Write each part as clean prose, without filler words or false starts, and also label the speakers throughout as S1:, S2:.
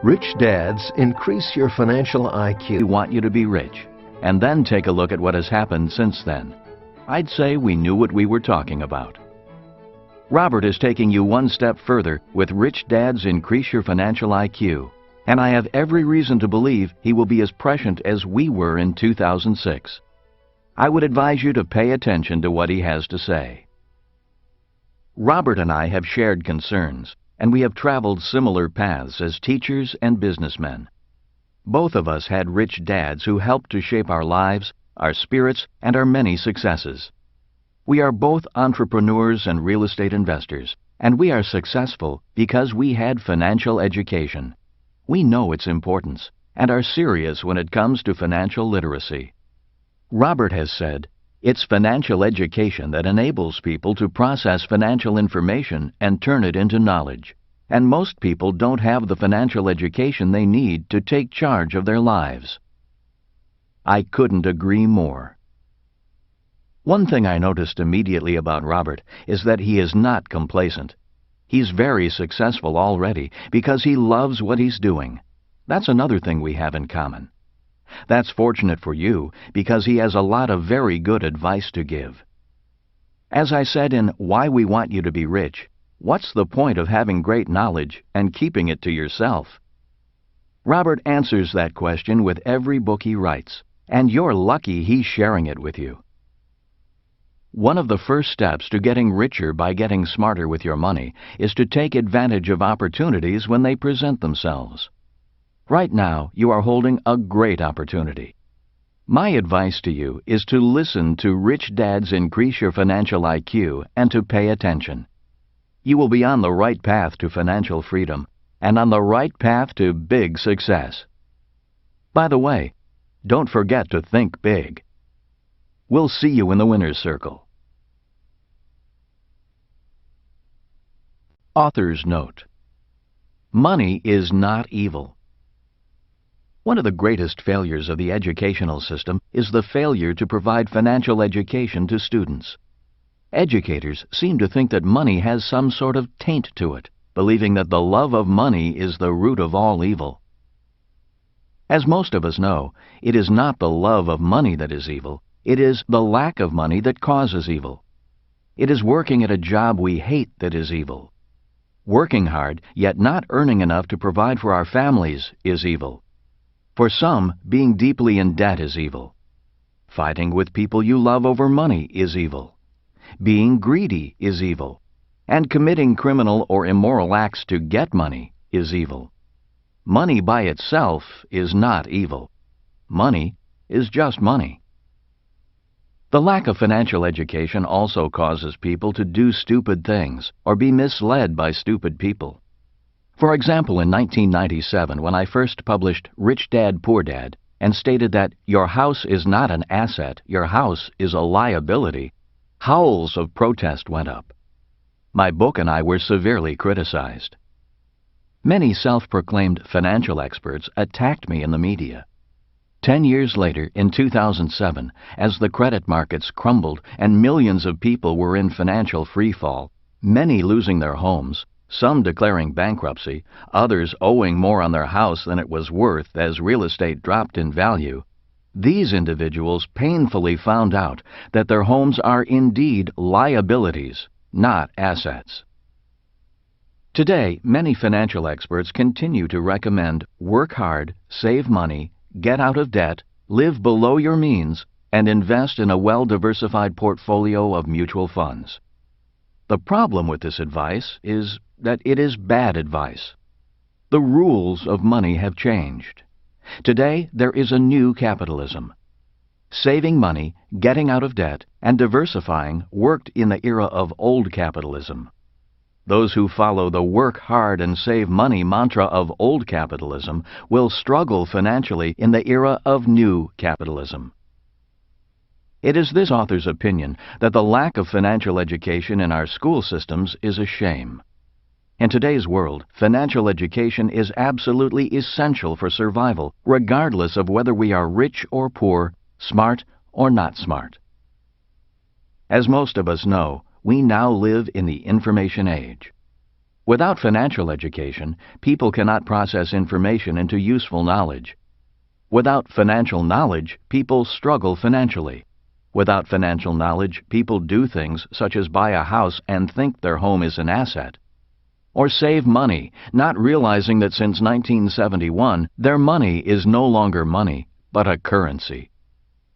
S1: Rich Dads Increase Your Financial IQ.
S2: We want you to be rich, and then take a look at what has happened since then. I'd say we knew what we were talking about. Robert is taking you one step further with Rich Dads Increase Your Financial IQ, and I have every reason to believe he will be as prescient as we were in 2006. I would advise you to pay attention to what he has to say. Robert and I have shared concerns, and we have traveled similar paths as teachers and businessmen. Both of us had rich dads who helped to shape our lives, our spirits, and our many successes. We are both entrepreneurs and real estate investors, and we are successful because we had financial education. We know its importance and are serious when it comes to financial literacy. Robert has said, "It's financial education that enables people to process financial information and turn it into knowledge. And most people don't have the financial education they need to take charge of their lives." I couldn't agree more. One thing I noticed immediately about Robert is that he is not complacent. He's very successful already because he loves what he's doing. That's another thing we have in common. That's fortunate for you because he has a lot of very good advice to give. As I said in Why We Want You to Be Rich, what's the point of having great knowledge and keeping it to yourself? Robert answers that question with every book he writes, and you're lucky he's sharing it with you. One of the first steps to getting richer by getting smarter with your money is to take advantage of opportunities when they present themselves. Right now, you are holding a great opportunity. My advice to you is to listen to Rich Dads Increase Your Financial IQ and to pay attention. You will be on the right path to financial freedom and on the right path to big success. By the way, don't forget to think big. We'll see you in the winner's circle. Author's note: money is not evil. One of the greatest failures of the educational system is the failure to provide financial education to students. Educators seem to think that money has some sort of taint to it, believing that the love of money is the root of all evil. As most of us know, it is not the love of money that is evil, it is the lack of money that causes evil. It is working at a job we hate that is evil. Working hard, yet not earning enough to provide for our families is evil. For some, being deeply in debt is evil. Fighting with people you love over money is evil. Being greedy is evil. And committing criminal or immoral acts to get money is evil. Money by itself is not evil. Money is just money. The lack of financial education also causes people to do stupid things or be misled by stupid people. For example, in 1997, when I first published Rich Dad, Poor Dad and stated that your house is not an asset, your house is a liability, howls of protest went up. My book and I were severely criticized. Many self-proclaimed financial experts attacked me in the media. 10 years later, in 2007, as the credit markets crumbled and millions of people were in financial freefall, many losing their homes, some declaring bankruptcy, others owing more on their house than it was worth as real estate dropped in value, these individuals painfully found out that their homes are indeed liabilities, not assets. Today, many financial experts continue to recommend work hard, save money, get out of debt, live below your means, and invest in a well-diversified portfolio of mutual funds. The problem with this advice is that it is bad advice. The rules of money have changed. Today, there is a new capitalism. Saving money, getting out of debt, and diversifying worked in the era of old capitalism. Those who follow the work hard and save money mantra of old capitalism will struggle financially in the era of new capitalism. It is this author's opinion that the lack of financial education in our school systems is a shame. In today's world, financial education is absolutely essential for survival, regardless of whether we are rich or poor, smart or not smart. As most of us know, we now live in the information age. Without financial education, people cannot process information into useful knowledge. Without financial knowledge, people struggle financially. Without financial knowledge, people do things such as buy a house and think their home is an asset. Or save money, not realizing that since 1971, their money is no longer money, but a currency.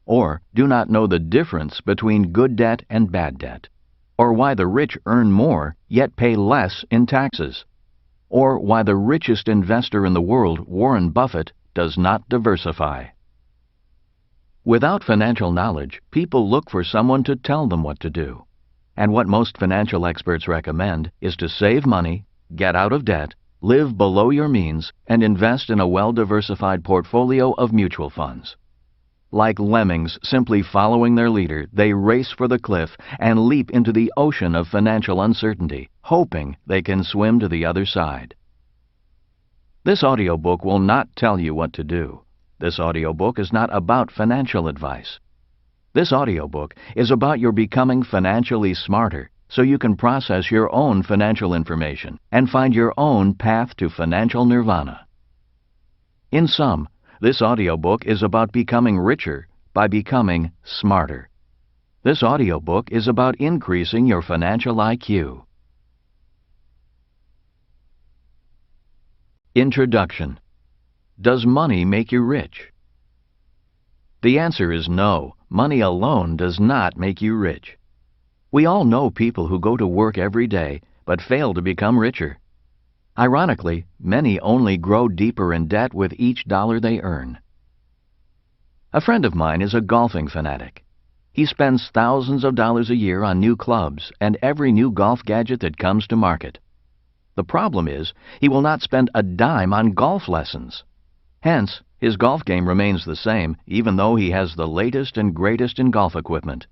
S2: Or do not know the difference between good debt and bad debt. Or why the rich earn more, yet pay less in taxes. Or why the richest investor in the world, Warren Buffett, does not diversify. Without financial knowledge, people look for someone to tell them what to do. And what most financial experts recommend is to save money, get out of debt, live below your means, and invest in a well-diversified portfolio of mutual funds. Like lemmings simply following their leader, they race for the cliff and leap into the ocean of financial uncertainty, hoping they can swim to the other side. This audiobook will not tell you what to do. This audiobook is not about financial advice. This audiobook is about your becoming financially smarter so you can process your own financial information and find your own path to financial nirvana. In sum, this audiobook is about becoming richer by becoming smarter. This audiobook is about increasing your financial IQ. Introduction. Does money make you rich? The answer is no. Money alone does not make you rich. We all know people who go to work every day but fail to become richer. Ironically, many only grow deeper in debt with each dollar they earn. A friend of mine is a golfing fanatic. He spends thousands of dollars a year on new clubs and every new golf gadget that comes to market. The problem is, he will not spend a dime on golf lessons. Hence, his golf game remains the same, even though he has the latest and greatest in golf equipment.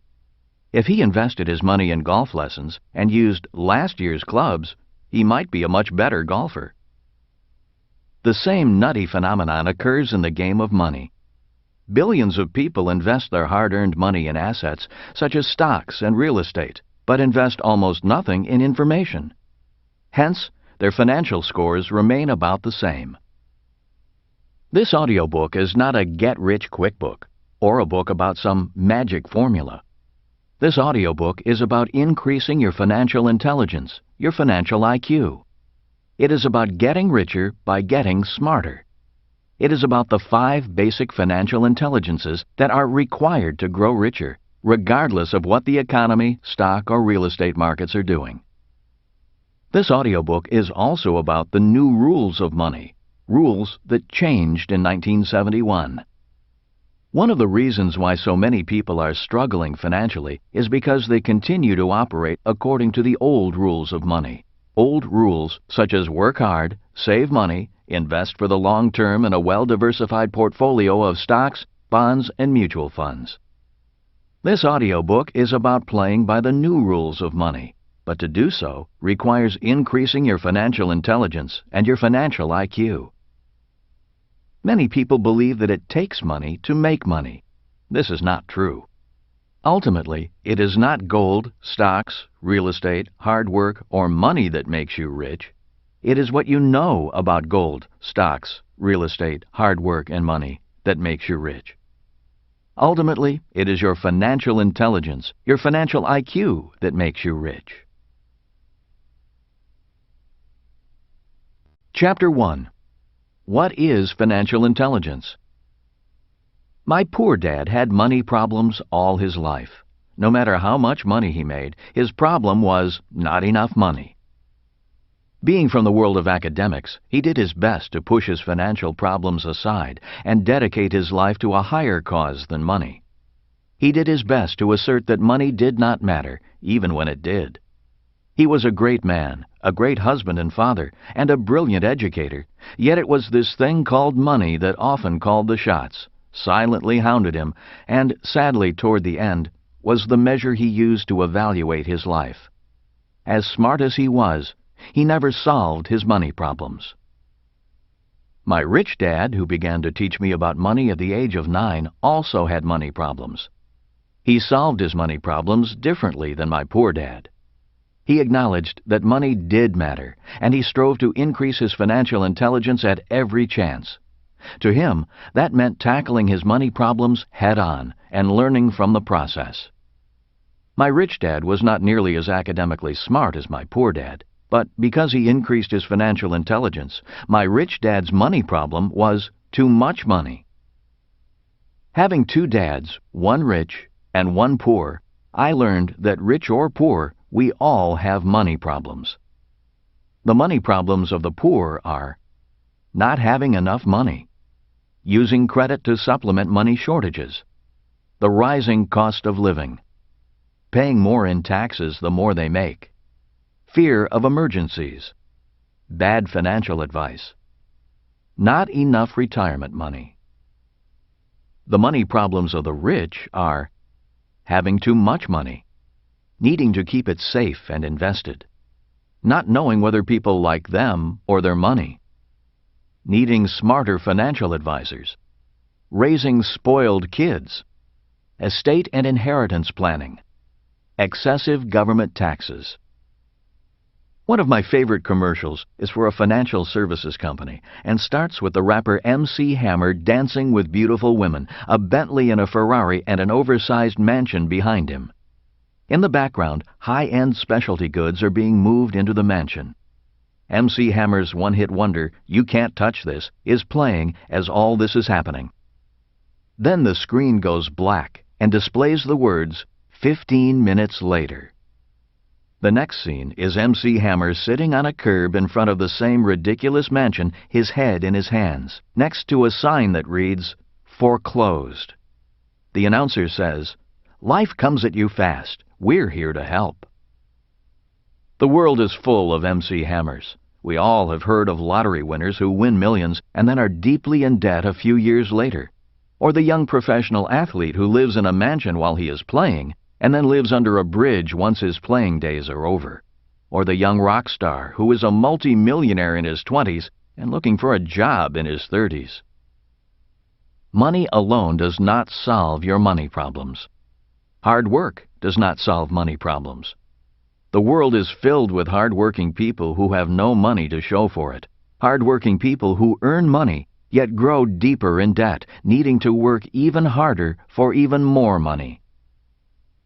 S2: If he invested his money in golf lessons and used last year's clubs, he might be a much better golfer. The same nutty phenomenon occurs in the game of money. Billions of people invest their hard-earned money in assets such as stocks and real estate, but invest almost nothing in information. Hence, their financial scores remain about the same. This audiobook is not a get-rich-quick book or a book about some magic formula. This audiobook is about increasing your financial intelligence, your financial IQ. It is about getting richer by getting smarter. It is about the 5 basic financial intelligences that are required to grow richer, regardless of what the economy, stock, or real estate markets are doing. This audiobook is also about the new rules of money, rules that changed in 1971. One of the reasons why so many people are struggling financially is because they continue to operate according to the old rules of money. Old rules such as work hard, save money, invest for the long term in a well-diversified portfolio of stocks, bonds, and mutual funds. This audiobook is about playing by the new rules of money, but to do so requires increasing your financial intelligence and your financial IQ. Many people believe that it takes money to make money. This is not true. Ultimately, it is not gold, stocks, real estate, hard work, or money that makes you rich. It is what you know about gold, stocks, real estate, hard work, and money that makes you rich. Ultimately, it is your financial intelligence, your financial IQ that makes you rich. Chapter 1. What is financial intelligence? My poor dad had money problems all his life. No matter how much money he made, his problem was not enough money. Being from the world of academics, he did his best to push his financial problems aside and dedicate his life to a higher cause than money. He did his best to assert that money did not matter, even when it did. He was a great man, a great husband and father, and a brilliant educator, yet it was this thing called money that often called the shots, silently hounded him, and, sadly toward the end, was the measure he used to evaluate his life. As smart as he was, he never solved his money problems. My rich dad, who began to teach me about money at the age of 9, also had money problems. He solved his money problems differently than my poor dad. He acknowledged that money did matter, and he strove to increase his financial intelligence at every chance. To him, that meant tackling his money problems head-on and learning from the process. My rich dad was not nearly as academically smart as my poor dad, but because he increased his financial intelligence, my rich dad's money problem was too much money. Having two dads, one rich and one poor, I learned that rich or poor, we all have money problems. The money problems of the poor are not having enough money, using credit to supplement money shortages, the rising cost of living, paying more in taxes the more they make, fear of emergencies, bad financial advice, not enough retirement money. The money problems of the rich are having too much money, needing to keep it safe and invested, not knowing whether people like them or their money, needing smarter financial advisors, raising spoiled kids, estate and inheritance planning, excessive government taxes. One of my favorite commercials is for a financial services company and starts with the rapper MC Hammer dancing with beautiful women, a Bentley and a Ferrari and an oversized mansion behind him. In the background, high-end specialty goods are being moved into the mansion. MC Hammer's one-hit wonder, "You Can't Touch This," is playing as all this is happening. Then the screen goes black and displays the words, 15 minutes later. The next scene is MC Hammer sitting on a curb in front of the same ridiculous mansion, his head in his hands, next to a sign that reads, "Foreclosed." The announcer says, "Life comes at you fast. We're here to help." The world is full of MC Hammers. We all have heard of lottery winners who win millions and then are deeply in debt a few years later, or the young professional athlete who lives in a mansion while he is playing and then lives under a bridge once his playing days are over, or the young rock star who is a multi-millionaire in his 20s and looking for a job in his 30s. Money alone does not solve your money problems. Hard work does not solve money problems. The world is filled with hard-working people who have no money to show for it, hard-working people who earn money yet grow deeper in debt, needing to work even harder for even more money.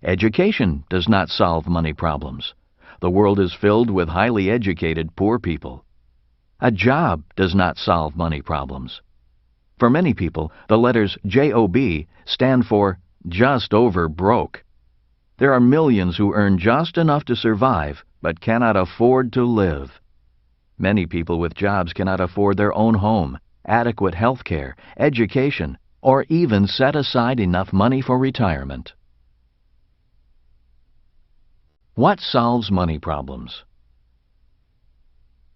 S2: Education does not solve money problems. The world is filled with highly educated poor people. A job does not solve money problems. For many people, the letters JOB stand for just over broke. There are millions who earn just enough to survive but cannot afford to live. Many people with jobs cannot afford their own home, adequate health care, education, or even set aside enough money for retirement. What solves money problems?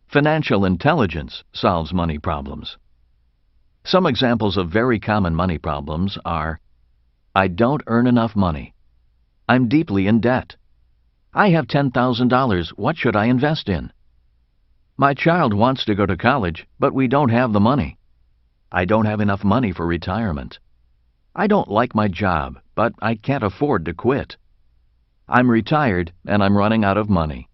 S2: Financial intelligence solves money problems. Some examples of very common money problems are: I don't earn enough money. I'm deeply in debt. I have $10,000. What should I invest in? My child wants to go to college, but we don't have the money. I don't have enough money for retirement. I don't like my job, but I can't afford to quit. I'm retired and I'm running out of money.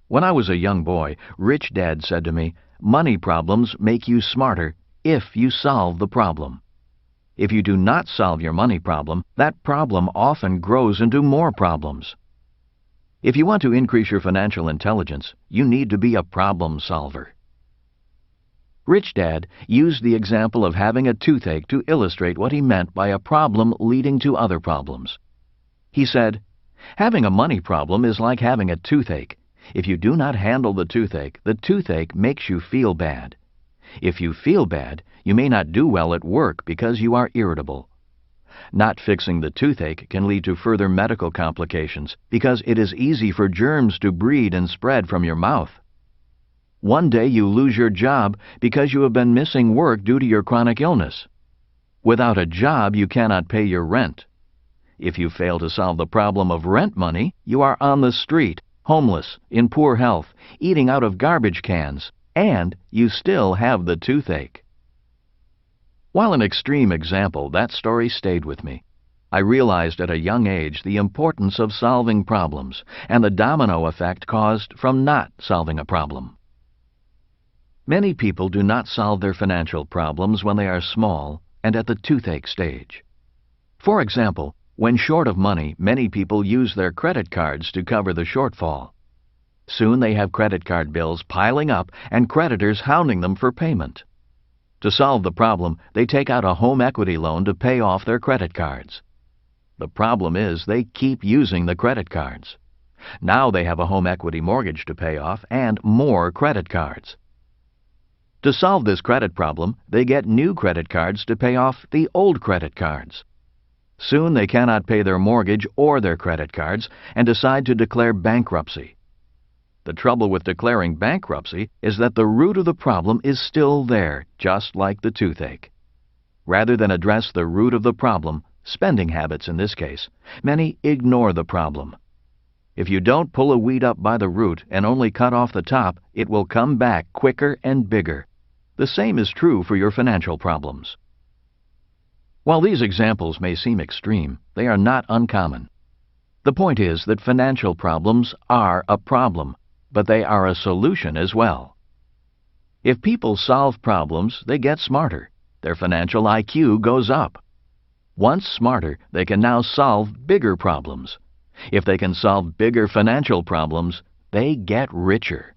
S2: When I was a young boy, Rich Dad said to me, "Money problems make you smarter if you solve the problem." If you do not solve your money problem, that problem often grows into more problems. If you want to increase your financial intelligence, you need to be a problem solver. Rich Dad used the example of having a toothache to illustrate what he meant by a problem leading to other problems. He said, "Having a money problem is like having a toothache. If you do not handle the toothache makes you feel bad. If you feel bad, you may not do well at work because you are irritable. Not fixing the toothache can lead to further medical complications because it is easy for germs to breed and spread from your mouth. One day you lose your job because you have been missing work due to your chronic illness. Without a job, you cannot pay your rent. If you fail to solve the problem of rent money, you are on the street, homeless, in poor health, eating out of garbage cans, and you still have the toothache." While an extreme example, that story stayed with me. I realized at a young age the importance of solving problems and the domino effect caused from not solving a problem. Many people do not solve their financial problems when they are small and at the toothache stage. For example, when short of money, many people use their credit cards to cover the shortfall. Soon they have credit card bills piling up and creditors hounding them for payment. To solve the problem, they take out a home equity loan to pay off their credit cards. The problem is they keep using the credit cards. Now they have a home equity mortgage to pay off and more credit cards. To solve this credit problem, they get new credit cards to pay off the old credit cards. Soon they cannot pay their mortgage or their credit cards and decide to declare bankruptcy. The trouble with declaring bankruptcy is that the root of the problem is still there, just like the toothache. Rather than address the root of the problem, spending habits in this case, many ignore the problem. If you don't pull a weed up by the root and only cut off the top, it will come back quicker and bigger. The same is true for your financial problems. While these examples may seem extreme, they are not uncommon. The point is that financial problems are a problem, but they are a solution as well. If people solve problems, they get smarter. Their financial IQ goes up. Once smarter, they can now solve bigger problems. If they can solve bigger financial problems, they get richer.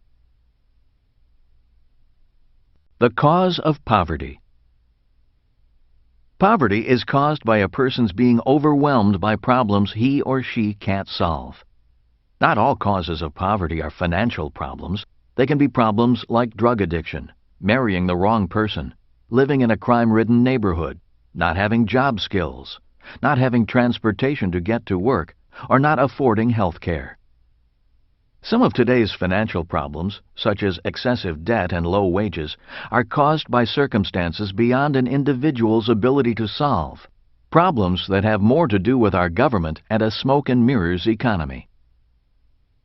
S2: The cause of poverty. Poverty is caused by a person's being overwhelmed by problems he or she can't solve. Not all causes of poverty are financial problems. They can be problems like drug addiction, marrying the wrong person, living in a crime-ridden neighborhood, not having job skills, not having transportation to get to work, or not affording health care. Some of today's financial problems, such as excessive debt and low wages, are caused by circumstances beyond an individual's ability to solve, problems that have more to do with our government and a smoke and mirrors economy.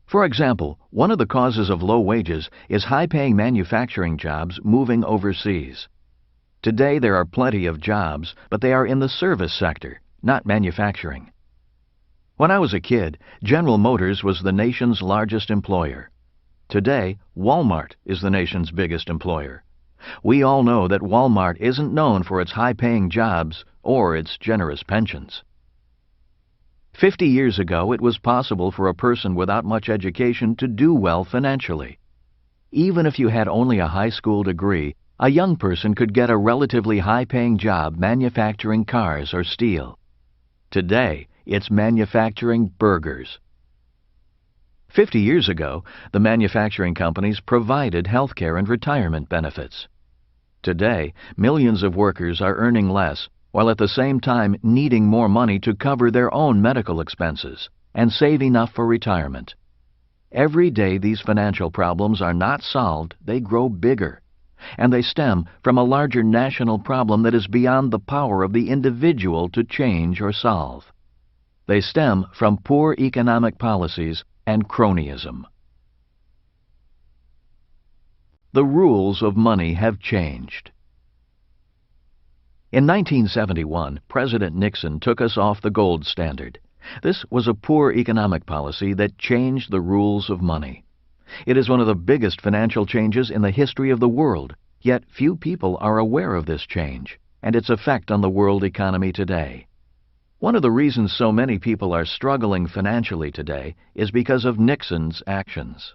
S2: For example, one of the causes of low wages is high-paying manufacturing jobs moving overseas. Today there are plenty of jobs, but they are in the service sector, not manufacturing. When I was a kid, General Motors was the nation's largest employer. Today, Walmart is the nation's biggest employer. We all know that Walmart isn't known for its high-paying jobs or its generous pensions. 50 years ago, it was possible for a person without much education to do well financially. Even if you had only a high school degree, a young person could get a relatively high-paying job manufacturing cars or steel. Today, it's manufacturing burgers. 50 years ago, the manufacturing companies provided health care and retirement benefits. Today, millions of workers are earning less, while at the same time needing more money to cover their own medical expenses and save enough for retirement. Every day these financial problems are not solved, they grow bigger, and they stem from a larger national problem that is beyond the power of the individual to change or solve. They stem from poor economic policies and cronyism. The rules of money have changed. In 1971, President Nixon took us off the gold standard. This was a poor economic policy that changed the rules of money. It is one of the biggest financial changes in the history of the world, yet few people are aware of this change and its effect on the world economy today. One of the reasons so many people are struggling financially today is because of Nixon's actions.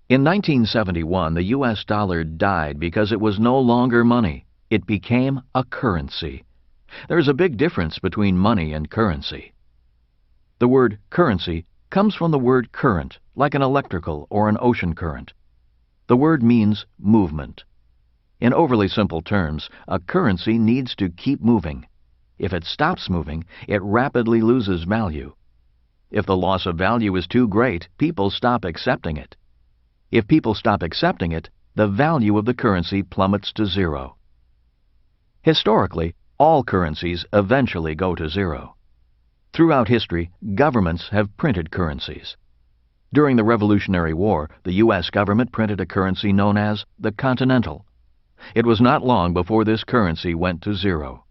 S2: In 1971, the U.S. dollar died because it was no longer money. It became a currency. There is a big difference between money and currency. The word currency comes from the word current, like an electrical or an ocean current. The word means movement. In overly simple terms, a currency needs to keep moving. If it stops moving, it rapidly loses value. If the loss of value is too great, people stop accepting it. If people stop accepting it, the value of the currency plummets to zero. Historically, all currencies eventually go to zero. Throughout history, governments have printed currencies. During the Revolutionary War, the U.S. government printed a currency known as the Continental. It was not long before this currency went to zero.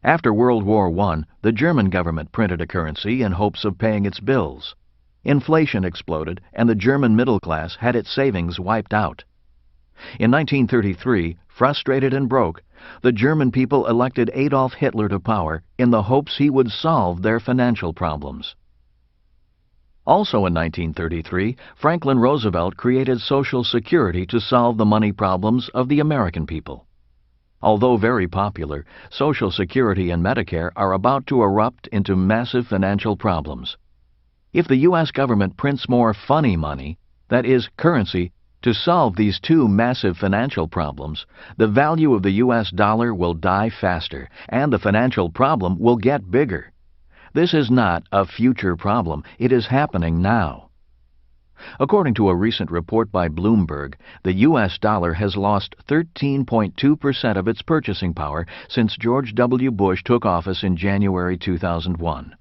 S2: After World War I, the German government printed a currency in hopes of paying its bills. Inflation exploded, and the German middle class had its savings wiped out. In 1933, frustrated and broke, the German people elected Adolf Hitler to power in the hopes he would solve their financial problems. Also in 1933, Franklin Roosevelt created Social Security to solve the money problems of the American people. Although very popular, Social Security and Medicare are about to erupt into massive financial problems. If the U.S. government prints more funny money, that is, currency, to solve these two massive financial problems, the value of the U.S. dollar will die faster, and the financial problem will get bigger. This is not a future problem, it is happening now. According to a recent report by Bloomberg, the U.S. dollar has lost 13.2% of its purchasing power since George W. Bush took office in January 2001.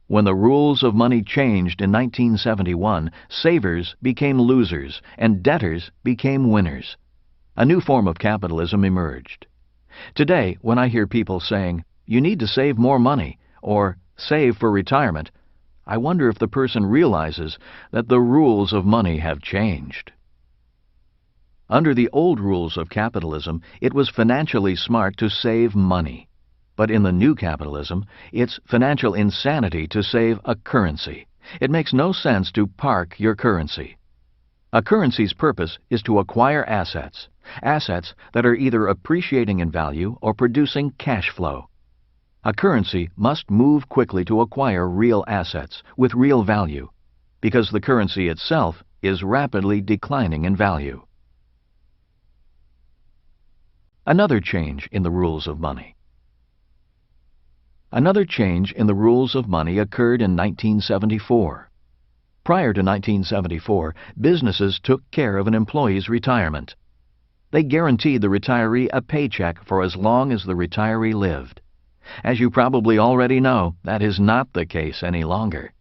S2: When the rules of money changed in 1971, savers became losers and debtors became winners. A new form of capitalism emerged. Today, when I hear people saying, "You need to save more money," or "save for retirement," I wonder if the person realizes that the rules of money have changed. Under the old rules of capitalism, it was financially smart to save money. But in the new capitalism, it's financial insanity to save a currency. It makes no sense to park your currency. A currency's purpose is to acquire assets, assets that are either appreciating in value or producing cash flow. A currency must move quickly to acquire real assets with real value, because the currency itself is rapidly declining in value. Another change in the rules of money. Another change in the rules of money occurred in 1974. Prior to 1974, businesses took care of an employee's retirement. They guaranteed the retiree a paycheck for as long as the retiree lived. As you probably already know, that is not the case any longer.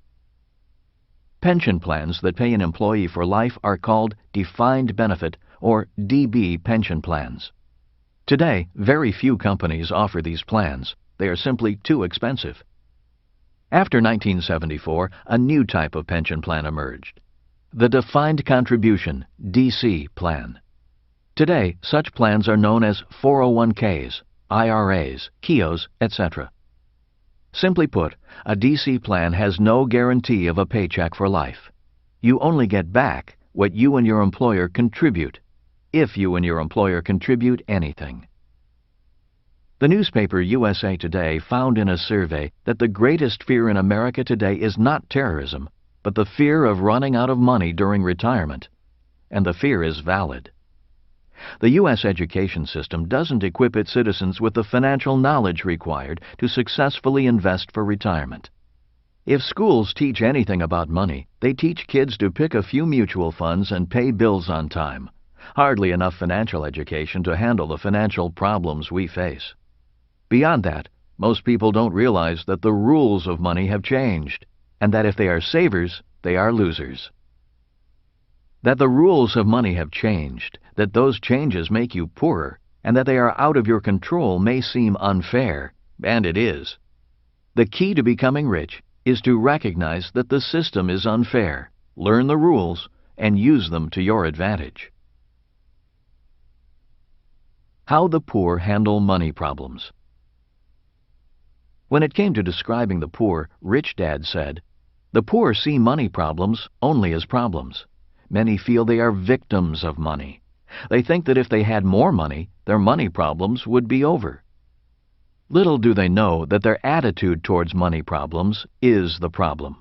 S2: Pension plans that pay an employee for life are called defined benefit or DB pension plans. Today, very few companies offer these plans. They are simply too expensive. After 1974, a new type of pension plan emerged, the Defined Contribution (DC) plan. Today, such plans are known as 401ks, IRAs, Kiyos, etc. Simply put, a DC plan has no guarantee of a paycheck for life. You only get back what you and your employer contribute, if you and your employer contribute anything. The newspaper USA Today found in a survey that the greatest fear in America today is not terrorism, but the fear of running out of money during retirement. And the fear is valid. The U.S. education system doesn't equip its citizens with the financial knowledge required to successfully invest for retirement. If schools teach anything about money, they teach kids to pick a few mutual funds and pay bills on time. Hardly enough financial education to handle the financial problems we face. Beyond that, most people don't realize that the rules of money have changed, and that if they are savers, they are losers. That the rules of money have changed, that those changes make you poorer, and that they are out of your control may seem unfair, and it is. The key to becoming rich is to recognize that the system is unfair, learn the rules, and use them to your advantage. How the poor handle money problems. When it came to describing the poor, Rich Dad said, "The poor see money problems only as problems. Many feel they are victims of money. They think that if they had more money, their money problems would be over." Little do they know that their attitude towards money problems is the problem.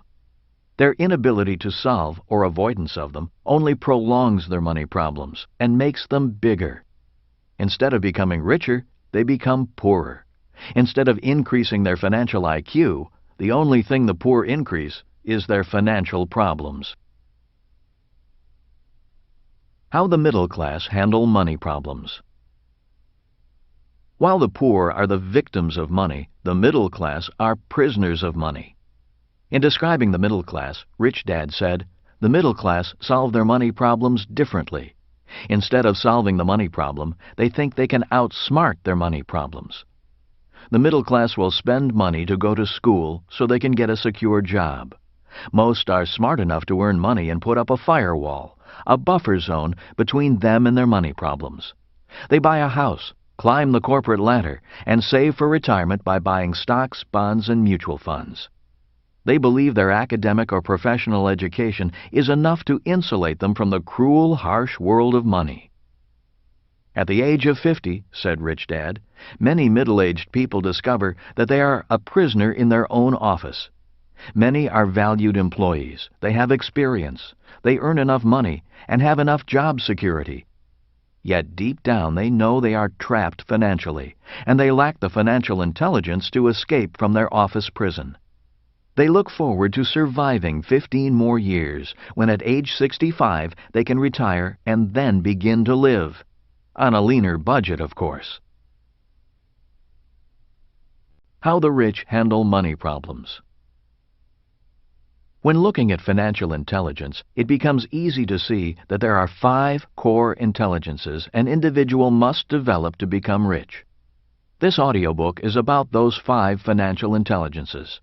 S2: Their inability to solve or avoidance of them only prolongs their money problems and makes them bigger. Instead of becoming richer, they become poorer. Instead of increasing their financial IQ, the only thing the poor increase is their financial problems. How the middle class handle money problems. While the poor are the victims of money, the middle class are prisoners of money. In describing the middle class, Rich Dad said, "The middle class solve their money problems differently. Instead of solving the money problem, they think they can outsmart their money problems. The middle class will spend money to go to school so they can get a secure job. Most are smart enough to earn money and put up a firewall, a buffer zone between them and their money problems. They buy a house, climb the corporate ladder, and save for retirement by buying stocks, bonds, and mutual funds. They believe their academic or professional education is enough to insulate them from the cruel, harsh world of money. At the age of 50, said Rich Dad, many middle-aged people discover that they are a prisoner in their own office. Many are valued employees. They have experience. They earn enough money and have enough job security. Yet deep down they know they are trapped financially, and they lack the financial intelligence to escape from their office prison. They look forward to surviving 15 more years, when at age 65 they can retire and then begin to live. On a leaner budget, of course. How the rich handle money problems. When looking at financial intelligence, it becomes easy to see that there are 5 core intelligences an individual must develop to become rich. This audiobook is about those 5 financial intelligences.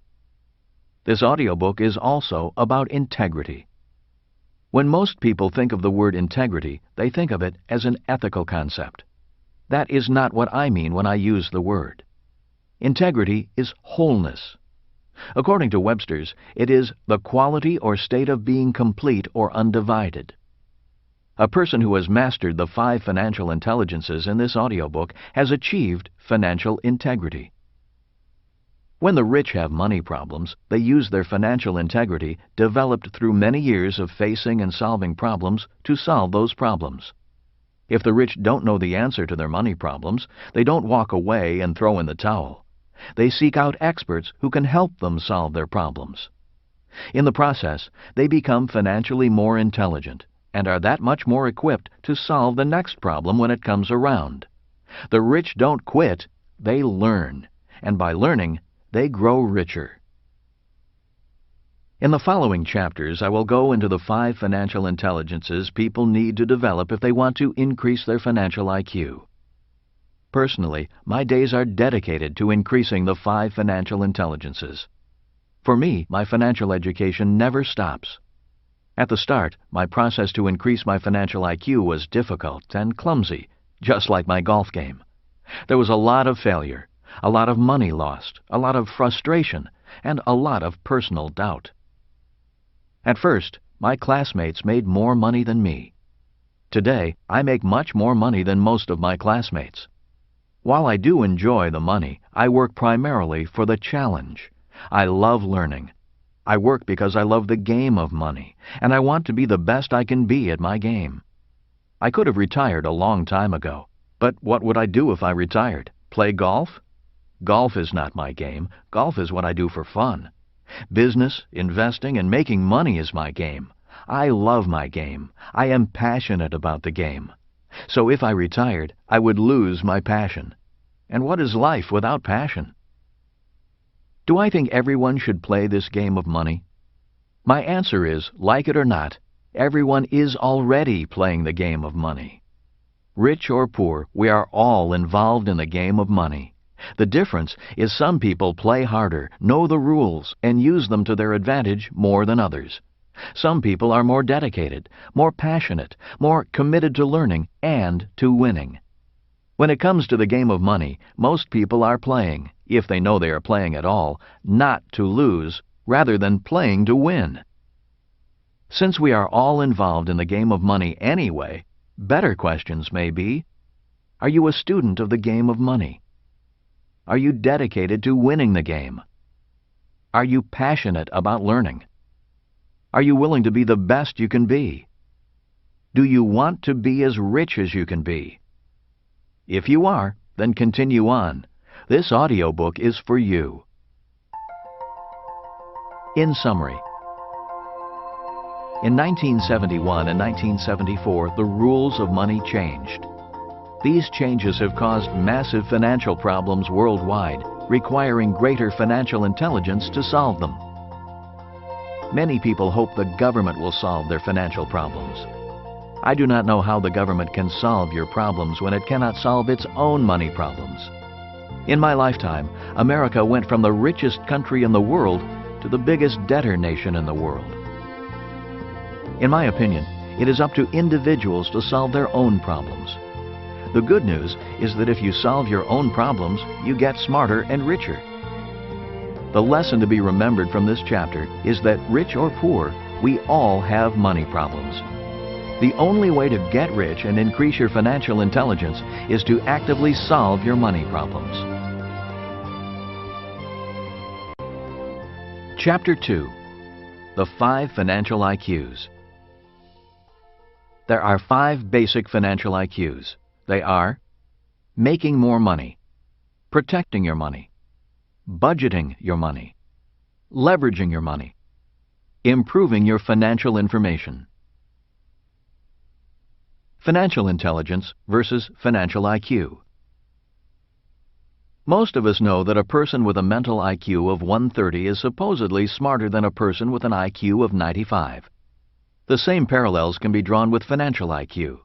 S2: This audiobook is also about integrity. When most people think of the word integrity, they think of it as an ethical concept. That is not what I mean when I use the word. Integrity is wholeness. According to Webster's, it is the quality or state of being complete or undivided. A person who has mastered the 5 financial intelligences in this audiobook has achieved financial integrity. When the rich have money problems, they use their financial integrity, developed through many years of facing and solving problems, to solve those problems. If the rich don't know the answer to their money problems, they don't walk away and throw in the towel. They seek out experts who can help them solve their problems. In the process, they become financially more intelligent and are that much more equipped to solve the next problem when it comes around. The rich don't quit, they learn, and by learning, they grow richer. In the following chapters, I will go into the 5 financial intelligences people need to develop if they want to increase their financial IQ. Personally, my days are dedicated to increasing the 5 financial intelligences. For me, my financial education never stops. At the start, my process to increase my financial IQ was difficult and clumsy, just like my golf game. There was a lot of failure, a lot of money lost, a lot of frustration, and a lot of personal doubt. At first, my classmates made more money than me. Today, I make much more money than most of my classmates. While I do enjoy the money, I work primarily for the challenge. I love learning. I work because I love the game of money, and I want to be the best I can be at my game. I could have retired a long time ago, but what would I do if I retired? Play golf? Golf is not my game. Golf is what I do for fun. Business, investing, and making money is my game. I love my game. I am passionate about the game. So if I retired, I would lose my passion. And what is life without passion? Do I think everyone should play this game of money? My answer is, like it or not, everyone is already playing the game of money. Rich or poor, we are all involved in the game of money. The difference is some people play harder, know the rules, and use them to their advantage more than others. Some people are more dedicated, more passionate, more committed to learning and to winning. When it comes to the game of money, most people are playing, if they know they are playing at all, not to lose, rather than playing to win. Since we are all involved in the game of money anyway, better questions may be, are you a student of the game of money? Are you dedicated to winning the game? Are you passionate about learning? Are you willing to be the best you can be? Do you want to be as rich as you can be? If you are, then continue on. This audiobook is for you. In summary, in 1971 and 1974, the rules of money changed. These changes have caused massive financial problems worldwide, requiring greater financial intelligence to solve them. Many people hope the government will solve their financial problems. I do not know how the government can solve your problems when it cannot solve its own money problems. In my lifetime, America went from the richest country in the world to the biggest debtor nation in the world. In my opinion, it is up to individuals to solve their own problems. The good news is that if you solve your own problems, you get smarter and richer. The lesson to be remembered from this chapter is that rich or poor, we all have money problems. The only way to get rich and increase your financial intelligence is to actively solve your money problems. Chapter 2. The 5 Financial IQs. There are 5 basic financial IQs. They are making more money, protecting your money, budgeting your money, leveraging your money, improving your financial information. Financial intelligence versus financial IQ. Most of us know that a person with a mental IQ of 130 is supposedly smarter than a person with an IQ of 95. The same parallels can be drawn with financial IQ.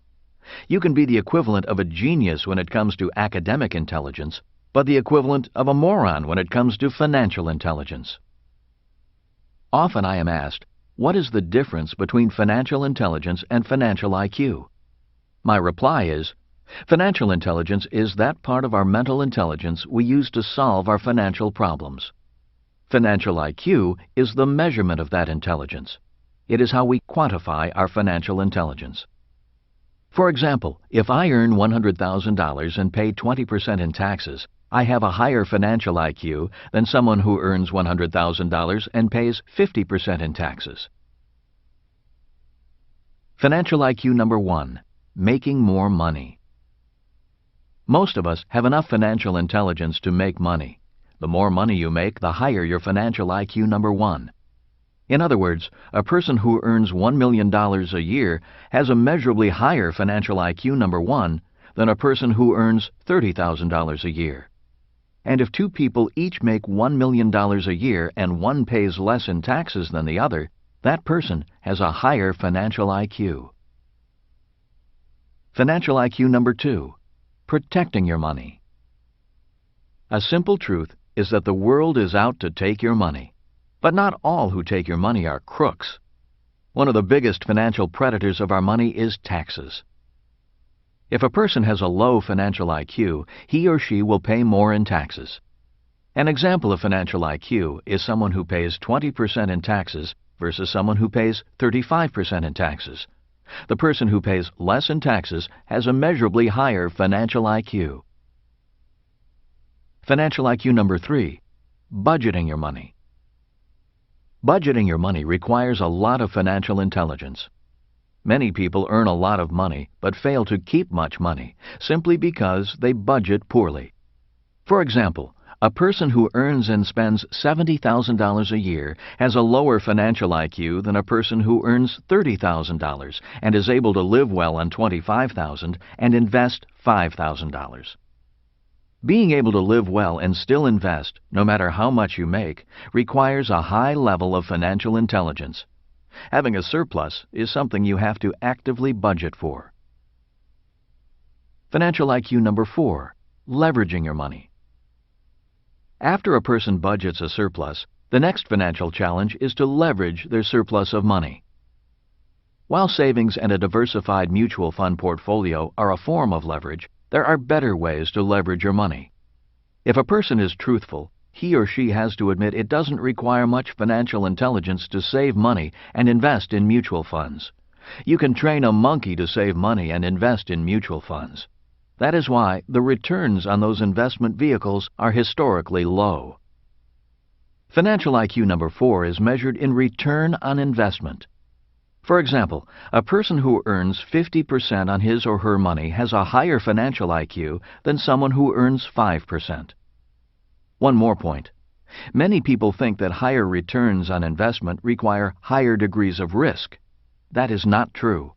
S2: You can be the equivalent of a genius when it comes to academic intelligence, but the equivalent of a moron when it comes to financial intelligence. Often I am asked, what is the difference between financial intelligence and financial IQ? My reply is, financial intelligence is that part of our mental intelligence we use to solve our financial problems. Financial IQ is the measurement of that intelligence. It is how we quantify our financial intelligence. For example, if I earn $100,000 and pay 20% in taxes, I have a higher financial IQ than someone who earns $100,000 and pays 50% in taxes. Financial IQ number 1. Making more money. Most of us have enough financial intelligence to make money. The more money you make, the higher your financial IQ number 1. In other words, a person who earns $1 million a year has a measurably higher financial IQ number 1 than a person who earns $30,000 a year. And if 2 people each make $1 million a year and one pays less in taxes than the other, that person has a higher financial IQ. Financial IQ number 2. Protecting your money. A simple truth is that the world is out to take your money. But not all who take your money are crooks. One of the biggest financial predators of our money is taxes. If a person has a low financial IQ, he or she will pay more in taxes. An example of financial IQ is someone who pays 20% in taxes versus someone who pays 35% in taxes. The person who pays less in taxes has a measurably higher financial IQ. Financial IQ number 3. Budgeting your money. Budgeting your money requires a lot of financial intelligence. Many people earn a lot of money but fail to keep much money simply because they budget poorly. For example, a person who earns and spends $70,000 a year has a lower financial IQ than a person who earns $30,000 and is able to live well on $25,000 and invest $5,000. Being able to live well and still invest, no matter how much you make, requires a high level of financial intelligence. Having a surplus is something you have to actively budget for. Financial IQ number 4. Leveraging your money. After a person budgets a surplus, the next financial challenge is to leverage their surplus of money. While savings and a diversified mutual fund portfolio are a form of leverage, there are better ways to leverage your money. If a person is truthful, he or she has to admit it doesn't require much financial intelligence to save money and invest in mutual funds. You can train a monkey to save money and invest in mutual funds. That is why the returns on those investment vehicles are historically low. Financial IQ number 4 is measured in return on investment. For example, a person who earns 50% on his or her money has a higher financial IQ than someone who earns 5%. One more point. Many people think that higher returns on investment require higher degrees of risk. That is not true.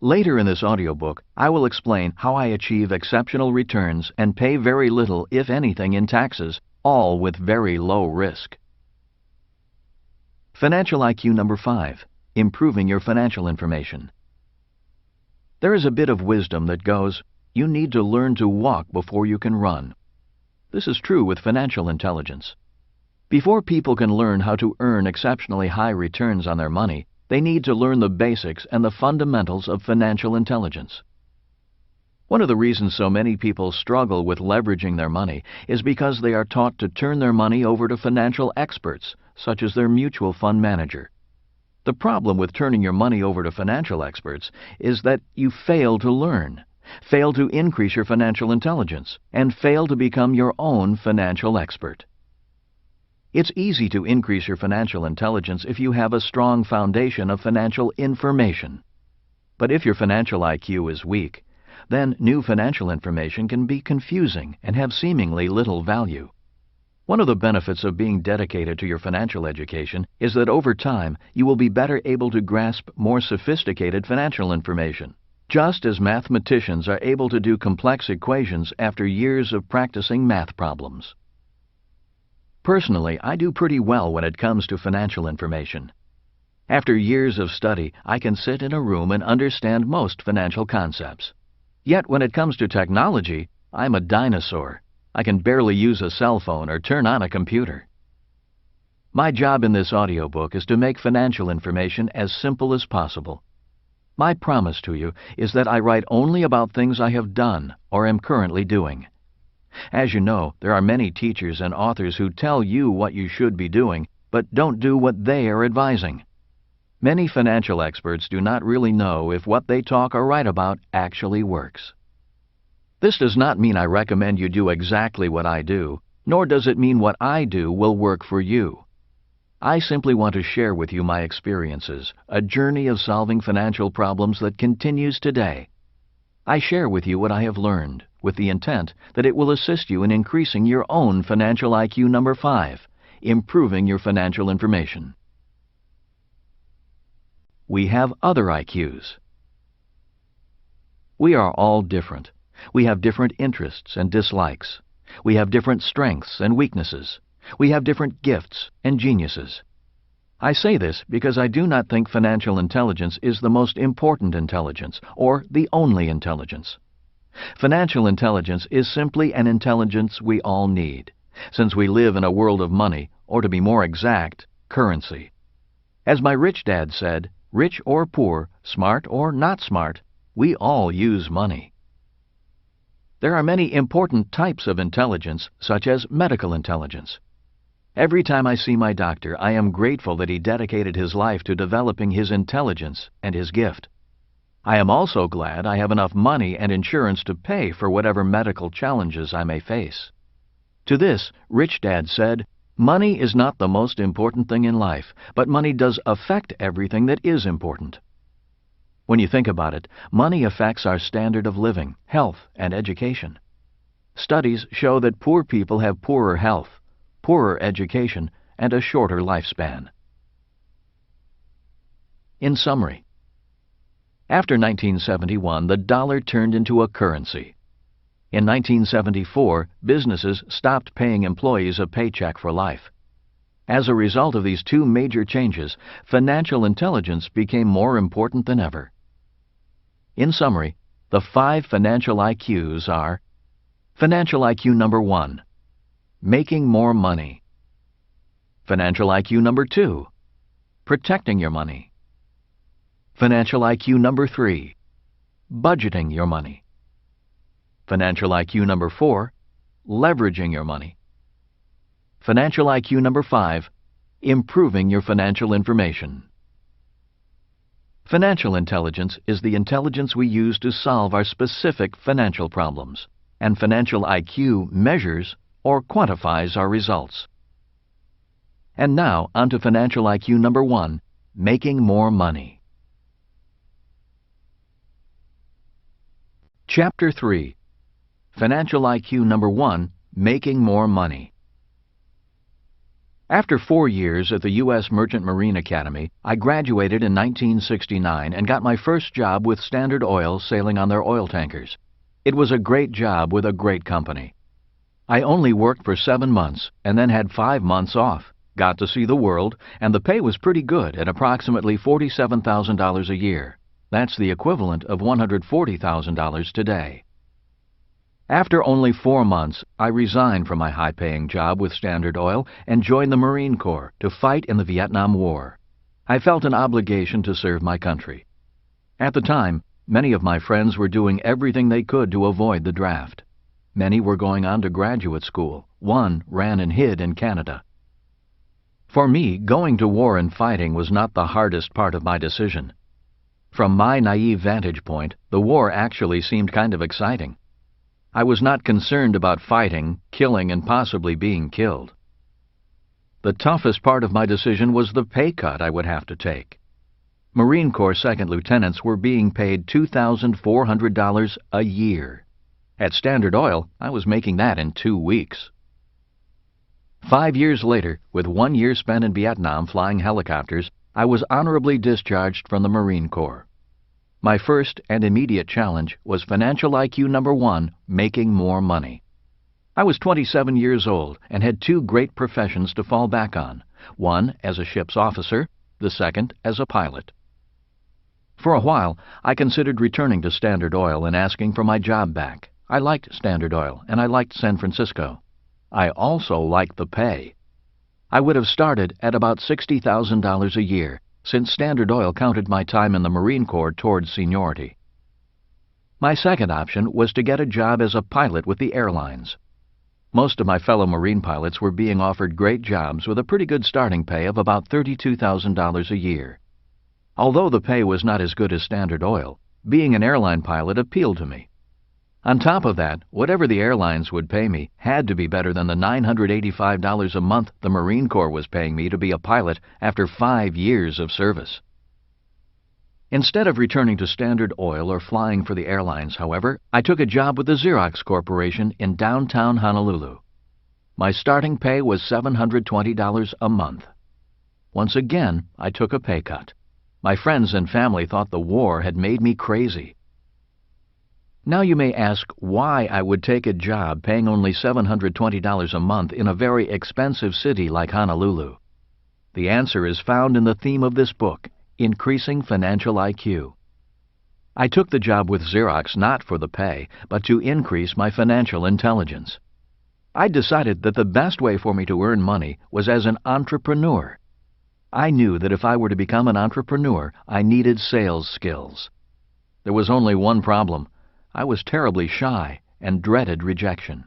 S2: Later in this audiobook, I will explain how I achieve exceptional returns and pay very little, if anything, in taxes, all with very low risk. Financial IQ number 5. Improving your financial information. There is a bit of wisdom that goes, you need to learn to walk before you can run. This is true with financial intelligence. Before people can learn how to earn exceptionally high returns on their money, they need to learn the basics and the fundamentals of financial intelligence. One of the reasons so many people struggle with leveraging their money is because they are taught to turn their money over to financial experts, such as their mutual fund manager. The problem with turning your money over to financial experts is that you fail to learn, fail to increase your financial intelligence, and fail to become your own financial expert. It's easy to increase your financial intelligence if you have a strong foundation of financial information. But if your financial IQ is weak, then new financial information can be confusing and have seemingly little value. One of the benefits of being dedicated to your financial education is that over time you will be better able to grasp more sophisticated financial information, just as mathematicians are able to do complex equations after years of practicing math problems. Personally, I do pretty well when it comes to financial information. After years of study, I can sit in a room and understand most financial concepts. Yet when it comes to technology, I'm a dinosaur. I can barely use a cell phone or turn on a computer. My job in this audiobook is to make financial information as simple as possible. My promise to you is that I write only about things I have done or am currently doing. As you know, there are many teachers and authors who tell you what you should be doing, but don't do what they are advising. Many financial experts do not really know if what they talk or write about actually works. This does not mean I recommend you do exactly what I do, nor does it mean what I do will work for you. I simply want to share with you my experiences, a journey of solving financial problems that continues today. I share with you what I have learned, with the intent that it will assist you in increasing your own financial IQ number 5, improving your financial information. We have other IQs. We are all different. We have different interests and dislikes. We have different strengths and weaknesses. We have different gifts and geniuses. I say this because I do not think financial intelligence is the most important intelligence or the only intelligence. Financial intelligence is simply an intelligence we all need, since we live in a world of money, or to be more exact, currency. As my rich dad said, rich or poor, smart or not smart, we all use money. There are many important types of intelligence, such as medical intelligence. Every time I see my doctor, I am grateful that he dedicated his life to developing his intelligence and his gift. I am also glad I have enough money and insurance to pay for whatever medical challenges I may face. To this, Rich Dad said, "Money is not the most important thing in life, but money does affect everything that is important." When you think about it, money affects our standard of living, health, and education. Studies show that poor people have poorer health, poorer education, and a shorter lifespan. In summary, after 1971, the dollar turned into a currency. In 1974, businesses stopped paying employees a paycheck for life. As a result of these two major changes, financial intelligence became more important than ever. In summary, the 5 financial IQs are: Financial IQ number 1, making more money. Financial IQ number 2, protecting your money. Financial IQ number 3, budgeting your money. Financial IQ number 4, leveraging your money. Financial IQ number 5, improving your financial information. Financial intelligence is the intelligence we use to solve our specific financial problems, and financial IQ measures or quantifies our results. And now, on to financial IQ number 1, making more money. Chapter 3, Financial IQ number 1, making more money. After 4 years at the U.S. Merchant Marine Academy, I graduated in 1969 and got my first job with Standard Oil sailing on their oil tankers. It was a great job with a great company. I only worked for 7 months and then had 5 months off, got to see the world, and the pay was pretty good at approximately $47,000 a year. That's the equivalent of $140,000 today. After only 4 months, I resigned from my high-paying job with Standard Oil and joined the Marine Corps to fight in the Vietnam War. I felt an obligation to serve my country. At the time, many of my friends were doing everything they could to avoid the draft. Many were going on to graduate school. One ran and hid in Canada. For me, going to war and fighting was not the hardest part of my decision. From my naive vantage point, the war actually seemed kind of exciting. I was not concerned about fighting, killing, and possibly being killed. The toughest part of my decision was the pay cut I would have to take. Marine Corps second lieutenants were being paid $2,400 a year. At Standard Oil, I was making that in 2 weeks. 5 years later, with 1 year spent in Vietnam flying helicopters, I was honorably discharged from the Marine Corps. My first and immediate challenge was Financial IQ number 1, making more money. I was 27 years old and had 2 great professions to fall back on, one as a ship's officer, the second as a pilot. For a while, I considered returning to Standard Oil and asking for my job back. I liked Standard Oil and I liked San Francisco. I also liked the pay. I would have started at about $60,000 a year, since Standard Oil counted my time in the Marine Corps towards seniority. My second option was to get a job as a pilot with the airlines. Most of my fellow Marine pilots were being offered great jobs with a pretty good starting pay of about $32,000 a year. Although the pay was not as good as Standard Oil, being an airline pilot appealed to me. On top of that, whatever the airlines would pay me had to be better than the $985 a month the Marine Corps was paying me to be a pilot after 5 years of service. Instead of returning to Standard Oil or flying for the airlines, however, I took a job with the Xerox Corporation in downtown Honolulu. My starting pay was $720 a month. Once again, I took a pay cut. My friends and family thought the war had made me crazy. Now you may ask why I would take a job paying only $720 a month in a very expensive city like Honolulu. The answer is found in the theme of this book, Increasing Financial IQ. I took the job with Xerox not for the pay, but to increase my financial intelligence. I decided that the best way for me to earn money was as an entrepreneur. I knew that if I were to become an entrepreneur, I needed sales skills. There was only one problem. I was terribly shy and dreaded rejection.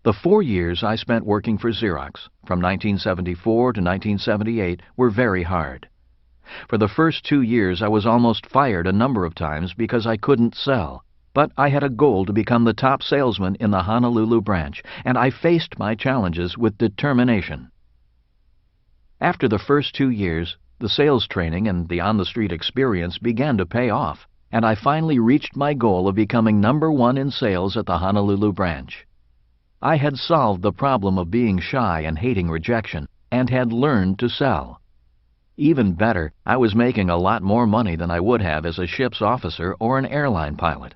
S2: The 4 years I spent working for Xerox, from 1974 to 1978, were very hard. For the first 2 years I was almost fired a number of times because I couldn't sell, but I had a goal to become the top salesman in the Honolulu branch, and I faced my challenges with determination. After the first 2 years, the sales training and the on-the-street experience began to pay off, and I finally reached my goal of becoming number 1 in sales at the Honolulu branch. I had solved the problem of being shy and hating rejection, and had learned to sell. Even better, I was making a lot more money than I would have as a ship's officer or an airline pilot.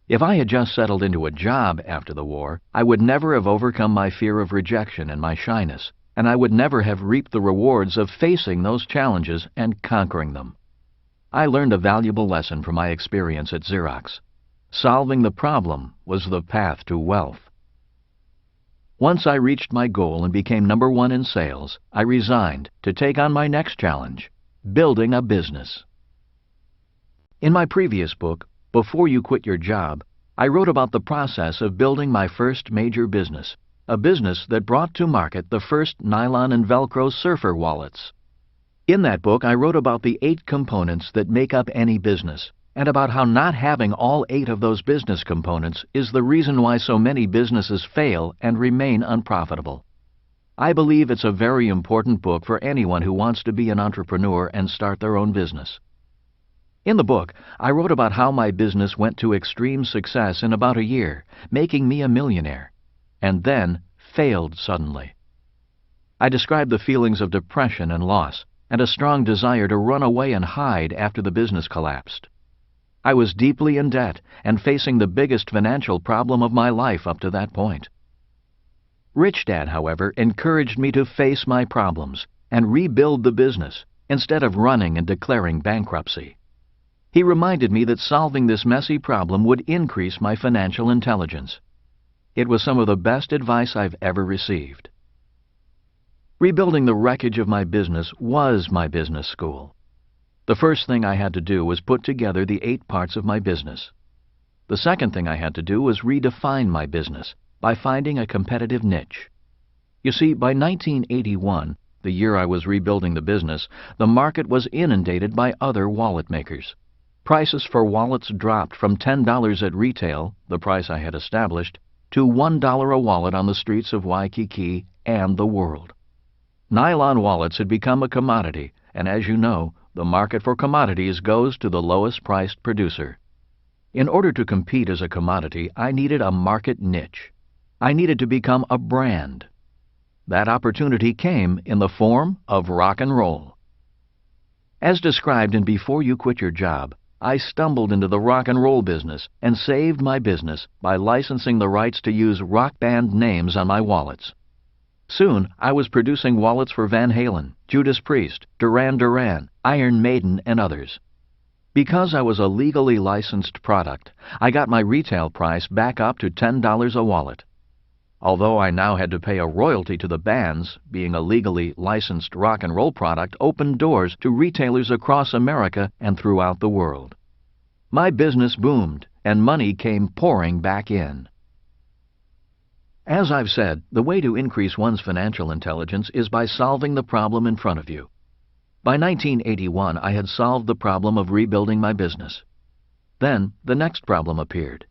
S2: If I had just settled into a job after the war, I would never have overcome my fear of rejection and my shyness, and I would never have reaped the rewards of facing those challenges and conquering them. I learned a valuable lesson from my experience at Xerox. Solving the problem was the path to wealth. Once I reached my goal and became number 1 in sales, I resigned to take on my next challenge, building a business. In my previous book, Before You Quit Your Job, I wrote about the process of building my first major business, a business that brought to market the first nylon and Velcro surfer wallets. In that book, I wrote about the 8 components that make up any business, and about how not having all 8 of those business components is the reason why so many businesses fail and remain unprofitable. I believe it's a very important book for anyone who wants to be an entrepreneur and start their own business. In the book, I wrote about how my business went to extreme success in about a year, making me a millionaire, and then failed suddenly. I described the feelings of depression and loss, and a strong desire to run away and hide after the business collapsed. I was deeply in debt and facing the biggest financial problem of my life up to that point. Rich Dad, however, encouraged me to face my problems and rebuild the business instead of running and declaring bankruptcy. He reminded me that solving this messy problem would increase my financial intelligence. It was some of the best advice I've ever received. Rebuilding the wreckage of my business was my business school. The first thing I had to do was put together the 8 parts of my business. The second thing I had to do was redefine my business by finding a competitive niche. You see, by 1981, the year I was rebuilding the business, the market was inundated by other wallet makers. Prices for wallets dropped from $10 at retail, the price I had established, to $1 a wallet on the streets of Waikiki and the world. Nylon wallets had become a commodity, and as you know, the market for commodities goes to the lowest priced producer. In order to compete as a commodity, I needed a market niche. I needed to become a brand. That opportunity came in the form of rock and roll. As described in Before You Quit Your Job, I stumbled into the rock and roll business and saved my business by licensing the rights to use rock band names on my wallets. Soon, I was producing wallets for Van Halen, Judas Priest, Duran Duran, Iron Maiden, and others. Because I was a legally licensed product, I got my retail price back up to $10 a wallet. Although I now had to pay a royalty to the bands, being a legally licensed rock and roll product opened doors to retailers across America and throughout the world. My business boomed, and money came pouring back in. As I've said, the way to increase one's financial intelligence is by solving the problem in front of you. By 1981, I had solved the problem of rebuilding my business. Then, the next problem appeared: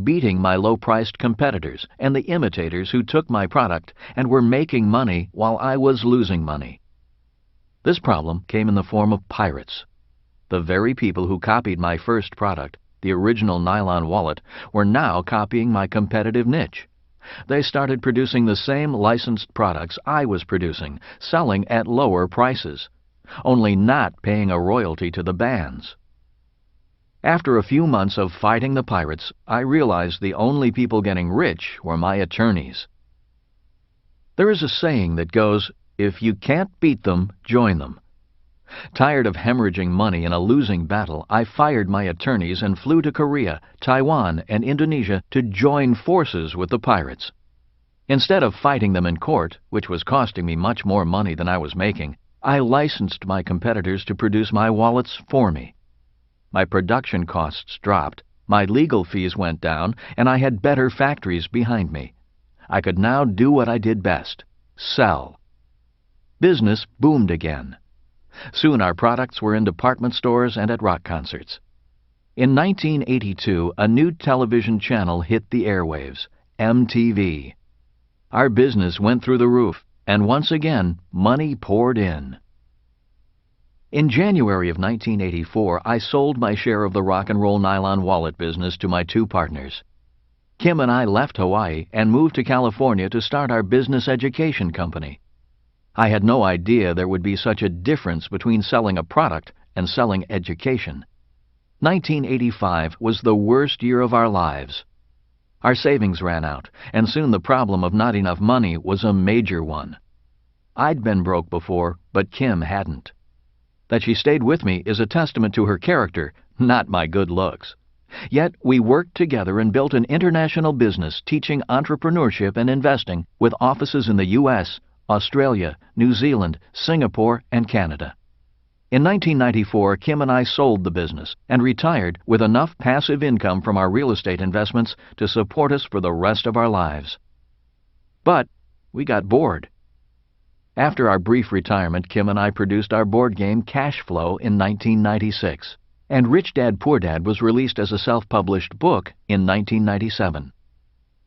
S2: beating my low-priced competitors and the imitators who took my product and were making money while I was losing money. This problem came in the form of pirates. The very people who copied my first product, the original nylon wallet, were now copying my competitive niche. They started producing the same licensed products I was producing, selling at lower prices, only not paying a royalty to the bands. After a few months of fighting the pirates, I realized the only people getting rich were my attorneys. There is a saying that goes, "If you can't beat them, join them." Tired of hemorrhaging money in a losing battle, I fired my attorneys and flew to Korea, Taiwan, and Indonesia to join forces with the pirates. Instead of fighting them in court, which was costing me much more money than I was making, I licensed my competitors to produce my wallets for me. My production costs dropped, my legal fees went down, and I had better factories behind me. I could now do what I did best: sell. Business boomed again. Soon our products were in department stores and at rock concerts. In 1982, a new television channel hit the airwaves, MTV. Our business went through the roof, and once again, money poured in. In January of 1984, I sold my share of the rock and roll nylon wallet business to my 2 partners. Kim and I left Hawaii and moved to California to start our business education company. I had no idea there would be such a difference between selling a product and selling education. 1985 was the worst year of our lives. Our savings ran out, and soon the problem of not enough money was a major one. I'd been broke before, but Kim hadn't. That she stayed with me is a testament to her character, not my good looks. Yet we worked together and built an international business teaching entrepreneurship and investing with offices in the U.S., Australia, New Zealand, Singapore, and Canada. In 1994, Kim and I sold the business and retired with enough passive income from our real estate investments to support us for the rest of our lives. But we got bored. After our brief retirement, Kim and I produced our board game Cash Flow in 1996, and Rich Dad Poor Dad was released as a self-published book in 1997.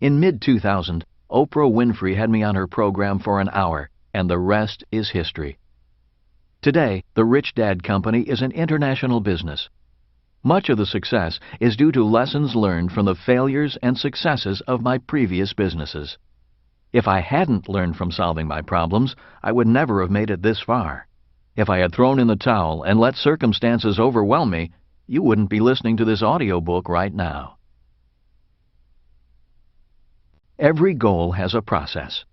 S2: In mid-2000, Oprah Winfrey had me on her program for an hour, and the rest is history. Today, the Rich Dad Company is an international business. Much of the success is due to lessons learned from the failures and successes of my previous businesses. If I hadn't learned from solving my problems, I would never have made it this far. If I had thrown in the towel and let circumstances overwhelm me, you wouldn't be listening to this audiobook right now. Every goal has a process.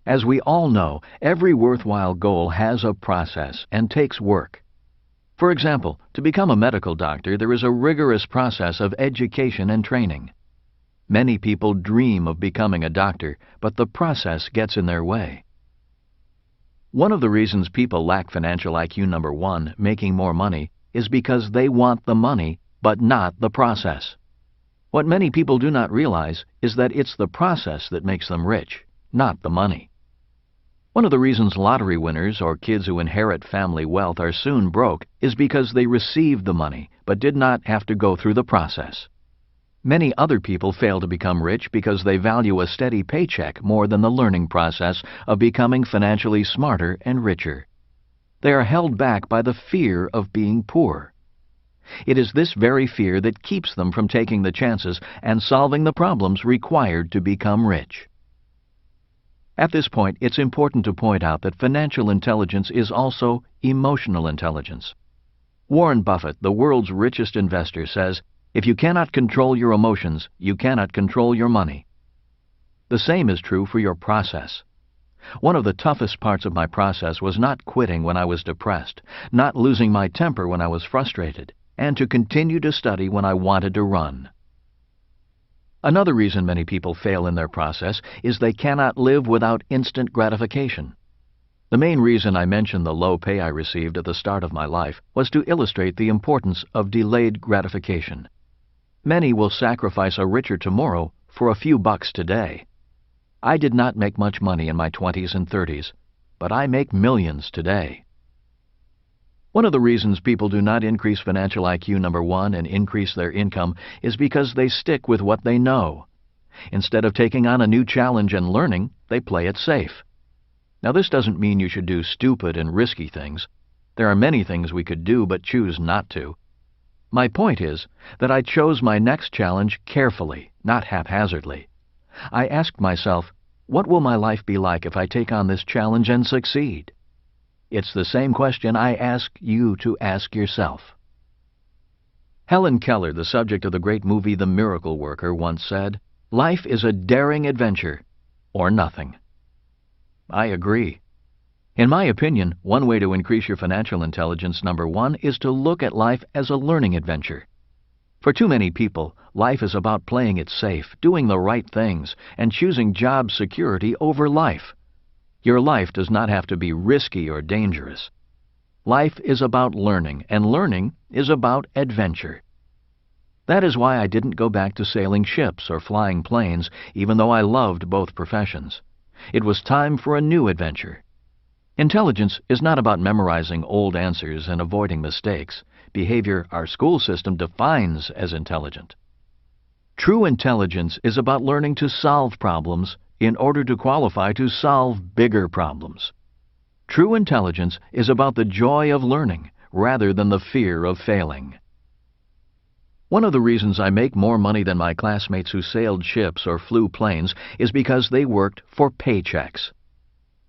S2: As we all know, every worthwhile goal has a process and takes work. For example, to become a medical doctor, there is a rigorous process of education and training. Many people dream of becoming a doctor, but the process gets in their way. One of the reasons people lack financial IQ number 1, making more money, is because they want the money, but not the process. What many people do not realize is that it's the process that makes them rich, not the money. One of the reasons lottery winners or kids who inherit family wealth are soon broke is because they received the money, but did not have to go through the process. Many other people fail to become rich because they value a steady paycheck more than the learning process of becoming financially smarter and richer. They are held back by the fear of being poor. It is this very fear that keeps them from taking the chances and solving the problems required to become rich. At this point, it's important to point out that financial intelligence is also emotional intelligence. Warren Buffett, the world's richest investor, says, "If you cannot control your emotions, you cannot control your money." The same is true for your process. One of the toughest parts of my process was not quitting when I was depressed, not losing my temper when I was frustrated, and to continue to study when I wanted to run. Another reason many people fail in their process is they cannot live without instant gratification. The main reason I mentioned the low pay I received at the start of my life was to illustrate the importance of delayed gratification. Many will sacrifice a richer tomorrow for a few bucks today. I did not make much money in my 20s and 30s, but I make millions today. One of the reasons people do not increase financial IQ number 1 and increase their income is because they stick with what they know. Instead of taking on a new challenge and learning, they play it safe. Now, this doesn't mean you should do stupid and risky things. There are many things we could do but choose not to. My point is that I chose my next challenge carefully, not haphazardly. I asked myself, what will my life be like if I take on this challenge and succeed? It's the same question I ask you to ask yourself. Helen Keller, the subject of the great movie The Miracle Worker, once said, "Life is a daring adventure, or nothing." I agree. In my opinion, one way to increase your financial intelligence number 1 is to look at life as a learning adventure. For too many people, life is about playing it safe, doing the right things, and choosing job security over life. Your life does not have to be risky or dangerous. Life is about learning, and learning is about adventure. That is why I didn't go back to sailing ships or flying planes, even though I loved both professions. It was time for a new adventure. Intelligence is not about memorizing old answers and avoiding mistakes, behavior our school system defines as intelligent. True intelligence is about learning to solve problems in order to qualify to solve bigger problems. True intelligence is about the joy of learning rather than the fear of failing. One of the reasons I make more money than my classmates who sailed ships or flew planes is because they worked for paychecks.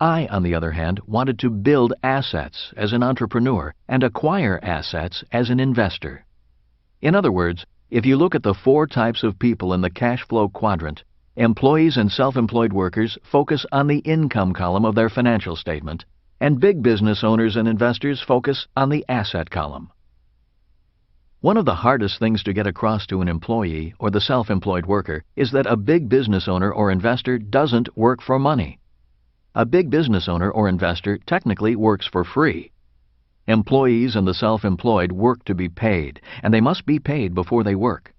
S2: I, on the other hand, wanted to build assets as an entrepreneur and acquire assets as an investor. In other words, if you look at the 4 types of people in the cash flow quadrant, employees and self-employed workers focus on the income column of their financial statement, and big business owners and investors focus on the asset column. One of the hardest things to get across to an employee or the self-employed worker is that a big business owner or investor doesn't work for money. A big business owner or investor technically works for free. Employees and the self-employed work to be paid, and they must be paid before they work.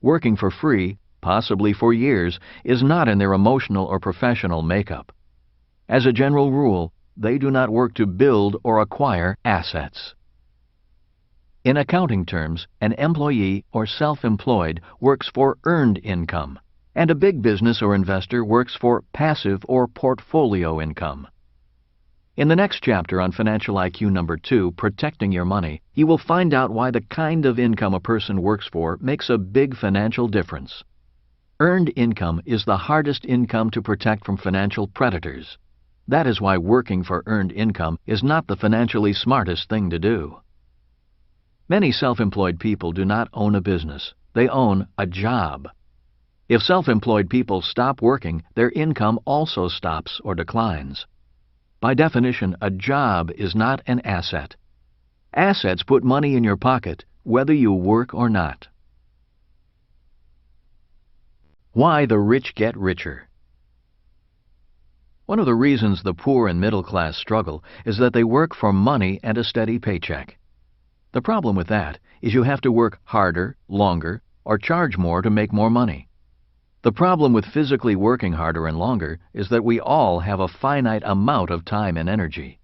S2: Working for free, possibly for years, is not in their emotional or professional makeup. As a general rule, they do not work to build or acquire assets. In accounting terms, an employee or self-employed works for earned income, and a big business or investor works for passive or portfolio income. In the next chapter on Financial IQ number 2, Protecting Your Money, you will find out why the kind of income a person works for makes a big financial difference. Earned income is the hardest income to protect from financial predators. That is why working for earned income is not the financially smartest thing to do. Many self-employed people do not own a business. They own a job. If self-employed people stop working, their income also stops or declines. By definition, a job is not an asset. Assets put money in your pocket, whether you work or not. Why the rich get richer. One of the reasons the poor and middle class struggle is that they work for money and a steady paycheck. The problem with that is you have to work harder, longer, or charge more to make more money. The problem with physically working harder and longer is that we all have a finite amount of time and energy.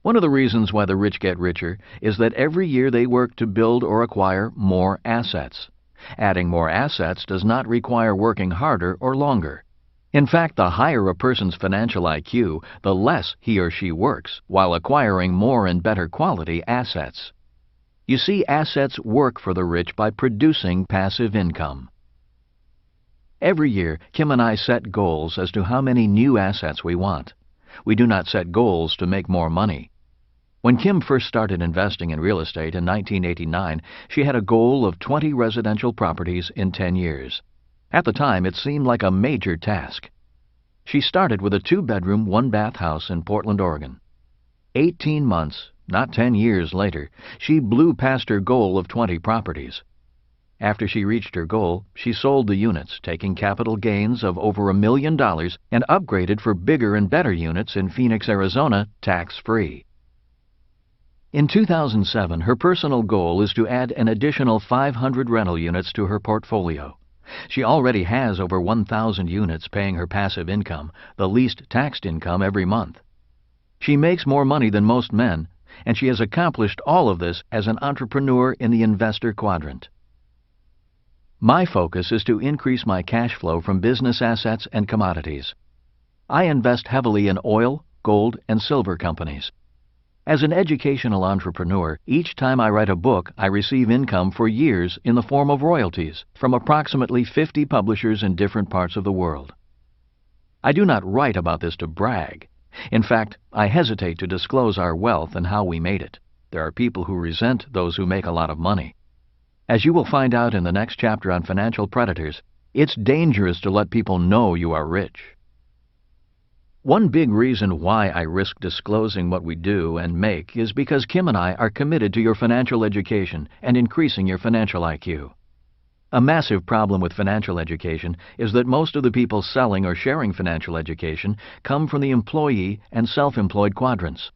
S2: One of the reasons why the rich get richer is that every year they work to build or acquire more assets. Adding more assets does not require working harder or longer. In fact, the higher a person's financial IQ, the less he or she works while acquiring more and better quality assets. You see, assets work for the rich by producing passive income. Every year, Kim and I set goals as to how many new assets we want. We do not set goals to make more money. When Kim first started investing in real estate in 1989, she had a goal of 20 residential properties in 10 years. At the time, it seemed like a major task. She started with a 2-bedroom, 1-bath house in Portland, Oregon. 18 months, not 10 years later, she blew past her goal of 20 properties. After she reached her goal, she sold the units, taking capital gains of over $1 million and upgraded for bigger and better units in Phoenix, Arizona, tax-free. In 2007, her personal goal is to add an additional 500 rental units to her portfolio. She already has over 1,000 units paying her passive income, the least taxed income every month. She makes more money than most men, and she has accomplished all of this as an entrepreneur in the investor quadrant. My focus is to increase my cash flow from business assets and commodities. I invest heavily in oil, gold, and silver companies. As an educational entrepreneur, each time I write a book, I receive income for years in the form of royalties from approximately 50 publishers in different parts of the world. I do not write about this to brag. In fact, I hesitate to disclose our wealth and how we made it. There are people who resent those who make a lot of money. As you will find out in the next chapter on financial predators, it's dangerous to let people know you are rich. One big reason why I risk disclosing what we do and make is because Kim and I are committed to your financial education and increasing your financial IQ. A massive problem with financial education is that most of the people selling or sharing financial education come from the employee and self-employed quadrants.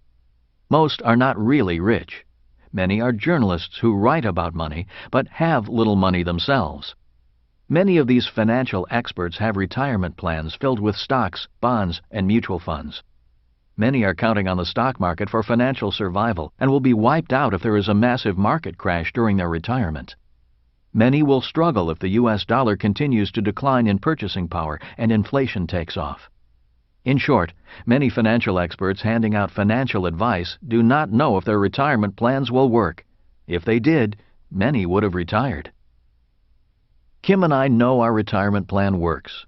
S2: Most are not really rich. Many are journalists who write about money but have little money themselves. Many of these financial experts have retirement plans filled with stocks, bonds, and mutual funds. Many are counting on the stock market for financial survival and will be wiped out if there is a massive market crash during their retirement. Many will struggle if the U.S. dollar continues to decline in purchasing power and inflation takes off. In short, many financial experts handing out financial advice do not know if their retirement plans will work. If they did, many would have retired. Kim and I know our retirement plan works.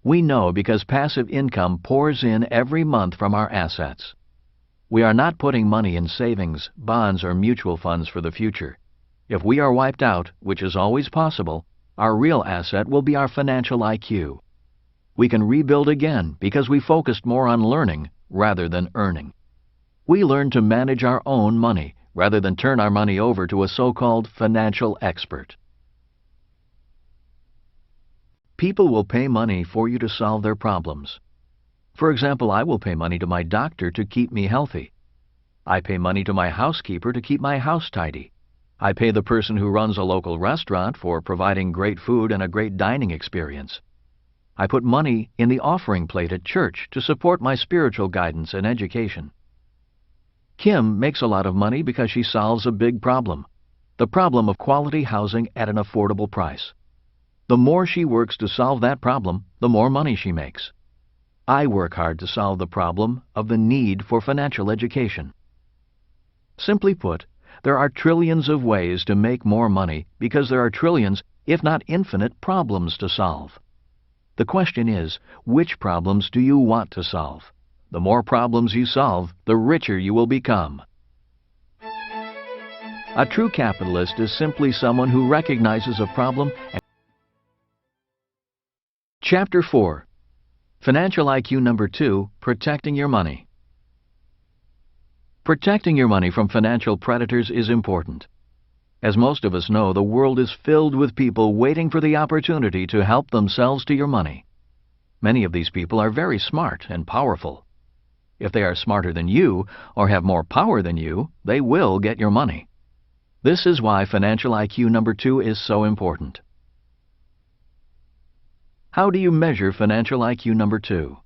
S2: We know because passive income pours in every month from our assets. We are not putting money in savings, bonds, or mutual funds for the future. If we are wiped out, which is always possible, our real asset will be our financial IQ. We can rebuild again because we focused more on learning rather than earning. We learned to manage our own money rather than turn our money over to a so-called financial expert. People will pay money for you to solve their problems. For example, I will pay money to my doctor to keep me healthy. I pay money to my housekeeper to keep my house tidy. I pay the person who runs a local restaurant for providing great food and a great dining experience. I put money in the offering plate at church to support my spiritual guidance and education. Kim makes a lot of money because she solves a big problem, the problem of quality housing at an affordable price. The more she works to solve that problem, the more money she makes. I work hard to solve the problem of the need for financial education. Simply put, there are trillions of ways to make more money because there are trillions, if not infinite, problems to solve. The question is, which problems do you want to solve? The more problems you solve, the richer you will become. A true capitalist is simply someone who recognizes a problem and Chapter 4. Financial IQ number 2, Protecting Your Money. Protecting your money from financial predators is important. As most of us know, the world is filled with people waiting for the opportunity to help themselves to your money. Many of these people are very smart and powerful. If they are smarter than you or have more power than you, they will get your money. This is why Financial IQ number 2 is so important. How do you measure Financial IQ number 2?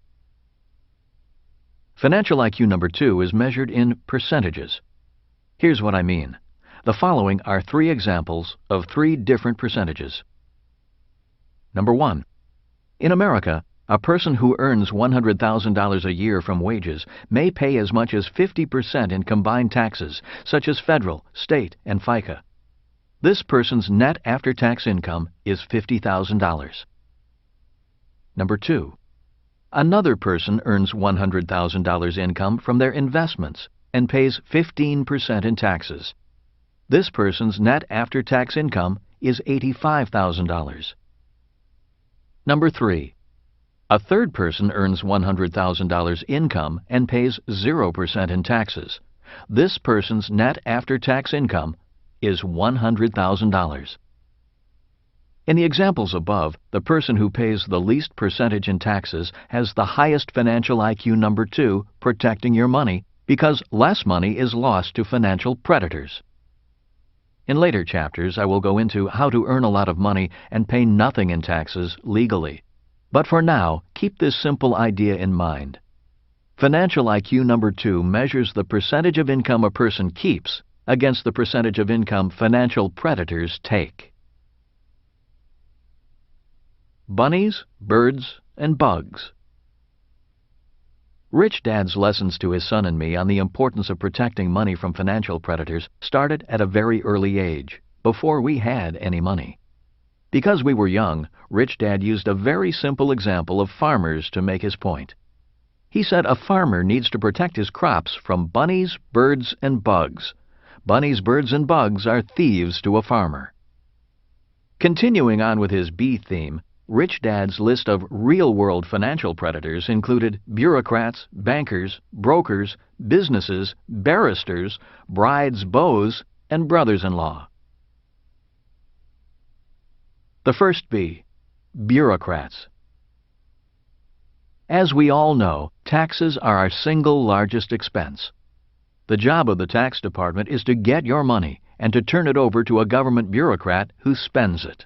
S2: Financial IQ number 2 is measured in percentages. Here's what I mean. The following are 3 examples of 3 different percentages. Number 1. In America, a person who earns $100,000 a year from wages may pay as much as 50% in combined taxes, such as federal, state, and FICA. This person's net after-tax income is $50,000. Number 2. Another person earns $100,000 income from their investments and pays 15% in taxes. This person's net after-tax income is $85,000. Number 3. A third person earns $100,000 income and pays 0% in taxes. This person's net after-tax income is $100,000. In the examples above, the person who pays the least percentage in taxes has the highest Financial IQ number 2 protecting your money because less money is lost to financial predators. In later chapters, I will go into how to earn a lot of money and pay nothing in taxes legally. But for now, keep this simple idea in mind. Financial IQ number 2 measures the percentage of income a person keeps against the percentage of income financial predators take. Bunnies, birds, and bugs. Rich Dad's lessons to his son and me on the importance of protecting money from financial predators started at a very early age, before we had any money. Because we were young, Rich Dad used a very simple example of farmers to make his point. He said a farmer needs to protect his crops from bunnies, birds, and bugs. Bunnies, birds, and bugs are thieves to a farmer. Continuing on with his bee theme, Rich Dad's list of real-world financial predators included bureaucrats, bankers, brokers, businesses, barristers, brides, beaux, and brothers-in-law. The first B, bureaucrats. As we all know, taxes are our single largest expense. The job of the tax department is to get your money and to turn it over to a government bureaucrat who spends it.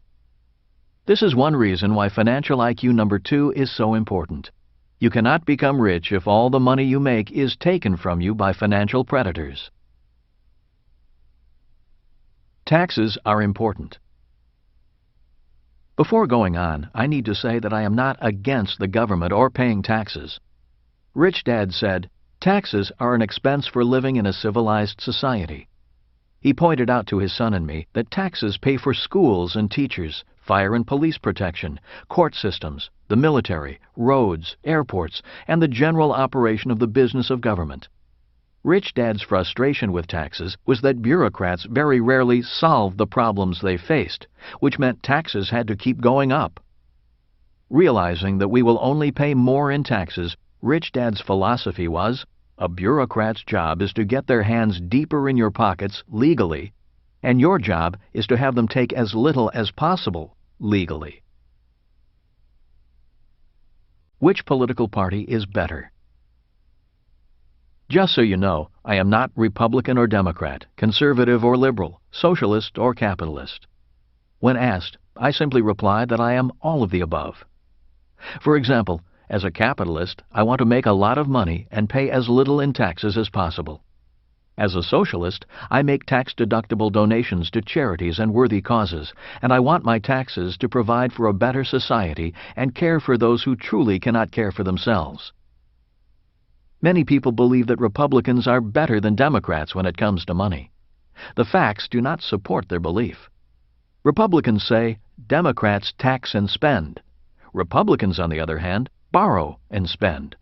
S2: This is one reason why Financial IQ number 2 is so important. You cannot become rich if all the money you make is taken from you by financial predators. Taxes are important. Before going on, I need to say that I am not against the government or paying taxes. Rich Dad said, taxes are an expense for living in a civilized society. He pointed out to his son and me that taxes pay for schools and teachers, fire and police protection, court systems, the military, roads, airports, and the general operation of the business of government. Rich Dad's frustration with taxes was that bureaucrats very rarely solved the problems they faced, which meant taxes had to keep going up. Realizing that we will only pay more in taxes, Rich Dad's philosophy was, a bureaucrat's job is to get their hands deeper in your pockets legally, and your job is to have them take as little as possible legally. Which political party is better? Just so you know, I am not Republican or Democrat, conservative or liberal, socialist or capitalist. When asked, I simply reply that I am all of the above. For example, as a capitalist, I want to make a lot of money and pay as little in taxes as possible. As a socialist, I make tax-deductible donations to charities and worthy causes, and I want my taxes to provide for a better society and care for those who truly cannot care for themselves. Many people believe that Republicans are better than Democrats when it comes to money. The facts do not support their belief. Republicans say Democrats tax and spend. Republicans, on the other hand, borrow and spend.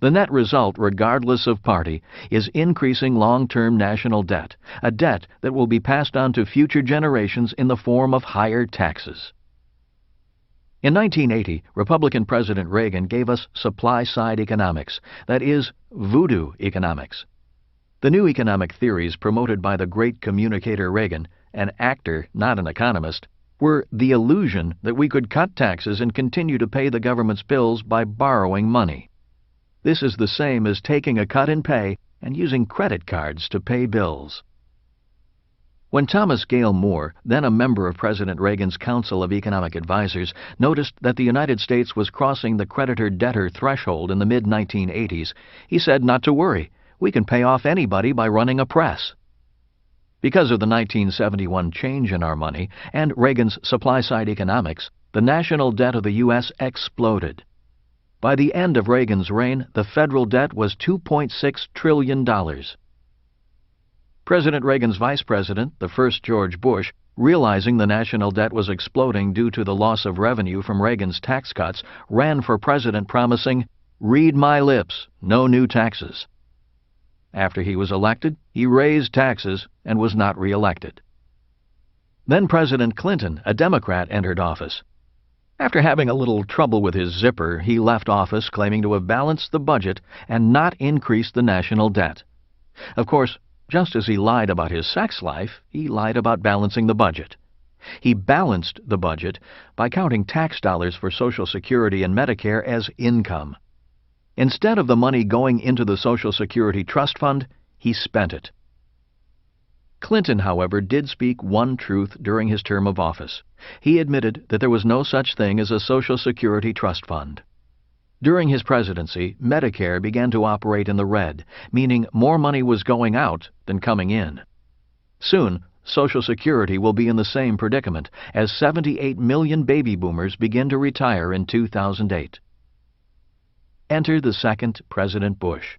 S2: The net result, regardless of party, is increasing long-term national debt, a debt that will be passed on to future generations in the form of higher taxes. In 1980, Republican President Reagan gave us supply-side economics, that is, voodoo economics. The new economic theories promoted by the great communicator Reagan, an actor, not an economist, were the illusion that we could cut taxes and continue to pay the government's bills by borrowing money. This is the same as taking a cut in pay and using credit cards to pay bills. When Thomas Gale Moore, then a member of President Reagan's Council of Economic Advisers, noticed that the United States was crossing the creditor-debtor threshold in the mid-1980s, he said not to worry, we can pay off anybody by running a press. Because of the 1971 change in our money and Reagan's supply-side economics, the national debt of the U.S. exploded. By the end of Reagan's reign, the federal debt was $2.6 trillion. President Reagan's vice president, the first George Bush, realizing the national debt was exploding due to the loss of revenue from Reagan's tax cuts, ran for president promising, "Read my lips, no new taxes." After he was elected, he raised taxes and was not re-elected. Then President Clinton, a Democrat, entered office. After having a little trouble with his zipper, he left office claiming to have balanced the budget and not increased the national debt. Of course, just as he lied about his sex life, he lied about balancing the budget. He balanced the budget by counting tax dollars for Social Security and Medicare as income. Instead of the money going into the Social Security Trust Fund, he spent it. Clinton, however, did speak one truth during his term of office. He admitted that there was no such thing as a Social Security Trust Fund. During his presidency, Medicare began to operate in the red, meaning more money was going out than coming in. Soon, Social Security will be in the same predicament, as 78 million baby boomers begin to retire in 2008. Enter the second President Bush.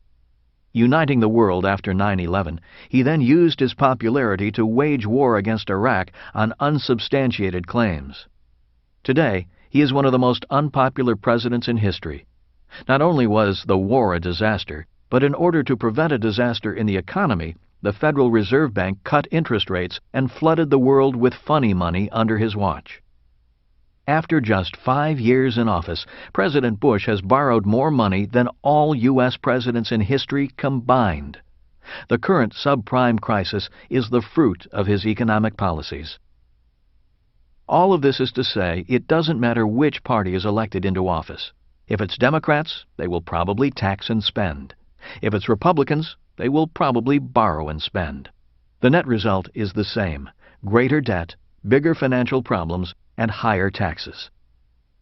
S2: Uniting the world after 9/11, he then used his popularity to wage war against Iraq on unsubstantiated claims. Today, he is one of the most unpopular presidents in history. Not only was the war a disaster, but in order to prevent a disaster in the economy, the Federal Reserve Bank cut interest rates and flooded the world with funny money under his watch. After just 5 years in office, President Bush has borrowed more money than all U.S. presidents in history combined. The current subprime crisis is the fruit of his economic policies. All of this is to say, it doesn't matter which party is elected into office. If it's Democrats, they will probably tax and spend. If it's Republicans, they will probably borrow and spend. The net result is the same: greater debt, bigger financial problems, and higher taxes.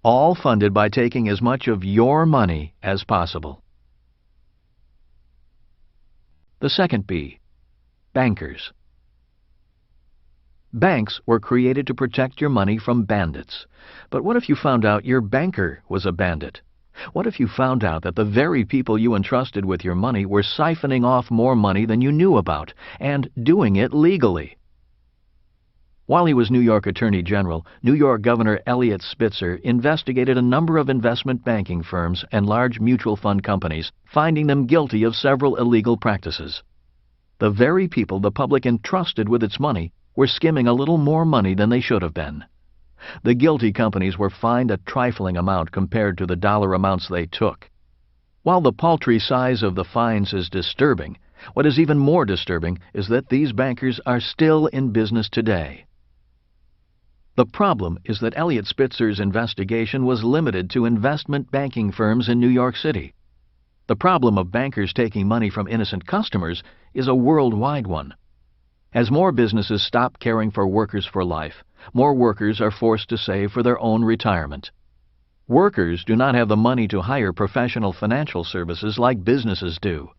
S2: All funded by taking as much of your money as possible. The second B, bankers. Banks were created to protect your money from bandits. But what if you found out your banker was a bandit? What if you found out that the very people you entrusted with your money were siphoning off more money than you knew about, and doing it legally? While he was New York Attorney General, New York Governor Eliot Spitzer investigated a number of investment banking firms and large mutual fund companies, finding them guilty of several illegal practices. The very people the public entrusted with its money were skimming a little more money than they should have been. The guilty companies were fined a trifling amount compared to the dollar amounts they took. While the paltry size of the fines is disturbing, what is even more disturbing is that these bankers are still in business today. The problem is that Eliot Spitzer's investigation was limited to investment banking firms in New York City. The problem of bankers taking money from innocent customers is a worldwide one. As more businesses stop caring for workers for life, more workers are forced to save for their own retirement. Workers do not have the money to hire professional financial services like businesses do.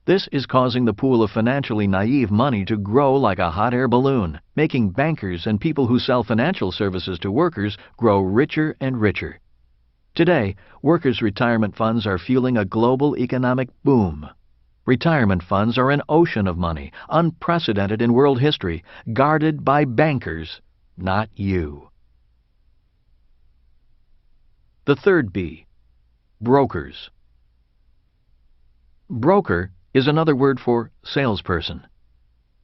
S2: This is causing the pool of financially naive money to grow like a hot air balloon, making bankers and people who sell financial services to workers grow richer and richer. Today, workers' retirement funds are fueling a global economic boom. Retirement funds are an ocean of money, unprecedented in world history, guarded by bankers, not you. The third B, brokers. Broker is another word for salesperson.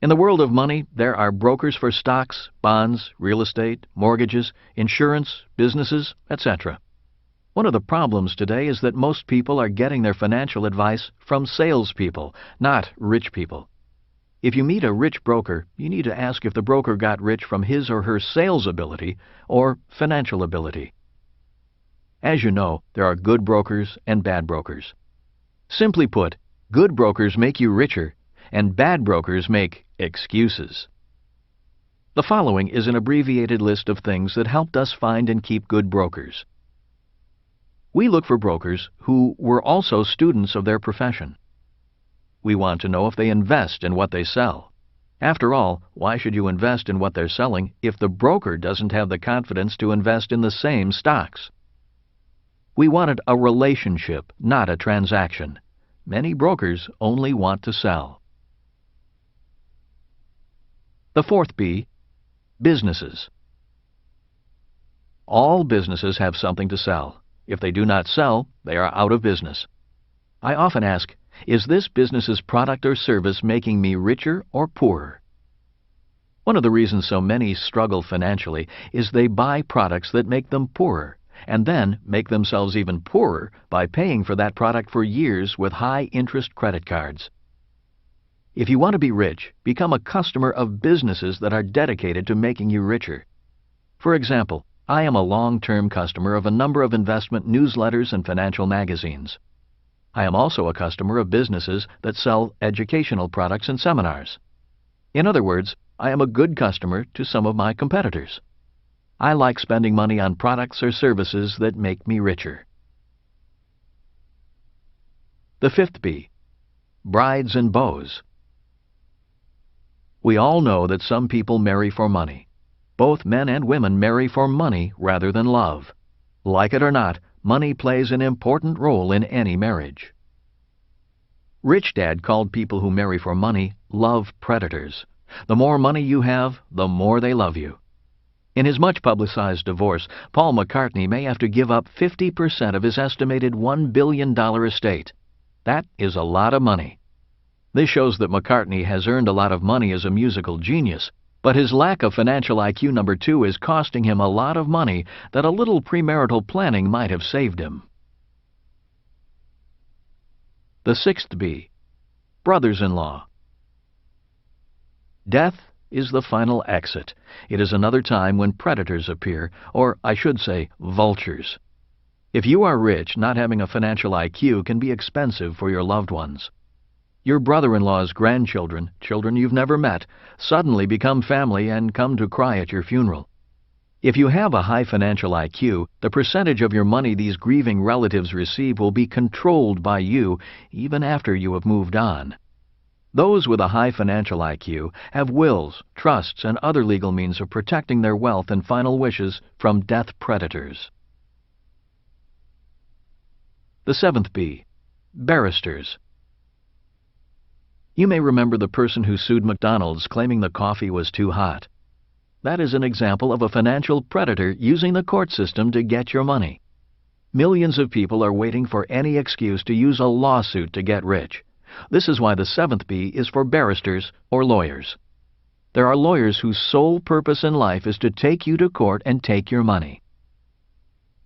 S2: In the world of money, there are brokers for stocks, bonds, real estate, mortgages, insurance, businesses, etc. One of the problems today is that most people are getting their financial advice from salespeople, not rich people. If you meet a rich broker, you need to ask if the broker got rich from his or her sales ability or financial ability. As you know, there are good brokers and bad brokers. Simply put, good brokers make you richer, and bad brokers make excuses. The following is an abbreviated list of things that helped us find and keep good brokers. We look for brokers who were also students of their profession. We want to know if they invest in what they sell. After all, why should you invest in what they're selling if the broker doesn't have the confidence to invest in the same stocks? We wanted a relationship, not a transaction. Many brokers only want to sell. The fourth B, businesses. All businesses have something to sell. If they do not sell, they are out of business. I often ask, is this business's product or service making me richer or poorer? One of the reasons so many struggle financially is they buy products that make them poorer, and then make themselves even poorer by paying for that product for years with high-interest credit cards. If you want to be rich, become a customer of businesses that are dedicated to making you richer. For example, I am a long-term customer of a number of investment newsletters and financial magazines. I am also a customer of businesses that sell educational products and seminars. In other words, I am a good customer to some of my competitors. I like spending money on products or services that make me richer. The fifth B, brides and beaux. We all know that some people marry for money. Both men and women marry for money rather than love. Like it or not, money plays an important role in any marriage. Rich Dad called people who marry for money love predators. The more money you have, the more they love you. In his much-publicized divorce, Paul McCartney may have to give up 50% of his estimated $1 billion estate. That is a lot of money. This shows that McCartney has earned a lot of money as a musical genius, but his lack of financial IQ number 2 is costing him a lot of money that a little premarital planning might have saved him. The sixth B, brothers-in-law. Death is the final exit. It is another time when predators appear, or I should say, vultures. If you are rich, not having a financial IQ can be expensive for your loved ones. Your brother-in-law's grandchildren, children you've never met, suddenly become family and come to cry at your funeral. If you have a high financial IQ, the percentage of your money these grieving relatives receive will be controlled by you even after you have moved on. Those with a high financial IQ have wills, trusts, and other legal means of protecting their wealth and final wishes from death predators. The seventh B, barristers. You may remember the person who sued McDonald's claiming the coffee was too hot. That is an example of a financial predator using the court system to get your money. Millions of people are waiting for any excuse to use a lawsuit to get rich. This is why the seventh B is for barristers or lawyers. There are lawyers whose sole purpose in life is to take you to court and take your money.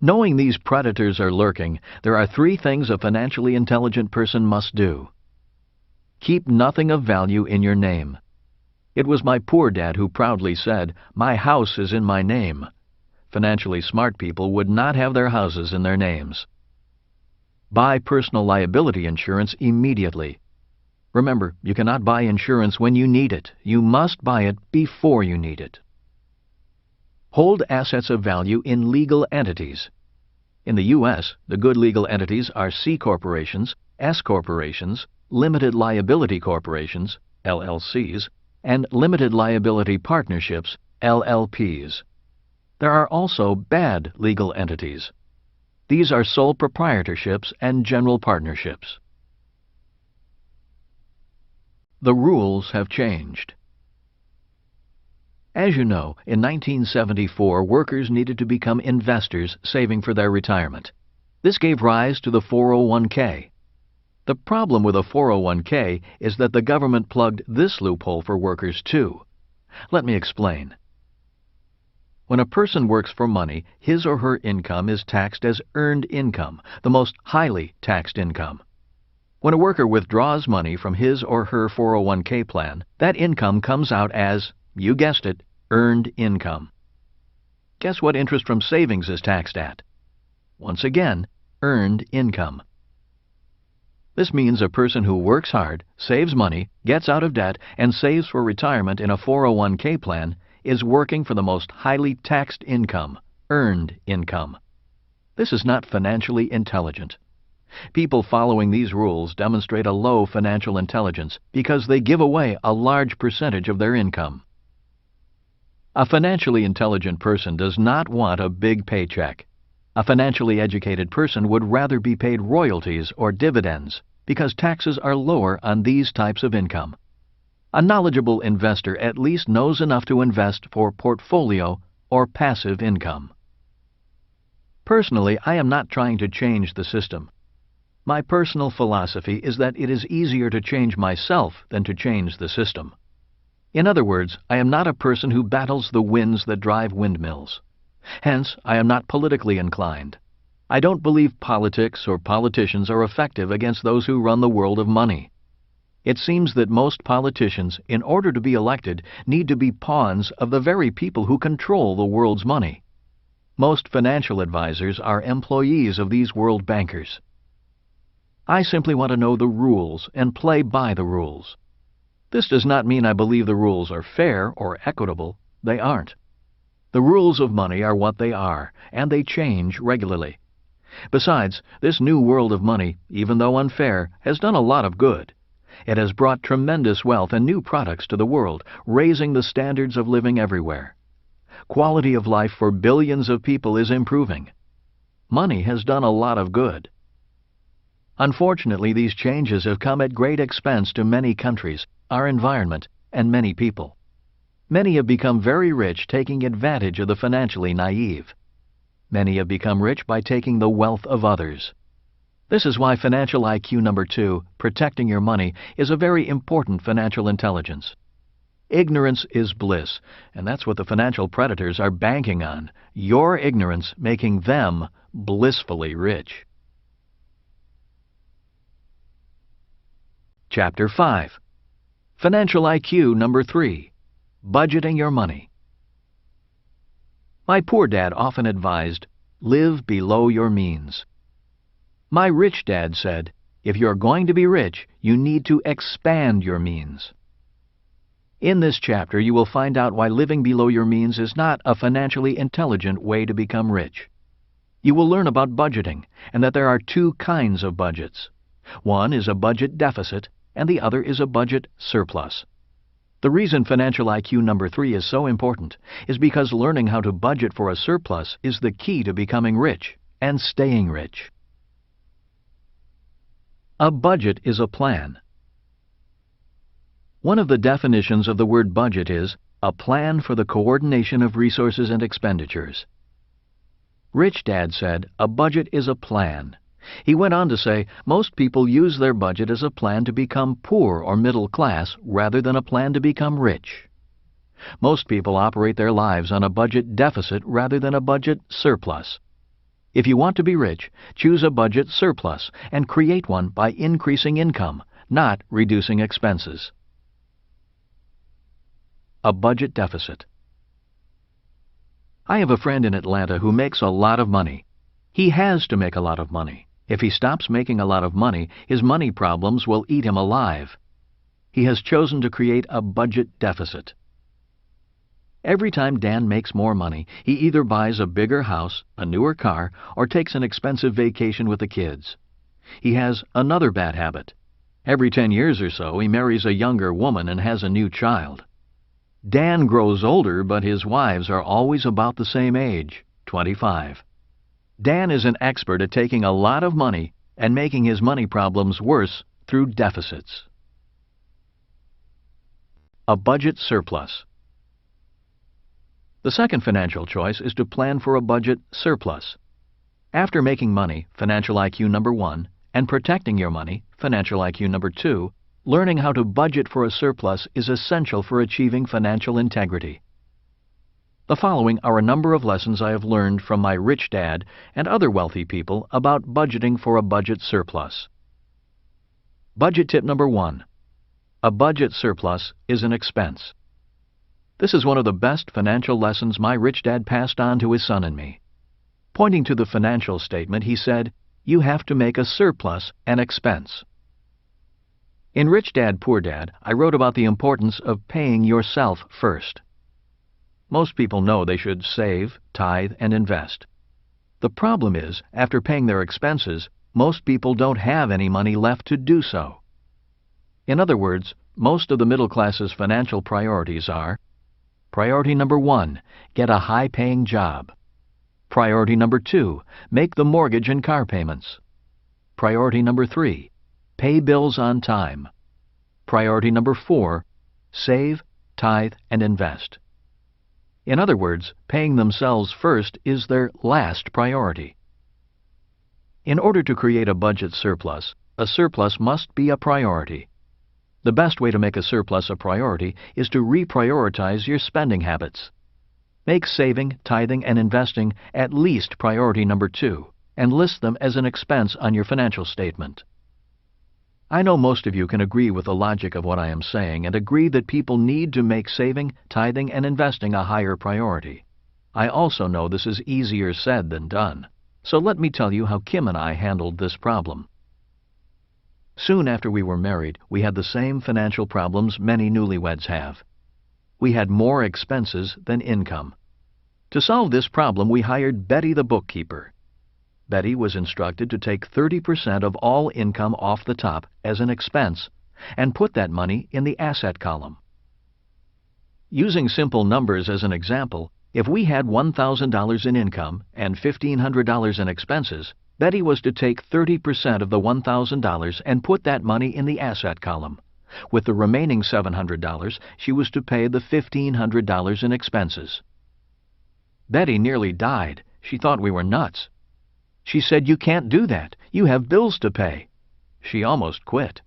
S2: Knowing these predators are lurking, there are 3 things a financially intelligent person must do. Keep nothing of value in your name. It was my poor dad who proudly said, "My house is in my name." Financially smart people would not have their houses in their names. Buy personal liability insurance immediately. Remember, you cannot buy insurance when you need it. You must buy it before you need it. Hold assets of value in legal entities. In the U.S., the good legal entities are C corporations, S corporations, limited liability corporations, LLCs, and limited liability partnerships, LLPs. There are also bad legal entities. These are sole proprietorships and general partnerships. The rules have changed. As you know, in 1974, workers needed to become investors saving for their retirement. This gave rise to the 401k. The problem with a 401k is that the government plugged this loophole for workers too. Let me explain. When a person works for money, his or her income is taxed as earned income, the most highly taxed income. When a worker withdraws money from his or her 401k plan, that income comes out as, you guessed it, earned income. Guess what interest from savings is taxed at? Once again, earned income. This means a person who works hard, saves money, gets out of debt, and saves for retirement in a 401k plan is working for the most highly taxed income, earned income. This is not financially intelligent. People following these rules demonstrate a low financial intelligence because they give away a large percentage of their income. A financially intelligent person does not want a big paycheck. A financially educated person would rather be paid royalties or dividends because taxes are lower on these types of income. A knowledgeable investor at least knows enough to invest for portfolio or passive income. Personally, I am not trying to change the system. My personal philosophy is that it is easier to change myself than to change the system. In other words, I am not a person who battles the winds that drive windmills. Hence, I am not politically inclined. I don't believe politics or politicians are effective against those who run the world of money. It seems that most politicians, in order to be elected, need to be pawns of the very people who control the world's money. Most financial advisors are employees of these world bankers. I simply want to know the rules and play by the rules. This does not mean I believe the rules are fair or equitable. They aren't. The rules of money are what they are, and they change regularly. Besides, this new world of money, even though unfair, has done a lot of good. It has brought tremendous wealth and new products to the world, raising the standards of living everywhere. Quality of life for billions of people is improving. Money has done a lot of good. Unfortunately, these changes have come at great expense to many countries, our environment, and many people. Many have become very rich taking advantage of the financially naive. Many have become rich by taking the wealth of others. This is why Financial IQ number 2, protecting your money, is a very important financial intelligence. Ignorance is bliss, and that's what the financial predators are banking on, your ignorance making them blissfully rich. Chapter 5. Financial IQ number 3, Budgeting Your Money. My poor dad often advised, live below your means. My rich dad said, if you're going to be rich, you need to expand your means. In this chapter, you will find out why living below your means is not a financially intelligent way to become rich. You will learn about budgeting and that there are two kinds of budgets. One is a budget deficit and the other is a budget surplus. The reason Financial IQ number 3 is so important is because learning how to budget for a surplus is the key to becoming rich and staying rich. A budget is a plan. One of the definitions of the word budget is a plan for the coordination of resources and expenditures. Rich Dad said a budget is a plan. He went on to say most people use their budget as a plan to become poor or middle class rather than a plan to become rich. Most people operate their lives on a budget deficit rather than a budget surplus. If you want to be rich, choose a budget surplus and create one by increasing income, not reducing expenses. A budget deficit. I have a friend in Atlanta who makes a lot of money. He has to make a lot of money. If he stops making a lot of money, his money problems will eat him alive. He has chosen to create a budget deficit. Every time Dan makes more money, he either buys a bigger house, a newer car, or takes an expensive vacation with the kids. He has another bad habit. Every 10 years or so, he marries a younger woman and has a new child. Dan grows older, but his wives are always about the same age, 25. Dan is an expert at taking a lot of money and making his money problems worse through deficits. A budget surplus. The second financial choice is to plan for a budget surplus. After making money, Financial IQ number 1, and protecting your money, Financial IQ number 2, learning how to budget for a surplus is essential for achieving financial integrity. The following are a number of lessons I have learned from my rich dad and other wealthy people about budgeting for a budget surplus. Budget tip number 1. A budget surplus is an expense. This is one of the best financial lessons my rich dad passed on to his son and me. Pointing to the financial statement, he said, "You have to make a surplus an expense." In Rich Dad, Poor Dad, I wrote about the importance of paying yourself first. Most people know they should save, tithe, and invest. The problem is, after paying their expenses, most people don't have any money left to do so. In other words, most of the middle class's financial priorities are: priority number 1, get a high-paying job. Priority number 2, make the mortgage and car payments. Priority number 3, pay bills on time. Priority number 4, save, tithe, and invest. In other words, paying themselves first is their last priority. In order to create a budget surplus, a surplus must be a priority. The best way to make a surplus a priority is to reprioritize your spending habits. Make saving, tithing, and investing at least priority number 2, and list them as an expense on your financial statement. I know most of you can agree with the logic of what I am saying and agree that people need to make saving, tithing, and investing a higher priority. I also know this is easier said than done, so let me tell you how Kim and I handled this problem. Soon after we were married, we had the same financial problems many newlyweds have. We had more expenses than income. To solve this problem, we hired Betty the bookkeeper. Betty was instructed to take 30% of all income off the top as an expense and put that money in the asset column. Using simple numbers as an example, if we had $1,000 in income and $1,500 in expenses, Betty was to take 30% of the $1,000 and put that money in the asset column. With the remaining $700, she was to pay the $1,500 in expenses. Betty nearly died. She thought we were nuts. She said, "You can't do that. You have bills to pay." She almost quit.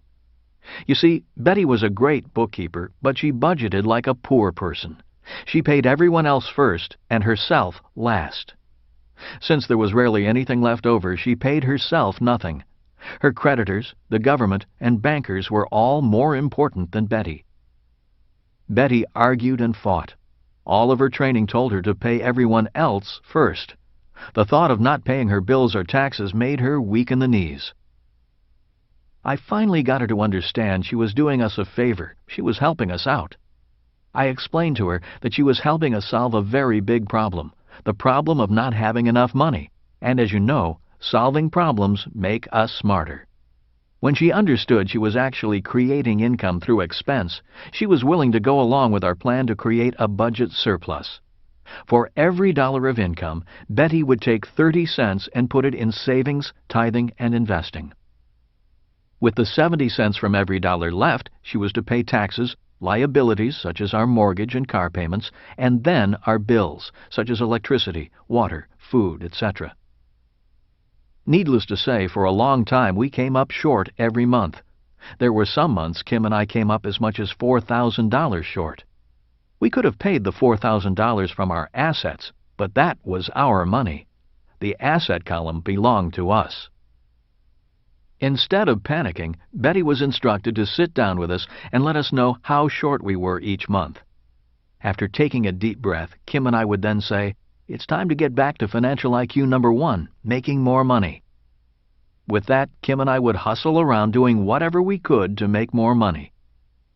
S2: You see, Betty was a great bookkeeper, but she budgeted like a poor person. She paid everyone else first and herself last. Since there was rarely anything left over, she paid herself nothing. Her creditors, the government, and bankers were all more important than Betty. Betty argued and fought. All of her training told her to pay everyone else first. The thought of not paying her bills or taxes made her weak in the knees. I finally got her to understand she was doing us a favor. She was helping us out. I explained to her that she was helping us solve a very big problem, the problem of not having enough money. And as you know, solving problems make us smarter. When she understood she was actually creating income through expense, she was willing to go along with our plan to create a budget surplus. For every dollar of income, Betty would take 30 cents and put it in savings, tithing, and investing. With the 70 cents from every dollar left, she was to pay taxes, liabilities such as our mortgage and car payments, and then our bills such as electricity, water, food, etc. Needless to say, for a long time we came up short every month. There were some months Kim and I came up as much as $4,000 short. We could have paid the $4,000 from our assets, but that was our money. The asset column belonged to us. Instead of panicking, Betty was instructed to sit down with us and let us know how short we were each month. After taking a deep breath, Kim and I would then say, "It's time to get back to financial IQ number 1, making more money." With that, Kim and I would hustle around doing whatever we could to make more money.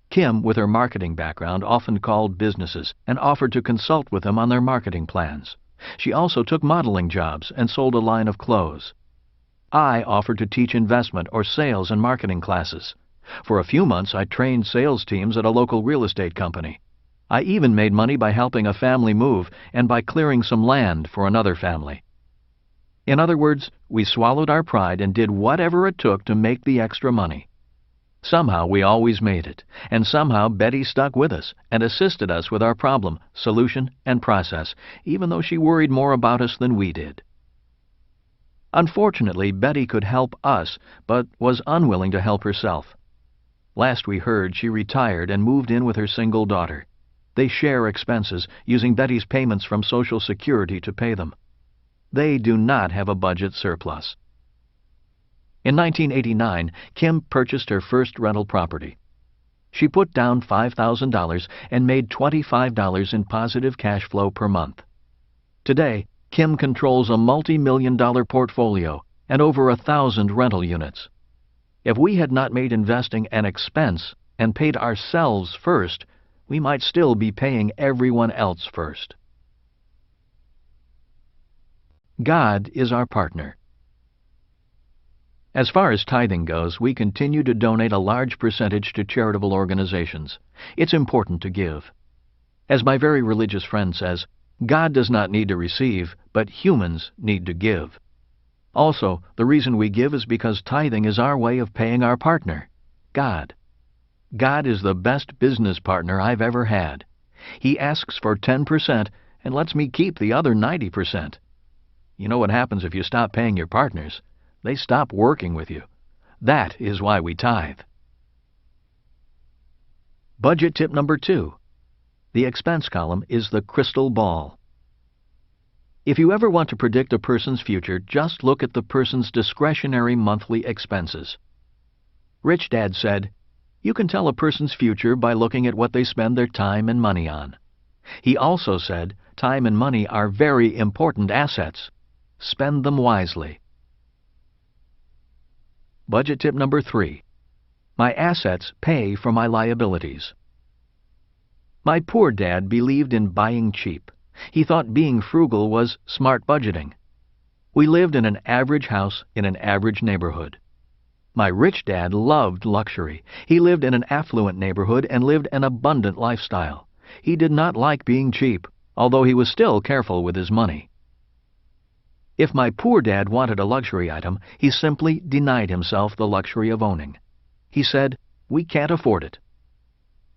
S2: Kim, with her marketing background, often called businesses and offered to consult with them on their marketing plans. She also took modeling jobs and sold a line of clothes. I offered to teach investment or sales and marketing classes. For a few months, I trained sales teams at a local real estate company. I even made money by helping a family move and by clearing some land for another family. In other words, we swallowed our pride and did whatever it took to make the extra money. Somehow we always made it, and somehow Betty stuck with us and assisted us with our problem, solution, and process, even though she worried more about us than we did. Unfortunately, Betty could help us, but was unwilling to help herself. Last we heard, she retired and moved in with her single daughter. They share expenses, using Betty's payments from Social Security to pay them. They do not have a budget surplus. In 1989, Kim purchased her first rental property. She put down $5,000 and made $25 in positive cash flow per month. Today, Kim controls a multi-million-dollar portfolio and over 1,000 rental units. If we had not made investing an expense and paid ourselves first, we might still be paying everyone else first. God is our partner. As far as tithing goes, we continue to donate a large percentage to charitable organizations. It's important to give. As my very religious friend says, God does not need to receive, but humans need to give. Also, the reason we give is because tithing is our way of paying our partner, God. God is the best business partner I've ever had. He asks for 10% and lets me keep the other 90%. You know what happens if you stop paying your partners? They stop working with you. That is why we tithe. Budget tip number 2. The expense column is the crystal ball. If you ever want to predict a person's future, just look at the person's discretionary monthly expenses. Rich Dad said, "You can tell a person's future by looking at what they spend their time and money on." He also said, time and money are very important assets. Spend them wisely. Budget tip number 3. My assets pay for my liabilities. My poor dad believed in buying cheap. He thought being frugal was smart budgeting. We lived in an average house in an average neighborhood. My rich dad loved luxury. He lived in an affluent neighborhood and lived an abundant lifestyle. He did not like being cheap, although he was still careful with his money. If my poor dad wanted a luxury item, he simply denied himself the luxury of owning. He said, "We can't afford it."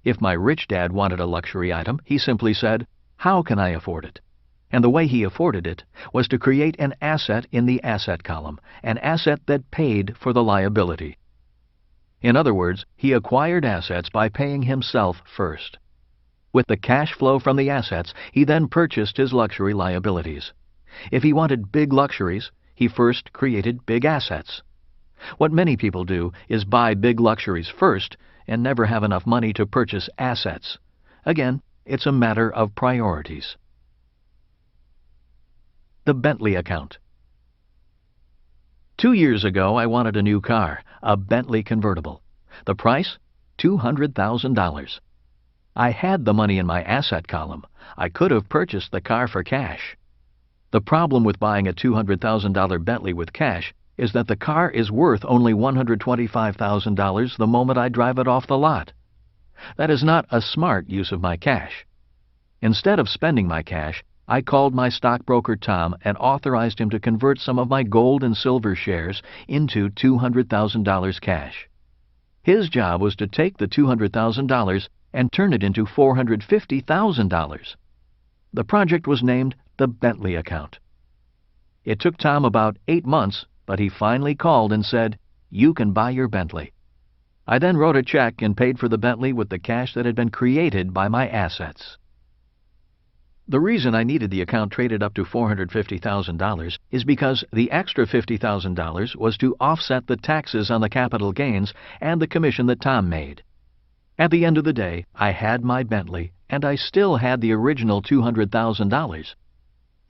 S2: If my rich dad wanted a luxury item, he simply said, "How can I afford it?" And the way he afforded it was to create an asset in the asset column, an asset that paid for the liability. In other words, he acquired assets by paying himself first. With the cash flow from the assets, he then purchased his luxury liabilities. If he wanted big luxuries, he first created big assets. What many people do is buy big luxuries first and never have enough money to purchase assets. Again, it's a matter of priorities. The Bentley account. 2 years ago, I wanted a new car, a Bentley convertible. The price? $200,000. I had the money in my asset column. I could have purchased the car for cash. The problem with buying a $200,000 Bentley with cash is that the car is worth only $125,000 the moment I drive it off the lot. That is not a smart use of my cash. Instead of spending my cash, I called my stockbroker Tom and authorized him to convert some of my gold and silver shares into $200,000 cash. His job was to take the $200,000 and turn it into $450,000. The project was named the Bentley account. It took Tom about 8 months, but he finally called and said, "You can buy your Bentley." I then wrote a check and paid for the Bentley with the cash that had been created by my assets. The reason I needed the account traded up to $450,000 is because the extra $50,000 was to offset the taxes on the capital gains and the commission that Tom made. At the end of the day, I had my Bentley, and I still had the original $200,000.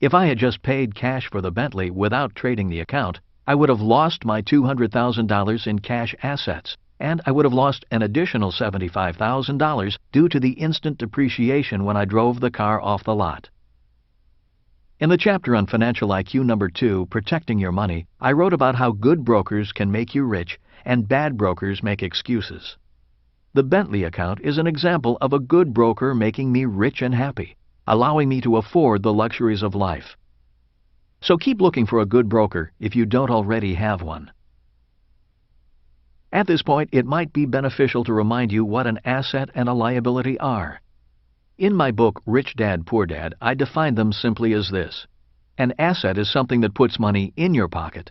S2: If I had just paid cash for the Bentley without trading the account, I would have lost my $200,000 in cash assets, and I would have lost an additional $75,000 due to the instant depreciation when I drove the car off the lot. In the chapter on Financial IQ number 2, Protecting Your Money, I wrote about how good brokers can make you rich and bad brokers make excuses. The Bentley account is an example of a good broker making me rich and happy, allowing me to afford the luxuries of life. So keep looking for a good broker if you don't already have one. At this point, it might be beneficial to remind you what an asset and a liability are. In my book, Rich Dad, Poor Dad, I define them simply as this. An asset is something that puts money in your pocket.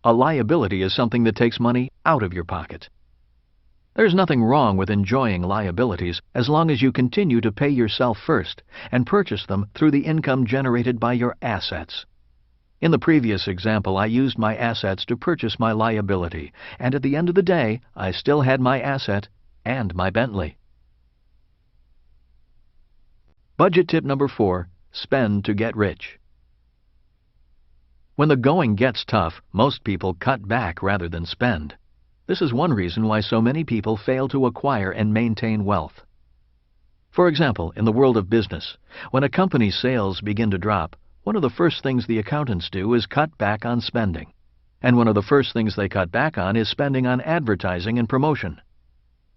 S2: A liability is something that takes money out of your pocket. There's nothing wrong with enjoying liabilities as long as you continue to pay yourself first and purchase them through the income generated by your assets. In the previous example, I used my assets to purchase my liability, and at the end of the day, I still had my asset and my Bentley. Budget tip number 4, spend to get rich. When the going gets tough, most people cut back rather than spend. This is one reason why so many people fail to acquire and maintain wealth. For example, in the world of business, when a company's sales begin to drop, one of the first things the accountants do is cut back on spending. And one of the first things they cut back on is spending on advertising and promotion.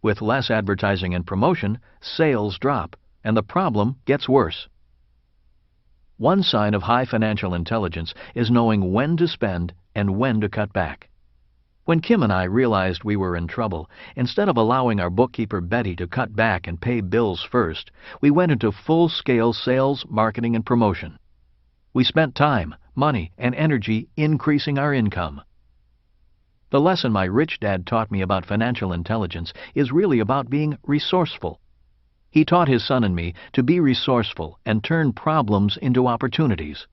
S2: With less advertising and promotion, sales drop, and the problem gets worse. One sign of high financial intelligence is knowing when to spend and when to cut back. When Kim and I realized we were in trouble, instead of allowing our bookkeeper Betty to cut back and pay bills first, we went into full-scale sales, marketing, and promotion. We spent time, money, and energy increasing our income. The lesson my rich dad taught me about financial intelligence is really about being resourceful. He taught his son and me to be resourceful and turn problems into opportunities.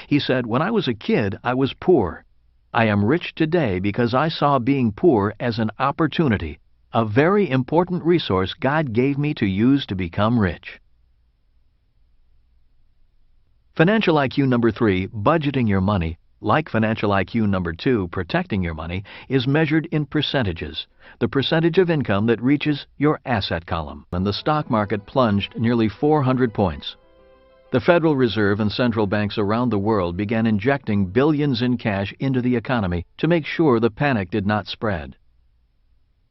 S2: He said, "When I was a kid, I was poor. I am rich today because I saw being poor as an opportunity, a very important resource God gave me to use to become rich." Financial IQ number 3, budgeting your money, like Financial IQ number 2, protecting your money, is measured in percentages, the percentage of income that reaches your asset column. And the stock market plunged nearly 400 points. The Federal Reserve and central banks around the world began injecting billions in cash into the economy to make sure the panic did not spread.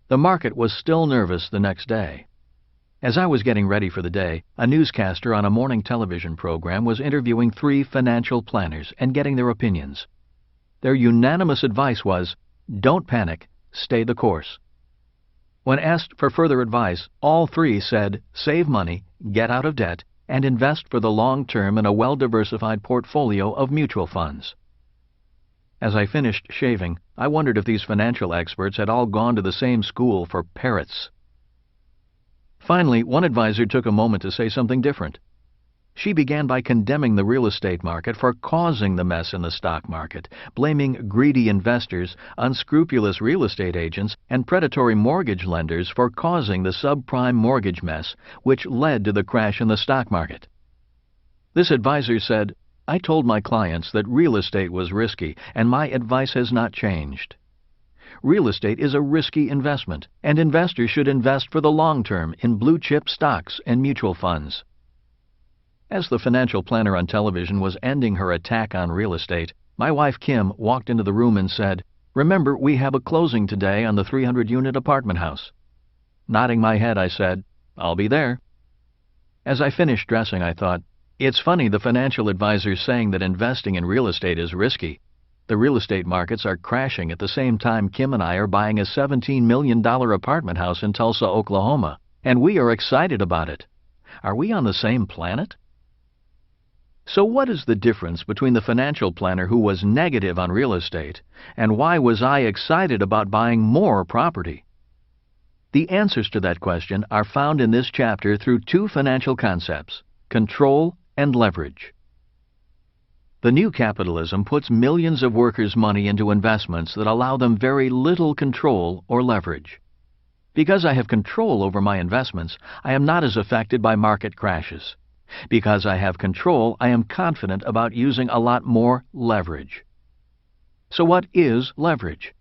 S2: The market was still nervous the next day. As I was getting ready for the day, a newscaster on a morning television program was interviewing 3 financial planners and getting their opinions. Their unanimous advice was, "Don't panic, stay the course." When asked for further advice, all 3 said, "Save money, get out of debt, and invest for the long term in a well-diversified portfolio of mutual funds." As I finished shaving, I wondered if these financial experts had all gone to the same school for parrots. Finally, one advisor took a moment to say something different. She began by condemning the real estate market for causing the mess in the stock market, blaming greedy investors, unscrupulous real estate agents, and predatory mortgage lenders for causing the subprime mortgage mess, which led to the crash in the stock market. This advisor said, "I told my clients that real estate was risky, and my advice has not changed. Real estate is a risky investment, and investors should invest for the long term in blue-chip stocks and mutual funds." As the financial planner on television was ending her attack on real estate, my wife Kim walked into the room and said, "Remember, we have a closing today on the 300-unit apartment house." Nodding my head, I said, "I'll be there." As I finished dressing, I thought, it's funny the financial advisor's saying that investing in real estate is risky. The real estate markets are crashing at the same time Kim and I are buying a $17 million apartment house in Tulsa, Oklahoma, and we are excited about it. Are we on the same planet? So what is the difference between the financial planner who was negative on real estate and why was I excited about buying more property? The answers to that question are found in this chapter through 2 financial concepts, control and leverage. The new capitalism puts millions of workers' money into investments that allow them very little control or leverage. Because I have control over my investments, I am not as affected by market crashes. Because I have control, I am confident about using a lot more leverage. So what is leverage?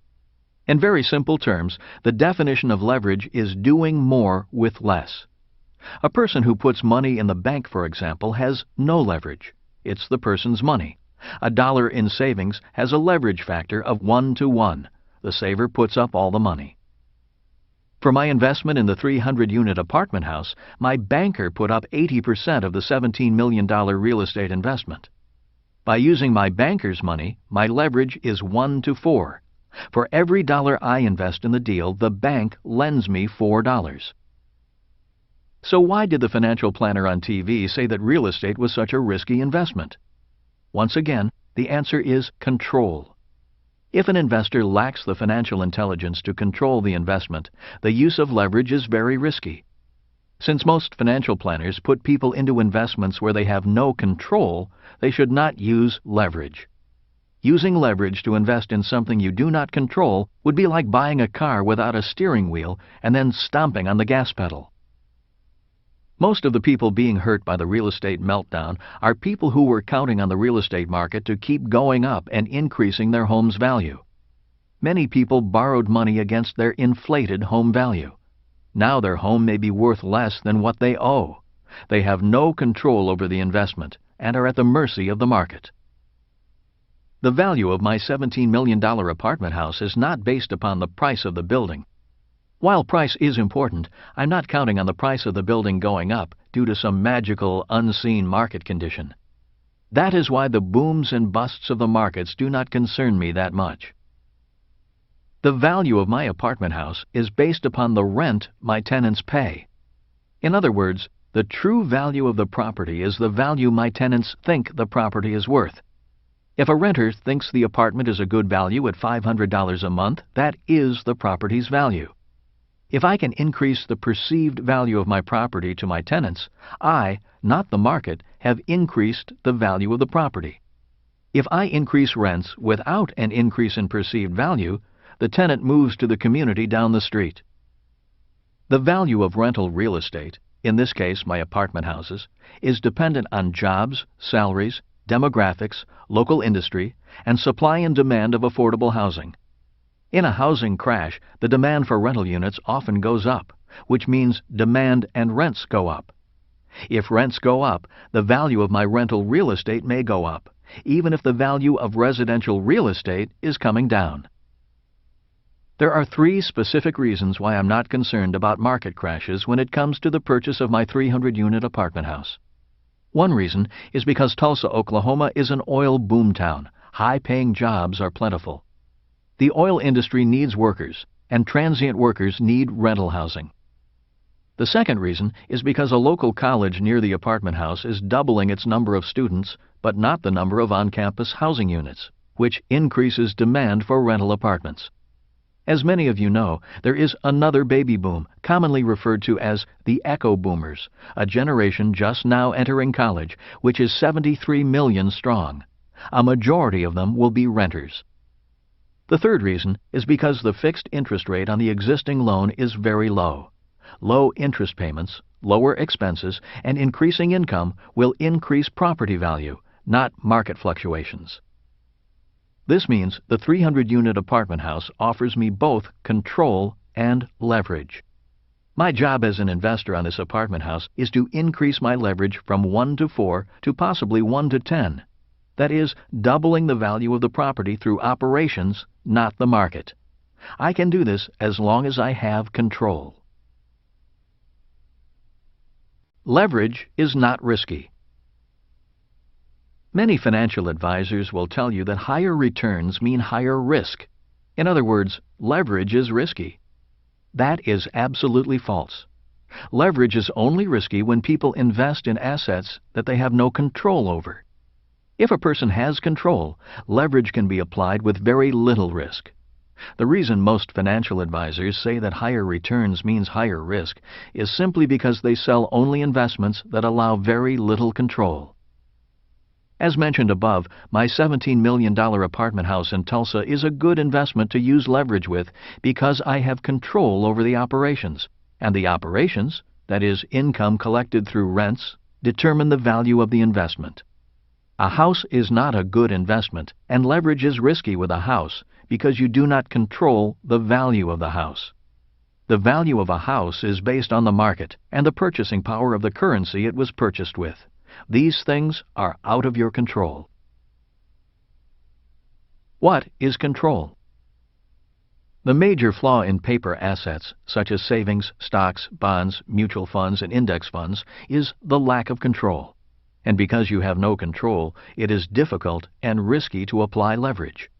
S2: In very simple terms, the definition of leverage is doing more with less. A person who puts money in the bank, for example, has no leverage. It's the person's money. $1 in savings has a leverage factor of 1 to 1. The saver puts up all the money. For my investment in the 300-unit apartment house, my banker put up 80% of the $17 million real estate investment. By using my banker's money, my leverage is 1 to 4. For every dollar I invest in the deal, the bank lends me $4. So why did the financial planner on TV say that real estate was such a risky investment? Once again, the answer is control. If an investor lacks the financial intelligence to control the investment, the use of leverage is very risky. Since most financial planners put people into investments where they have no control, they should not use leverage. Using leverage to invest in something you do not control would be like buying a car without a steering wheel and then stomping on the gas pedal. Most of the people being hurt by the real estate meltdown are people who were counting on the real estate market to keep going up and increasing their home's value. Many people borrowed money against their inflated home value. Now their home may be worth less than what they owe. They have no control over the investment and are at the mercy of the market. The value of my $17 million apartment house is not based upon the price of the building. While price is important, I'm not counting on the price of the building going up due to some magical, unseen market condition. That is why the booms and busts of the markets do not concern me that much. The value of my apartment house is based upon the rent my tenants pay. In other words, the true value of the property is the value my tenants think the property is worth. If a renter thinks the apartment is a good value at $500 a month, that is the property's value. If I can increase the perceived value of my property to my tenants, I, not the market, have increased the value of the property. If I increase rents without an increase in perceived value, the tenant moves to the community down the street. The value of rental real estate, in this case my apartment houses, is dependent on jobs, salaries, demographics, local industry, and supply and demand of affordable housing. In a housing crash, the demand for rental units often goes up, which means demand and rents go up. If rents go up, the value of my rental real estate may go up, even if the value of residential real estate is coming down. There are 3 specific reasons why I'm not concerned about market crashes when it comes to the purchase of my 300-unit apartment house. One reason is because Tulsa, Oklahoma is an oil boomtown. High-paying jobs are plentiful. The oil industry needs workers, and transient workers need rental housing. The second reason is because a local college near the apartment house is doubling its number of students, but not the number of on-campus housing units, which increases demand for rental apartments. As many of you know, there is another baby boom, commonly referred to as the Echo Boomers, a generation just now entering college, which is 73 million strong. A majority of them will be renters. The third reason is because the fixed interest rate on the existing loan is very low. Low interest payments, lower expenses, and increasing income will increase property value, not market fluctuations. This means the 300-unit apartment house offers me both control and leverage. My job as an investor on this apartment house is to increase my leverage from 1 to 4 to possibly 1 to 10. That is, doubling the value of the property through operations, not the market. I can do this as long as I have control. Leverage is not risky. Many financial advisors will tell you that higher returns mean higher risk. In other words, leverage is risky. That is absolutely false. Leverage is only risky when people invest in assets that they have no control over. If a person has control, leverage can be applied with very little risk. The reason most financial advisors say that higher returns means higher risk is simply because they sell only investments that allow very little control. As mentioned above, my $17 million apartment house in Tulsa is a good investment to use leverage with because I have control over the operations, and the operations, that is, income collected through rents, determine the value of the investment. A house is not a good investment, and leverage is risky with a house because you do not control the value of the house. The value of a house is based on the market and the purchasing power of the currency it was purchased with. These things are out of your control. What is control? The major flaw in paper assets, such as savings, stocks, bonds, mutual funds, and index funds, is the lack of control. And because you have no control, it is difficult and risky to apply leverage.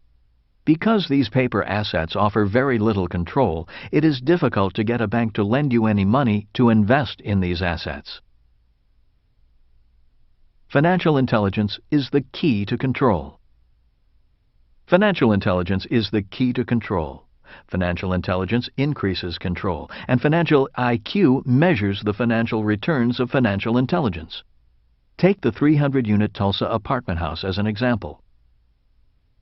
S2: Because these paper assets offer very little control, it is difficult to get a bank to lend you any money to invest in these assets. Financial intelligence is the key to control. Financial intelligence is the key to control. Financial intelligence increases control, and financial IQ measures the financial returns of financial intelligence. Take the 300-unit Tulsa apartment house as an example.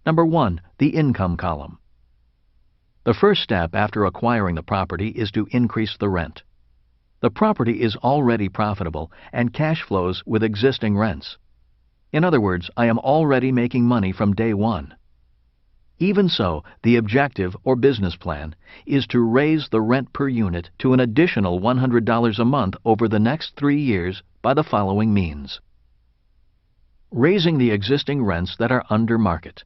S2: Number 1. The income column. The first step after acquiring the property is to increase the rent. The property is already profitable and cash flows with existing rents. In other words, I am already making money from day one. Even so, the objective or business plan is to raise the rent per unit to an additional $100 a month over the next 3 years by the following means. Raising the existing rents that are under market.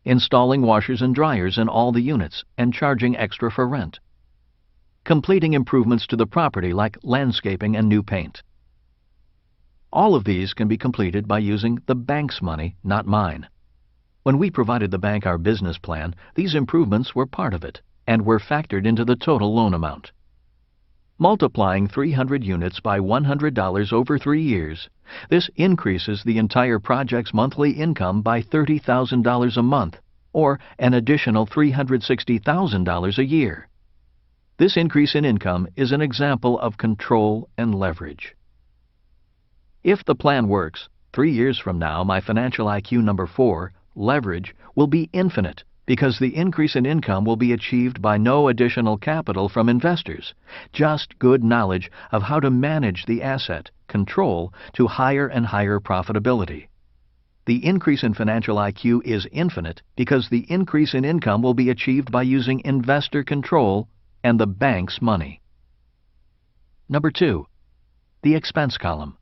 S2: Installing washers and dryers in all the units and charging extra for rent. Completing improvements to the property like landscaping and new paint. All of these can be completed by using the bank's money, not mine. When we provided the bank our business plan, these improvements were part of it and were factored into the total loan amount. Multiplying 300 units by $100 over 3 years, this increases the entire project's monthly income by $30,000 a month, or an additional $360,000 a year. This increase in income is an example of control and leverage. If the plan works, 3 years from now, my financial IQ number 4, leverage, will be infinite because the increase in income will be achieved by no additional capital from investors, just good knowledge of how to manage the asset, control, to higher and higher profitability. The increase in financial IQ is infinite because the increase in income will be achieved by using investor control and the bank's money. Number 2. The expense column.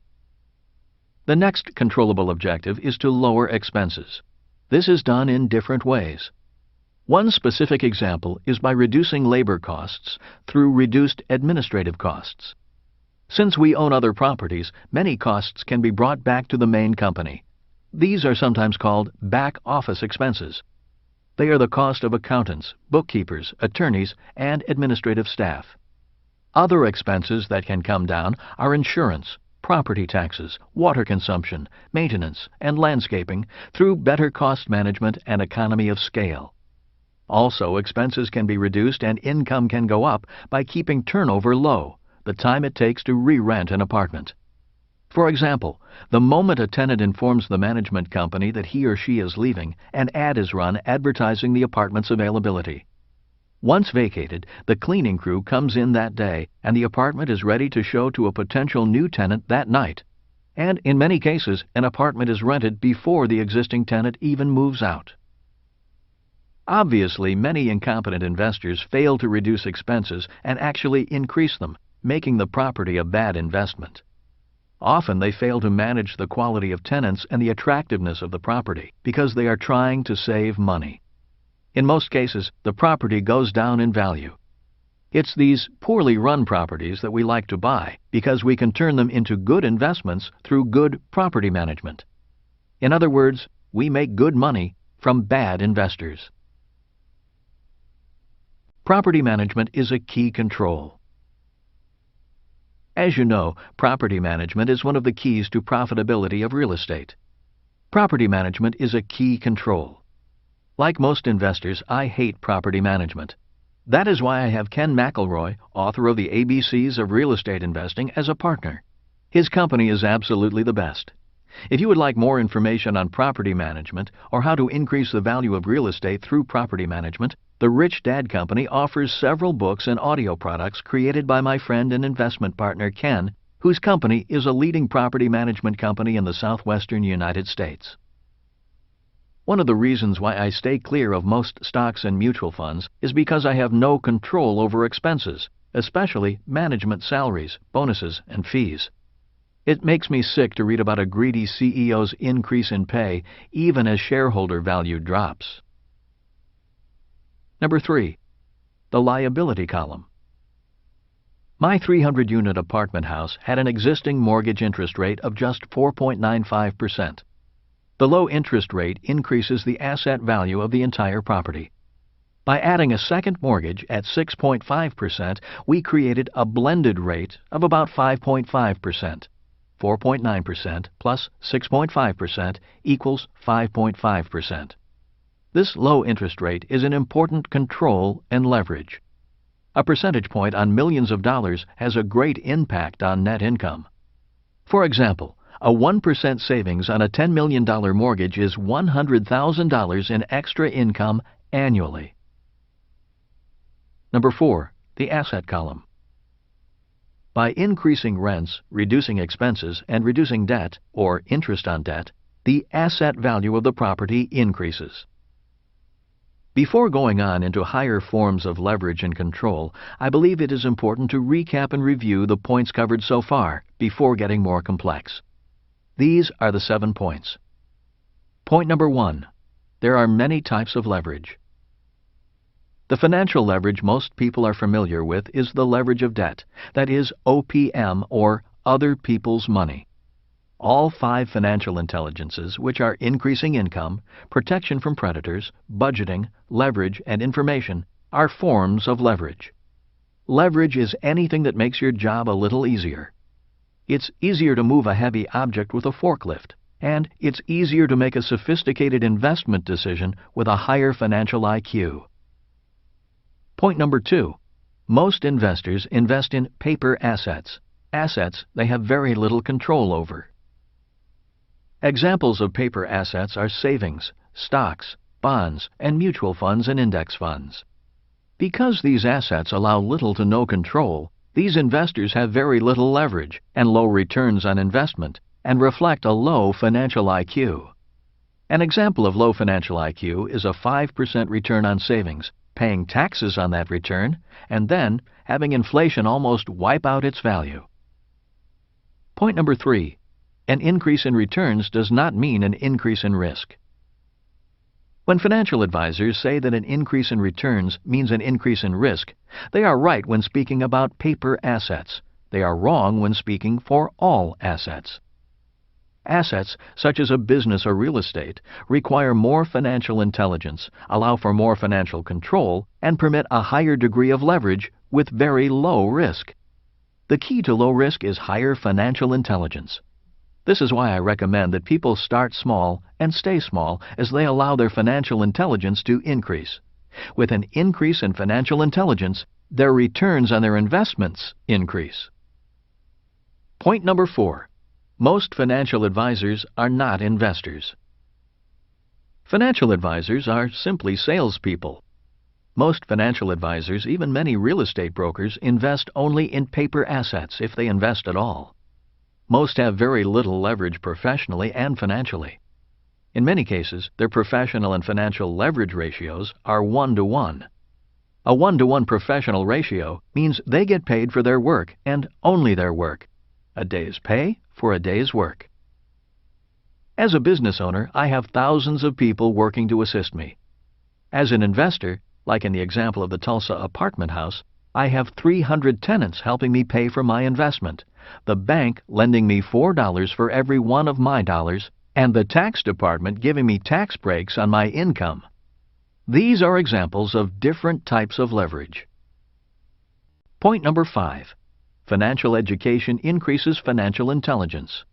S2: The next controllable objective is to lower expenses. This is done in different ways. One specific example is by reducing labor costs through reduced administrative costs. Since we own other properties, many costs can be brought back to the main company. These are sometimes called back office expenses. They are the cost of accountants, bookkeepers, attorneys, and administrative staff. Other expenses that can come down are insurance, property taxes, water consumption, maintenance, and landscaping through better cost management and economy of scale. Also, expenses can be reduced and income can go up by keeping turnover low, the time it takes to re-rent an apartment. For example, the moment a tenant informs the management company that he or she is leaving, an ad is run advertising the apartment's availability. Once vacated, the cleaning crew comes in that day and the apartment is ready to show to a potential new tenant that night. And in many cases, an apartment is rented before the existing tenant even moves out. Obviously, many incompetent investors fail to reduce expenses and actually increase them, making the property a bad investment. Often they fail to manage the quality of tenants and the attractiveness of the property because they are trying to save money. In most cases, the property goes down in value. It's these poorly run properties that we like to buy because we can turn them into good investments through good property management. In other words, we make good money from bad investors. Property management is a key control. As you know, property management is one of the keys to profitability of real estate. Property management is a key control. Like most investors, I hate property management. That is why I have Ken McElroy, author of the ABCs of Real Estate Investing, as a partner. His company is absolutely the best. If you would like more information on property management or how to increase the value of real estate through property management, the Rich Dad Company offers several books and audio products created by my friend and investment partner Ken, whose company is a leading property management company in the southwestern United States. One of the reasons why I stay clear of most stocks and mutual funds is because I have no control over expenses, especially management salaries, bonuses, and fees. It makes me sick to read about a greedy CEO's increase in pay even as shareholder value drops. Number 3. The liability column. My 300-unit apartment house had an existing mortgage interest rate of just 4.95%. The low interest rate increases the asset value of the entire property. By adding a second mortgage at 6.5%, we created a blended rate of about 5.5%. 4.9% plus 6.5% equals 5.5%. This low interest rate is an important control and leverage. A percentage point on millions of dollars has a great impact on net income. For example, A 1% savings on a $10 million mortgage is $100,000 in extra income annually. Number 4. The asset column. By increasing rents, reducing expenses, and reducing debt, or interest on debt, the asset value of the property increases. Before going on into higher forms of leverage and control, I believe it is important to recap and review the points covered so far before getting more complex. These are the 7 points. Point number 1. There are many types of leverage. The financial leverage most people are familiar with is the leverage of debt, that is OPM, or other people's money. All 5 financial intelligences, which are increasing income, protection from predators, budgeting, leverage, and information, are forms of leverage. Leverage is anything that makes your job a little easier. It's easier to move a heavy object with a forklift, and it's easier to make a sophisticated investment decision with a higher financial IQ. Point number 2. Most investors invest in paper assets they have very little control over. Examples of paper assets are savings, stocks, bonds, and mutual funds and index funds. Because these assets allow little to no control, these investors have very little leverage and low returns on investment and reflect a low financial IQ. An example of low financial IQ is a 5% return on savings, paying taxes on that return, and then having inflation almost wipe out its value. Point number 3. An increase in returns does not mean an increase in risk. When financial advisors say that an increase in returns means an increase in risk, they are right when speaking about paper assets. They are wrong when speaking for all assets. Assets, such as a business or real estate, require more financial intelligence, allow for more financial control, and permit a higher degree of leverage with very low risk. The key to low risk is higher financial intelligence. This is why I recommend that people start small and stay small as they allow their financial intelligence to increase. With an increase in financial intelligence, their returns on their investments increase. Point number 4. Most financial advisors are not investors. Financial advisors are simply salespeople. Most financial advisors, even many real estate brokers, invest only in paper assets if they invest at all. Most have very little leverage professionally and financially. In many cases, their professional and financial leverage ratios are 1-to-1. A 1-to-1 professional ratio means they get paid for their work and only their work. A day's pay for a day's work. As a business owner, I have thousands of people working to assist me. As an investor, like in the example of the Tulsa apartment house, I have 300 tenants helping me pay for my investment, the bank lending me $4 for every one of my dollars, and the tax department giving me tax breaks on my income. These are examples of different types of leverage. Point number 5. Financial education increases financial intelligence.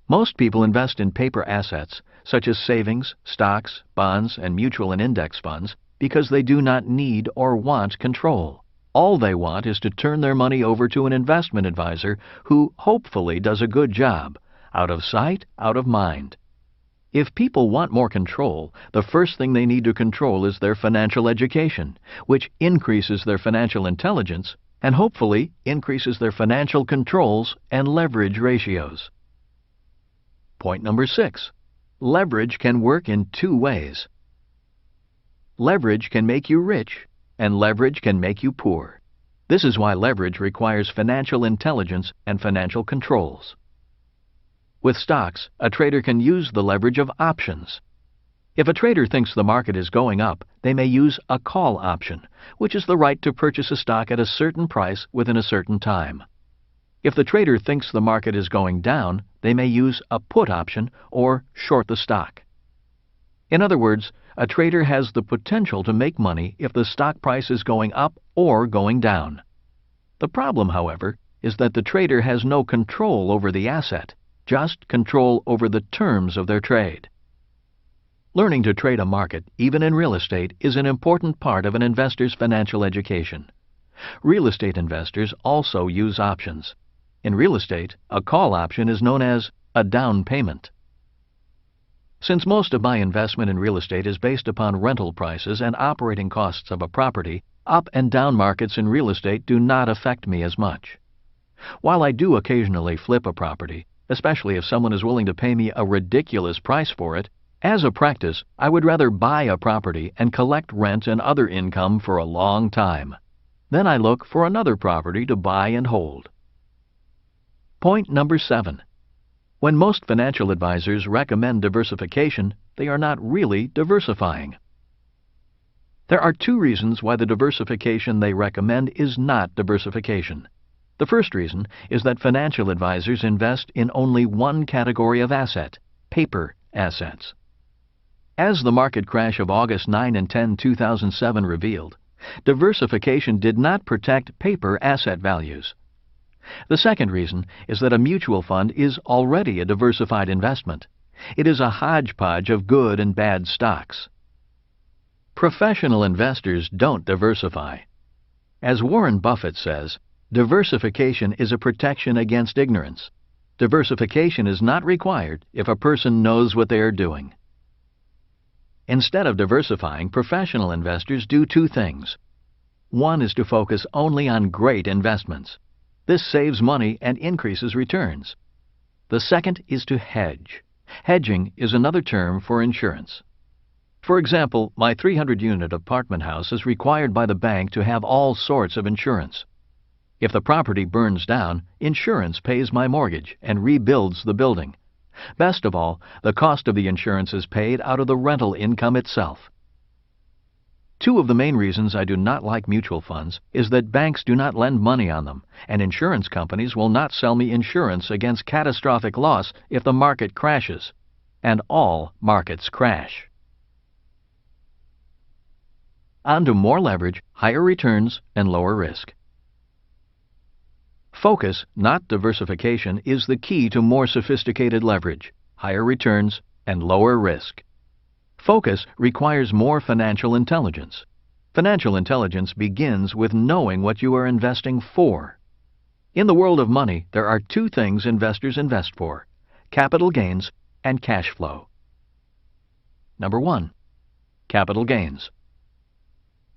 S2: Most people invest in paper assets, such as savings, stocks, bonds, and mutual and index funds, because they do not need or want control. All they want is to turn their money over to an investment advisor who hopefully does a good job, out of sight, out of mind. If people want more control, the first thing they need to control is their financial education, which increases their financial intelligence and hopefully increases their financial controls and leverage ratios. Point number 6. Leverage can work in 2 ways. Leverage can make you rich, and leverage can make you poor. This is why leverage requires financial intelligence and financial controls. With stocks, a trader can use the leverage of options. If a trader thinks the market is going up, they may use a call option, which is the right to purchase a stock at a certain price within a certain time. If the trader thinks the market is going down, they may use a put option or short the stock. In other words, a trader has the potential to make money if the stock price is going up or going down. The problem, however, is that the trader has no control over the asset, just control over the terms of their trade. Learning to trade a market, even in real estate, is an important part of an investor's financial education. Real estate investors also use options. In real estate, a call option is known as a down payment. Since most of my investment in real estate is based upon rental prices and operating costs of a property, up and down markets in real estate do not affect me as much. While I do occasionally flip a property, especially if someone is willing to pay me a ridiculous price for it, as a practice, I would rather buy a property and collect rent and other income for a long time. Then I look for another property to buy and hold. Point number 7. When most financial advisors recommend diversification, they are not really diversifying. There are 2 reasons why the diversification they recommend is not diversification. The first reason is that financial advisors invest in only one category of asset, paper assets. As the market crash of August 9 and 10, 2007 revealed, diversification did not protect paper asset values. The second reason is that a mutual fund is already a diversified investment. It is a hodgepodge of good and bad stocks. Professional investors don't diversify. As Warren Buffett says, diversification is a protection against ignorance. Diversification is not required if a person knows what they are doing. Instead of diversifying, professional investors do 2 things. One is to focus only on great investments. This saves money and increases returns. The second is to hedge. Hedging is another term for insurance. For example, my 300-unit apartment house is required by the bank to have all sorts of insurance. If the property burns down, insurance pays my mortgage and rebuilds the building. Best of all, the cost of the insurance is paid out of the rental income itself. 2 of the main reasons I do not like mutual funds is that banks do not lend money on them, and insurance companies will not sell me insurance against catastrophic loss if the market crashes. And all markets crash. On to more leverage, higher returns, and lower risk. Focus, not diversification, is the key to more sophisticated leverage, higher returns, and lower risk. Focus requires more financial intelligence. Financial intelligence begins with knowing what you are investing for. In the world of money, there are 2 things investors invest for: capital gains and cash flow. Number 1. Capital gains.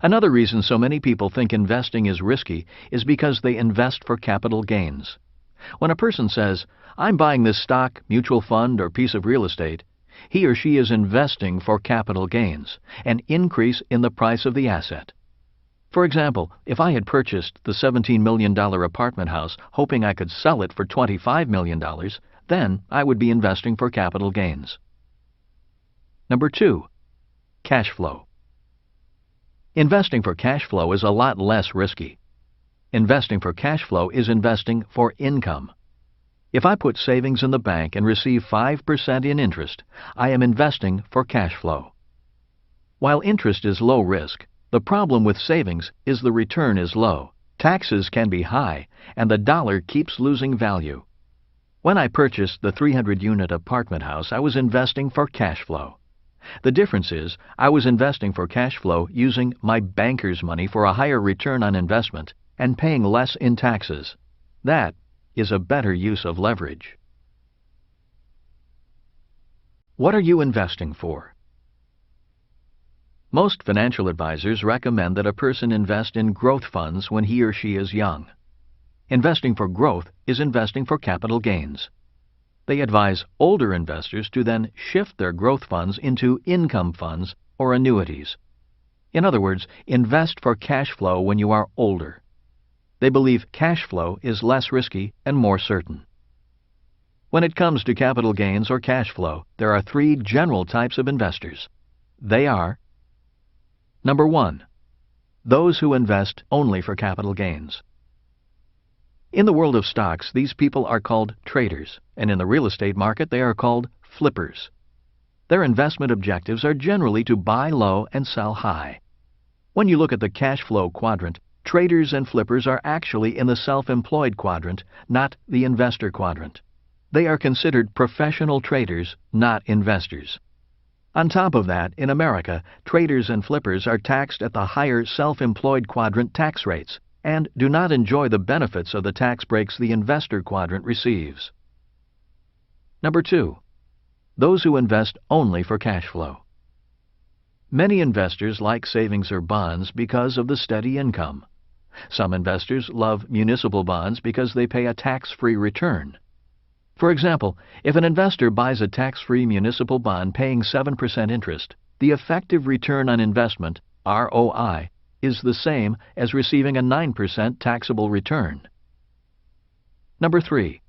S2: Another reason so many people think investing is risky is because they invest for capital gains. When a person says, "I'm buying this stock, mutual fund, or piece of real estate," he or she is investing for capital gains, an increase in the price of the asset. For example, if I had purchased the $17 million apartment house hoping I could sell it for $25 million, then I would be investing for capital gains. Number 2. Cash flow. Investing for cash flow is a lot less risky. Investing for cash flow is investing for income. If I put savings in the bank and receive 5% in interest, I am investing for cash flow. While interest is low risk, the problem with savings is the return is low, taxes can be high, and the dollar keeps losing value. When I purchased the 300-unit apartment house, I was investing for cash flow. The difference is, I was investing for cash flow using my banker's money for a higher return on investment and paying less in taxes. That is a better use of leverage. What are you investing for? Most financial advisors recommend that a person invest in growth funds when he or she is young. Investing for growth is investing for capital gains. They advise older investors to then shift their growth funds into income funds or annuities. In other words, invest for cash flow when you are older. They believe cash flow is less risky and more certain. When it comes to capital gains or cash flow, there are 3 general types of investors. They are: Number 1. Those who invest only for capital gains. In the world of stocks, these people are called traders, and in the real estate market they are called flippers. Their investment objectives are generally to buy low and sell high. When you look at the cash flow quadrant, traders and flippers are actually in the self-employed quadrant, not the investor quadrant. They are considered professional traders, not investors. On top of that, in America, traders and flippers are taxed at the higher self-employed quadrant tax rates, and do not enjoy the benefits of the tax breaks the investor quadrant receives. Number 2. Those who invest only for cash flow. Many investors like savings or bonds because of the steady income. Some investors love municipal bonds because they pay a tax-free return. For example, if an investor buys a tax-free municipal bond paying 7% interest, the effective return on investment, ROI, is the same as receiving a 9% taxable return. Number 3.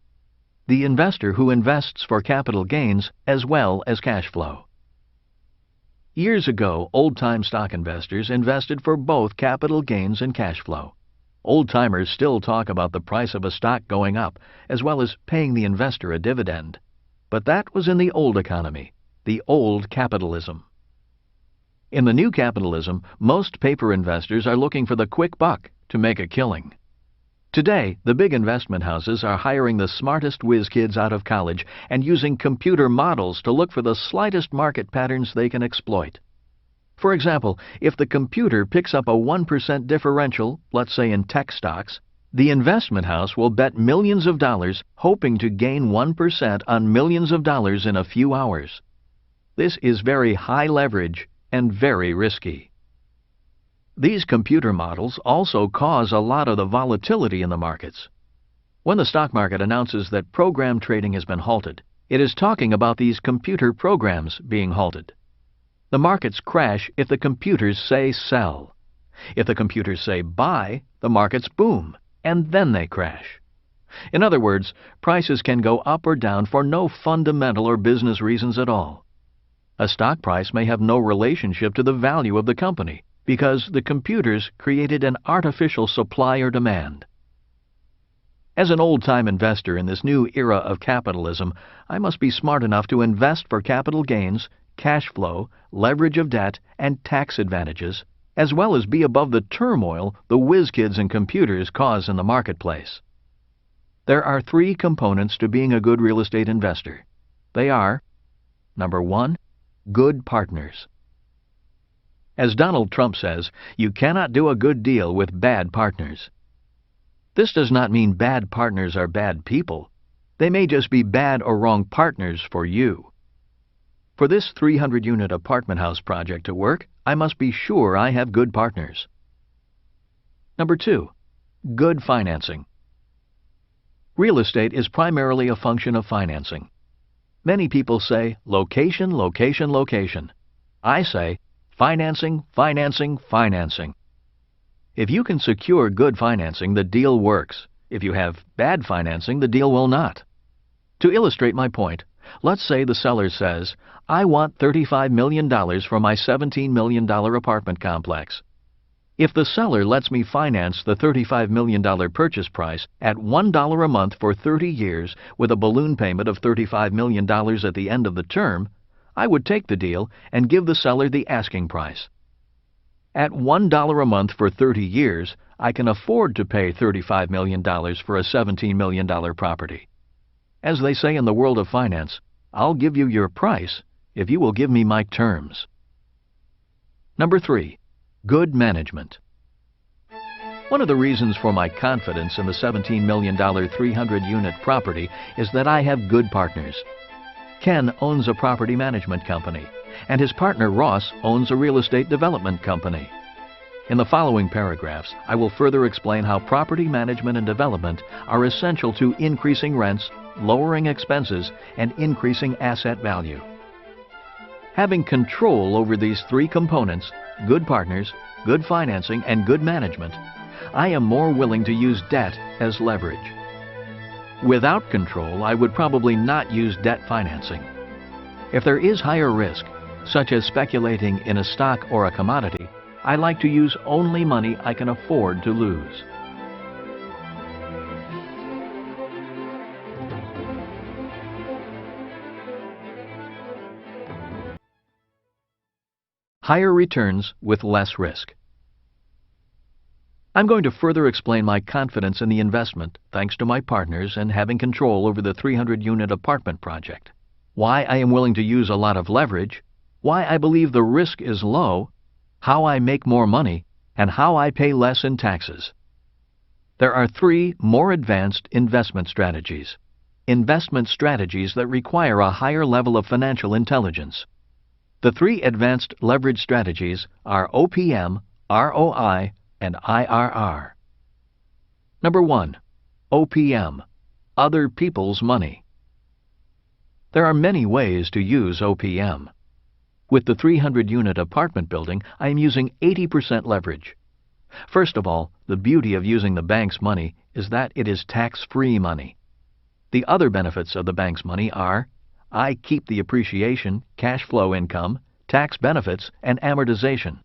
S2: The investor who invests for capital gains as well as cash flow. Years ago, old-time stock investors invested for both capital gains and cash flow. Old-timers still talk about the price of a stock going up, as well as paying the investor a dividend. But that was in the old economy, the old capitalism. In the new capitalism, most paper investors are looking for the quick buck to make a killing. Today, the big investment houses are hiring the smartest whiz kids out of college and using computer models to look for the slightest market patterns they can exploit. For example, if the computer picks up a 1% differential, let's say in tech stocks, the investment house will bet millions of dollars hoping to gain 1% on millions of dollars in a few hours. This is very high leverage and very risky. These computer models also cause a lot of the volatility in the markets. When the stock market announces that program trading has been halted, it is talking about these computer programs being halted. The markets crash if the computers say sell. If the computers say buy, the markets boom, and then they crash. In other words, prices can go up or down for no fundamental or business reasons at all. A stock price may have no relationship to the value of the company because the computers created an artificial supply or demand. As an old-time investor in this new era of capitalism, I must be smart enough to invest for capital gains, cash flow, leverage of debt, and tax advantages, as well as be above the turmoil the whiz kids and computers cause in the marketplace. There are 3 components to being a good real estate investor. They are, number 1, good partners. As Donald Trump says, you cannot do a good deal with bad partners. This does not mean bad partners are bad people. They may just be bad or wrong partners for you. For this 300-unit apartment house project to work, I must be sure I have good partners. Number 2, good financing. Real estate is primarily a function of financing. Many people say, location, location, location. I say, financing, financing, financing. If you can secure good financing, the deal works. If you have bad financing, the deal will not. To illustrate my point, let's say the seller says, I want $35 million for my $17 million apartment complex. If the seller lets me finance the $35 million purchase price at $1 a month for 30 years with a balloon payment of $35 million at the end of the term, I would take the deal and give the seller the asking price. At $1 a month for 30 years, I can afford to pay $35 million for a $17 million property. As they say in the world of finance, I'll give you your price if you will give me my terms. Number 3, good management. One of the reasons for my confidence in the $17 million 300-unit property is that I have good partners. Ken owns a property management company, and his partner Ross owns a real estate development company. In the following paragraphs, I will further explain how property management and development are essential to increasing rents, lowering expenses, and increasing asset value. Having control over these 3 components, good partners, good financing, and good management, I am more willing to use debt as leverage. Without control, I would probably not use debt financing. If there is higher risk, such as speculating in a stock or a commodity, I like to use only money I can afford to lose. Higher returns with less risk. I'm going to further explain my confidence in the investment thanks to my partners and having control over the 300-unit apartment project, why I am willing to use a lot of leverage, why I believe the risk is low, how I make more money, and how I pay less in taxes. There are three more advanced investment strategies. Investment strategies that require a higher level of financial intelligence. The three advanced leverage strategies are OPM, ROI, and IRR. Number 1. OPM, Other People's Money. There are many ways to use OPM. With the 300-unit apartment building, I am using 80% leverage. First of all, the beauty of using the bank's money is that it is tax-free money. The other benefits of the bank's money are: I keep the appreciation, cash flow income, tax benefits, and amortization.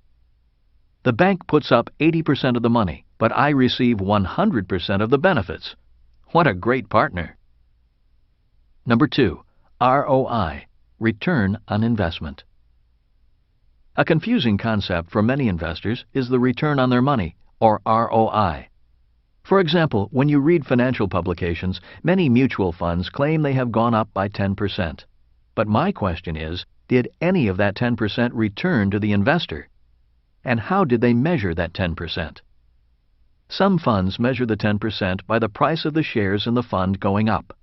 S2: The bank puts up 80% of the money, but I receive 100% of the benefits. What a great partner! Number 2. ROI, Return on Investment. A confusing concept for many investors is the return on their money, or ROI. For example, when you read financial publications, many mutual funds claim they have gone up by 10%. But my question is, did any of that 10% return to the investor? And how did they measure that 10%? Some funds measure the 10% by the price of the shares in the fund going up.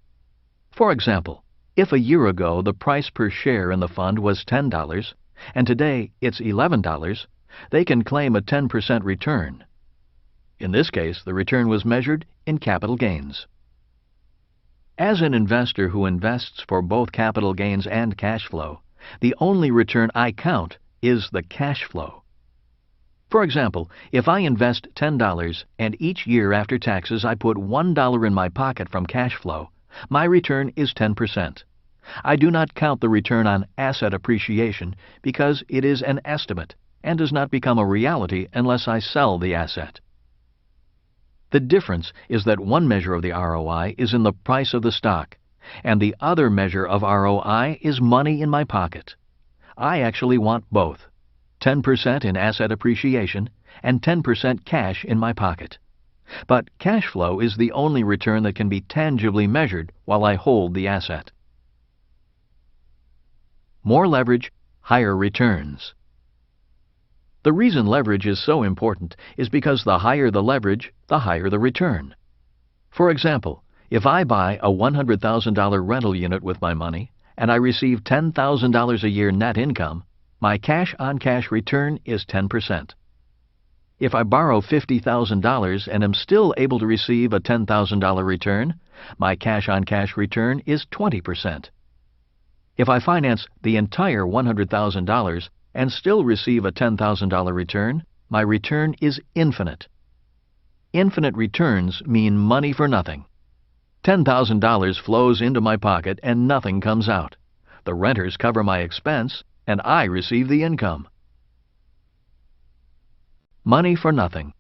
S2: For example, if a year ago the price per share in the fund was $10 and today it's $11, they can claim a 10% return. In this case, the return was measured in capital gains. As an investor who invests for both capital gains and cash flow, the only return I count is the cash flow. For example, if I invest $10 and each year after taxes I put $1 in my pocket from cash flow, my return is 10%. I do not count the return on asset appreciation because it is an estimate and does not become a reality unless I sell the asset. The difference is that one measure of the ROI is in the price of the stock, and the other measure of ROI is money in my pocket. I actually want both, 10% in asset appreciation and 10% cash in my pocket. But cash flow is the only return that can be tangibly measured while I hold the asset. More leverage, higher returns. The reason leverage is so important is because the higher the leverage, the higher the return. For example, if I buy a $100,000 rental unit with my money and I receive $10,000 a year net income, my cash-on-cash return is 10%. If I borrow $50,000 and am still able to receive a $10,000 return, my cash-on-cash return is 20%. If I finance the entire $100,000 and still receive a $10,000 return, my return is infinite. Infinite returns mean money for nothing. $10,000 flows into my pocket and nothing comes out. The renters cover my expense and I receive the income. Money for nothing.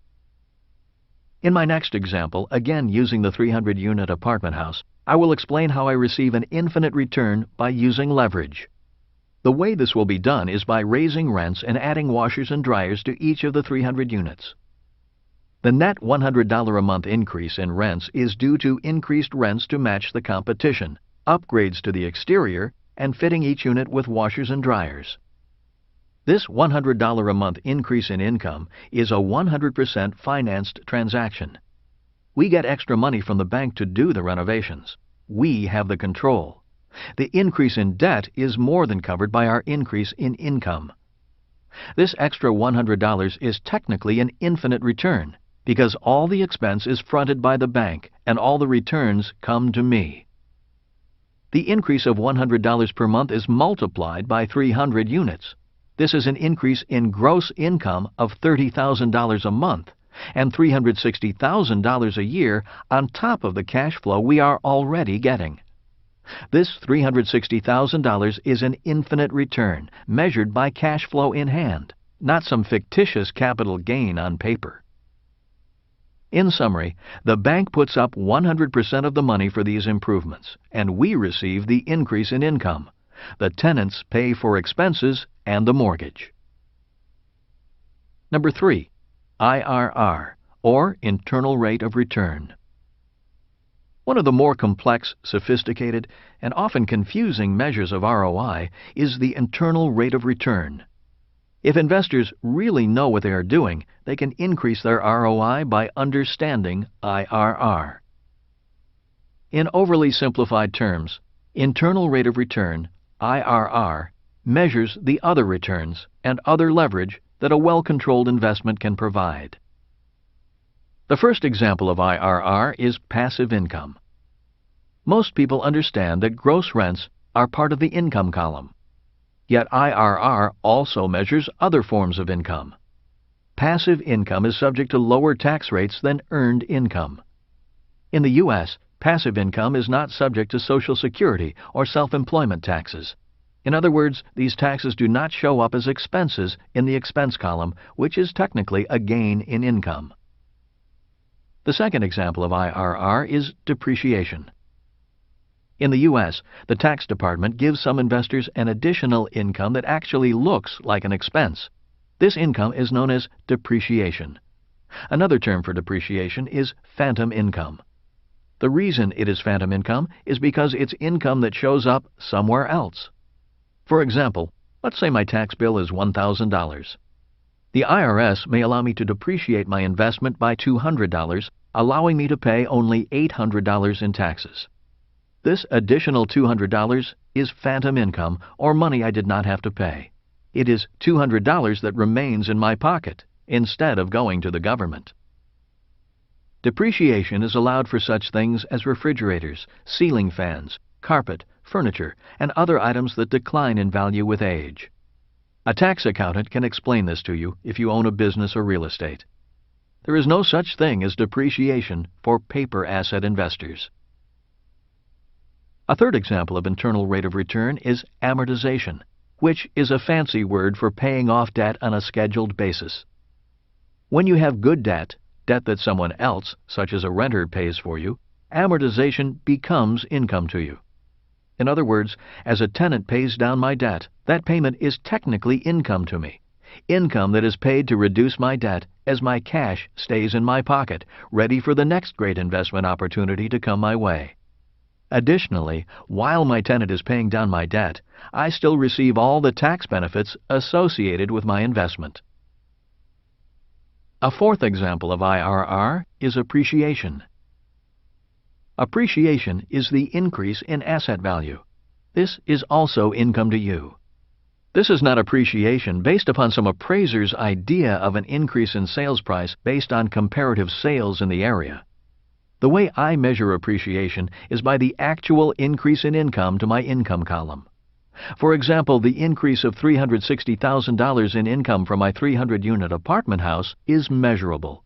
S2: In my next example, again using the 300-unit apartment house, I will explain how I receive an infinite return by using leverage. The way this will be done is by raising rents and adding washers and dryers to each of the 300 units. The net $100 a month increase in rents is due to increased rents to match the competition, upgrades to the exterior, and fitting each unit with washers and dryers. This $100 a month increase in income is a 100% financed transaction. We get extra money from the bank to do the renovations. We have the control. The increase in debt is more than covered by our increase in income. This extra $100 is technically an infinite return because all the expense is fronted by the bank and all the returns come to me. The increase of $100 per month is multiplied by 300 units. This is an increase in gross income of $30,000 a month and $360,000 a year on top of the cash flow we are already getting. This $360,000 is an infinite return measured by cash flow in hand, not some fictitious capital gain on paper. In summary, the bank puts up 100% of the money for these improvements, and we receive the increase in income. The tenants pay for expenses and the mortgage. Number 3. IRR, or Internal Rate of Return. One of the more complex, sophisticated, and often confusing measures of ROI is the internal rate of return. If investors really know what they are doing, they can increase their ROI by understanding IRR. In overly simplified terms, internal rate of return, IRR, measures the other returns and other leverage that a well-controlled investment can provide. The first example of IRR is passive income. Most people understand that gross rents are part of the income column. Yet IRR also measures other forms of income. Passive income is subject to lower tax rates than earned income. In the U.S., passive income is not subject to Social Security or self-employment taxes. In other words, these taxes do not show up as expenses in the expense column, which is technically a gain in income. The second example of IRR is depreciation. In the U.S., the tax department gives some investors an additional income that actually looks like an expense. This income is known as depreciation. Another term for depreciation is phantom income. The reason it is phantom income is because it's income that shows up somewhere else. For example, let's say my tax bill is $1,000. The IRS may allow me to depreciate my investment by $200, allowing me to pay only $800 in taxes. This additional $200 is phantom income, or money I did not have to pay. It is $200 that remains in my pocket, instead of going to the government. Depreciation is allowed for such things as refrigerators, ceiling fans, carpet, furniture, and other items that decline in value with age. A tax accountant can explain this to you if you own a business or real estate. There is no such thing as depreciation for paper asset investors. A third example of internal rate of return is amortization, which is a fancy word for paying off debt on a scheduled basis. When you have good debt that someone else, such as a renter, pays for you, amortization becomes income to you. In other words, as a tenant pays down my debt, that payment is technically income to me. Income that is paid to reduce my debt as my cash stays in my pocket, ready for the next great investment opportunity to come my way. Additionally, while my tenant is paying down my debt, I still receive all the tax benefits associated with my investment. A fourth example of IRR is appreciation. Appreciation is the increase in asset value. This is also income to you. This is not appreciation based upon some appraiser's idea of an increase in sales price based on comparative sales in the area. The way I measure appreciation is by the actual increase in income to my income column. For example, the increase of $360,000 in income from my 300-unit apartment house is measurable.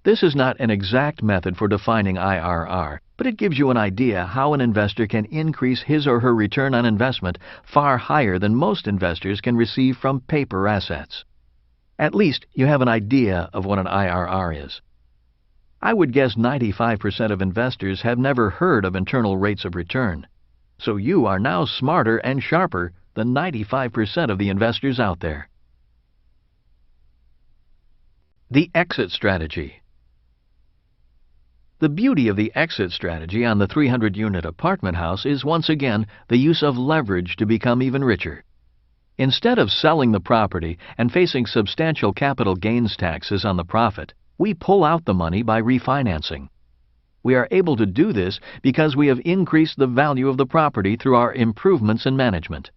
S2: This is not an exact method for defining IRR, but it gives you an idea how an investor can increase his or her return on investment far higher than most investors can receive from paper assets. At least you have an idea of what an IRR is. I would guess 95% of investors have never heard of internal rates of return. So you are now smarter and sharper than 95% of the investors out there. The exit strategy. The beauty of the exit strategy on the 300-unit apartment house is once again the use of leverage to become even richer. Instead of selling the property and facing substantial capital gains taxes on the profit, we pull out the money by refinancing. We are able to do this because we have increased the value of the property through our improvements in management.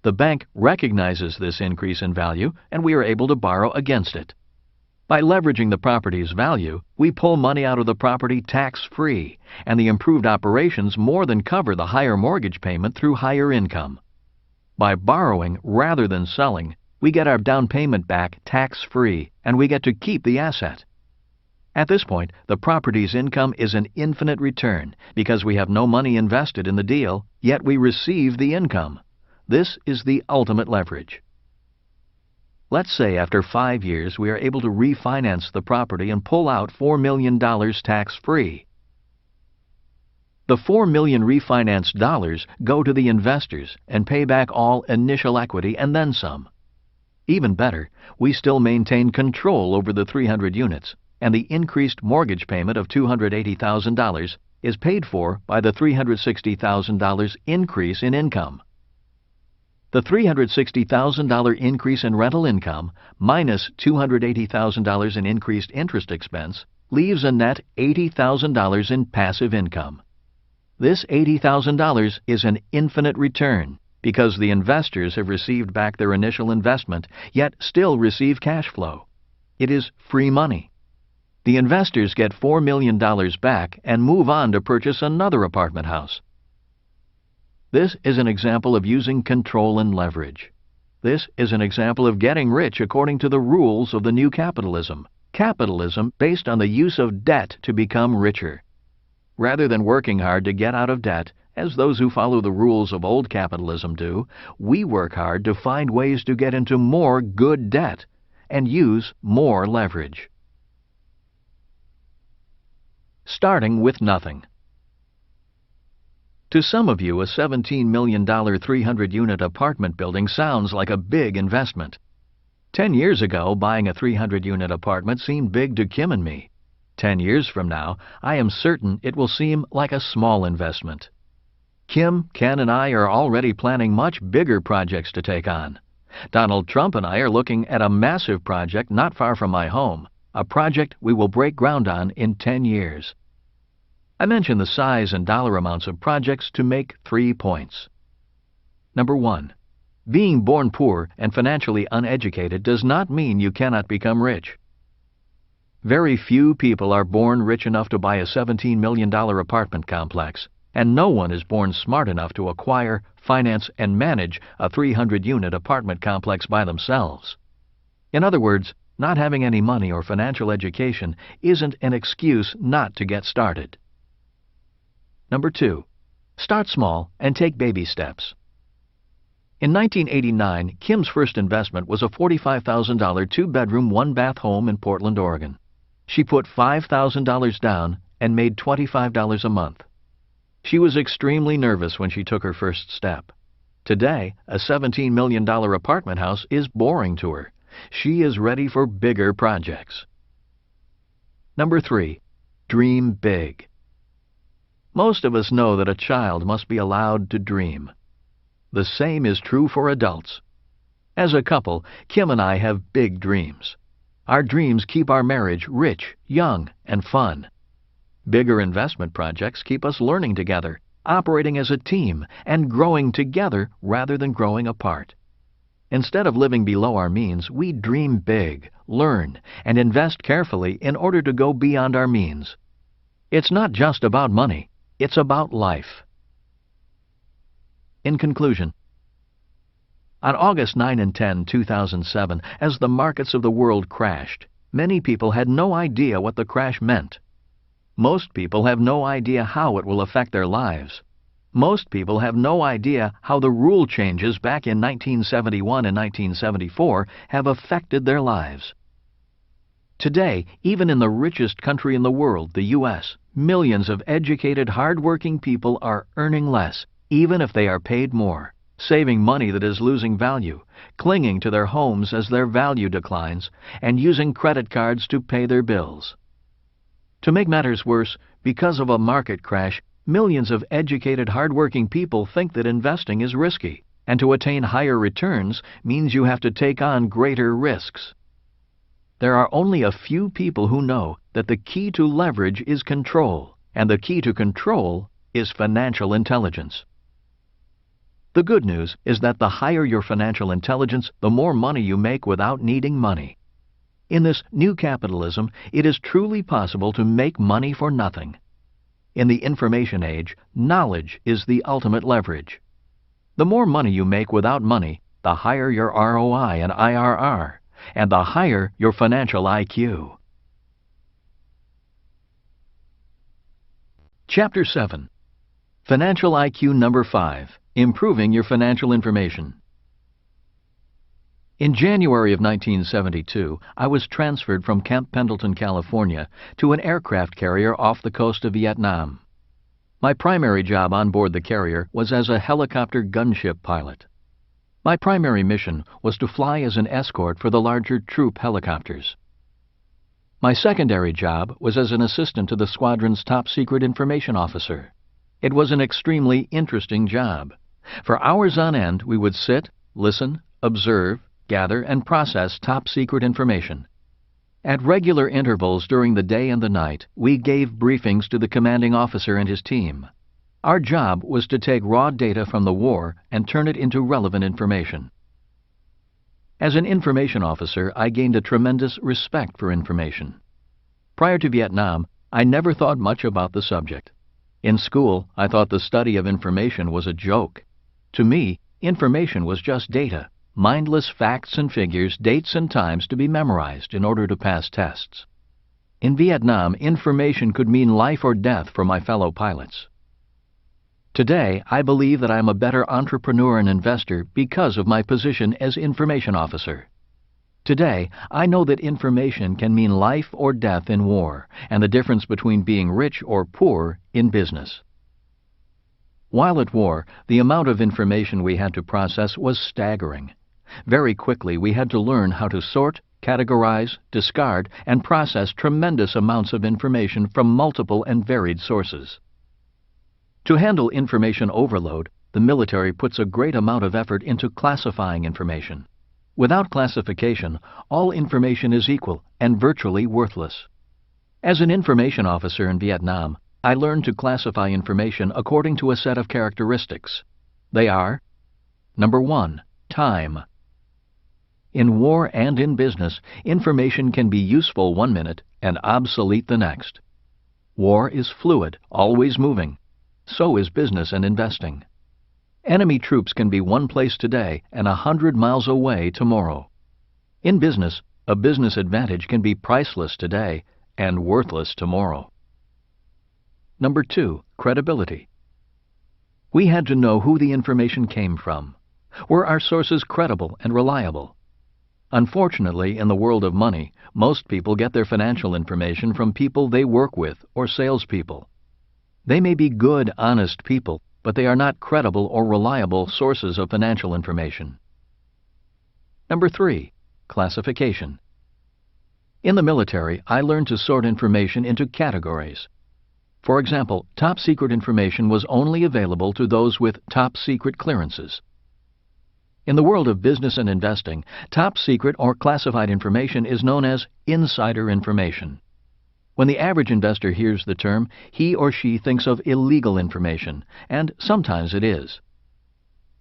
S2: The bank recognizes this increase in value, and we are able to borrow against it. By leveraging the property's value, we pull money out of the property tax-free, and the improved operations more than cover the higher mortgage payment through higher income. By borrowing rather than selling, we get our down payment back tax-free, and we get to keep the asset. At this point, the property's income is an infinite return because we have no money invested in the deal, yet we receive the income. This is the ultimate leverage. Let's say after 5 years we are able to refinance the property and pull out $4 million tax-free. The $4 million refinanced dollars go to the investors and pay back all initial equity and then some. Even better, we still maintain control over the 300 units, and the increased mortgage payment of $280,000 is paid for by the $360,000 increase in income. The $360,000 increase in rental income minus $280,000 in increased interest expense leaves a net $80,000 in passive income. This $80,000 is an infinite return because the investors have received back their initial investment yet still receive cash flow. It is free money. The investors get $4 million back and move on to purchase another apartment house. This is an example of using control and leverage. This is an example of getting rich according to the rules of the new capitalism. Capitalism based on the use of debt to become richer. Rather than working hard to get out of debt, as those who follow the rules of old capitalism do, we work hard to find ways to get into more good debt and use more leverage. Starting with nothing. To some of you, a $17 million 300-unit apartment building sounds like a big investment. 10 years ago, buying a 300-unit apartment seemed big to Kim and me. 10 years from now, I am certain it will seem like a small investment. Kim, Ken, and I are already planning much bigger projects to take on. Donald Trump and I are looking at a massive project not far from my home, a project we will break ground on in 10 years. I mention the size and dollar amounts of projects to make 3 points. Number 1. Being born poor and financially uneducated does not mean you cannot become rich. Very few people are born rich enough to buy a $17 million apartment complex, and no one is born smart enough to acquire, finance, and manage a 300-unit apartment complex by themselves. In other words, not having any money or financial education isn't an excuse not to get started. Number 2. Start small and take baby steps. In 1989, Kim's first investment was a $45,000 two-bedroom, one-bath home in Portland, Oregon. She put $5,000 down and made $25 a month. She was extremely nervous when she took her first step. Today, a $17 million apartment house is boring to her. She is ready for bigger projects. Number 3. Dream big. Most of us know that a child must be allowed to dream. The same is true for adults. As a couple, Kim and I have big dreams. Our dreams keep our marriage rich, young, and fun. Bigger investment projects keep us learning together, operating as a team, and growing together rather than growing apart. Instead of living below our means, we dream big, learn, and invest carefully in order to go beyond our means. It's not just about money, it's about life. In conclusion, on August 9 and 10, 2007, as the markets of the world crashed, many people had no idea what the crash meant. Most people have no idea how it will affect their lives. Most people have no idea how the rule changes back in 1971 and 1974 have affected their lives. Today, even in the richest country in the world, the U.S., millions of educated, hard-working people are earning less, even if they are paid more, saving money that is losing value, clinging to their homes as their value declines, and using credit cards to pay their bills. To make matters worse, because of a market crash, millions of educated, hard-working people think that investing is risky, and to attain higher returns means you have to take on greater risks. There are only a few people who know that the key to leverage is control, and the key to control is financial intelligence. The good news is that the higher your financial intelligence, the more money you make without needing money. In this new capitalism, it is truly possible to make money for nothing. In the information age, knowledge is the ultimate leverage. The more money you make without money, the higher your ROI and IRR, and the higher your financial IQ. Chapter 7. Financial IQ number 5. Improving your financial information. In January of 1972, I was transferred from Camp Pendleton, California, to an aircraft carrier off the coast of Vietnam. My primary job on board the carrier was as a helicopter gunship pilot. My primary mission was to fly as an escort for the larger troop helicopters. My secondary job was as an assistant to the squadron's top-secret information officer. It was an extremely interesting job. For hours on end, we would sit, listen, observe, gather, and process top-secret information. At regular intervals during the day and the night, we gave briefings to the commanding officer and his team. Our job was to take raw data from the war and turn it into relevant information. As an information officer, I gained a tremendous respect for information. Prior to Vietnam, I never thought much about the subject. In school, I thought the study of information was a joke. To me, information was just data, mindless facts and figures, dates and times to be memorized in order to pass tests. In Vietnam, information could mean life or death for my fellow pilots. Today, I believe that I am a better entrepreneur and investor because of my position as information officer. Today, I know that information can mean life or death in war, and the difference between being rich or poor in business. While at war, the amount of information we had to process was staggering. Very quickly, we had to learn how to sort, categorize, discard, and process tremendous amounts of information from multiple and varied sources. To handle information overload, the military puts a great amount of effort into classifying information. Without classification, all information is equal and virtually worthless. As an information officer in Vietnam, I learned to classify information according to a set of characteristics. They are: Number 1, time. In war and in business, information can be useful one minute and obsolete the next. War is fluid, always moving. So is business and investing. Enemy troops can be one place today and 100 miles away tomorrow. In business, a business advantage can be priceless today and worthless tomorrow. Number 2, credibility. We had to know who the information came from. Were our sources credible and reliable? Unfortunately, in the world of money, most people get their financial information from people they work with or salespeople. They may be good, honest people, but they are not credible or reliable sources of financial information. Number 3, classification. In the military, I learned to sort information into categories. For example, top-secret information was only available to those with top-secret clearances. In the world of business and investing, top-secret or classified information is known as insider information. When the average investor hears the term, he or she thinks of illegal information, and sometimes it is.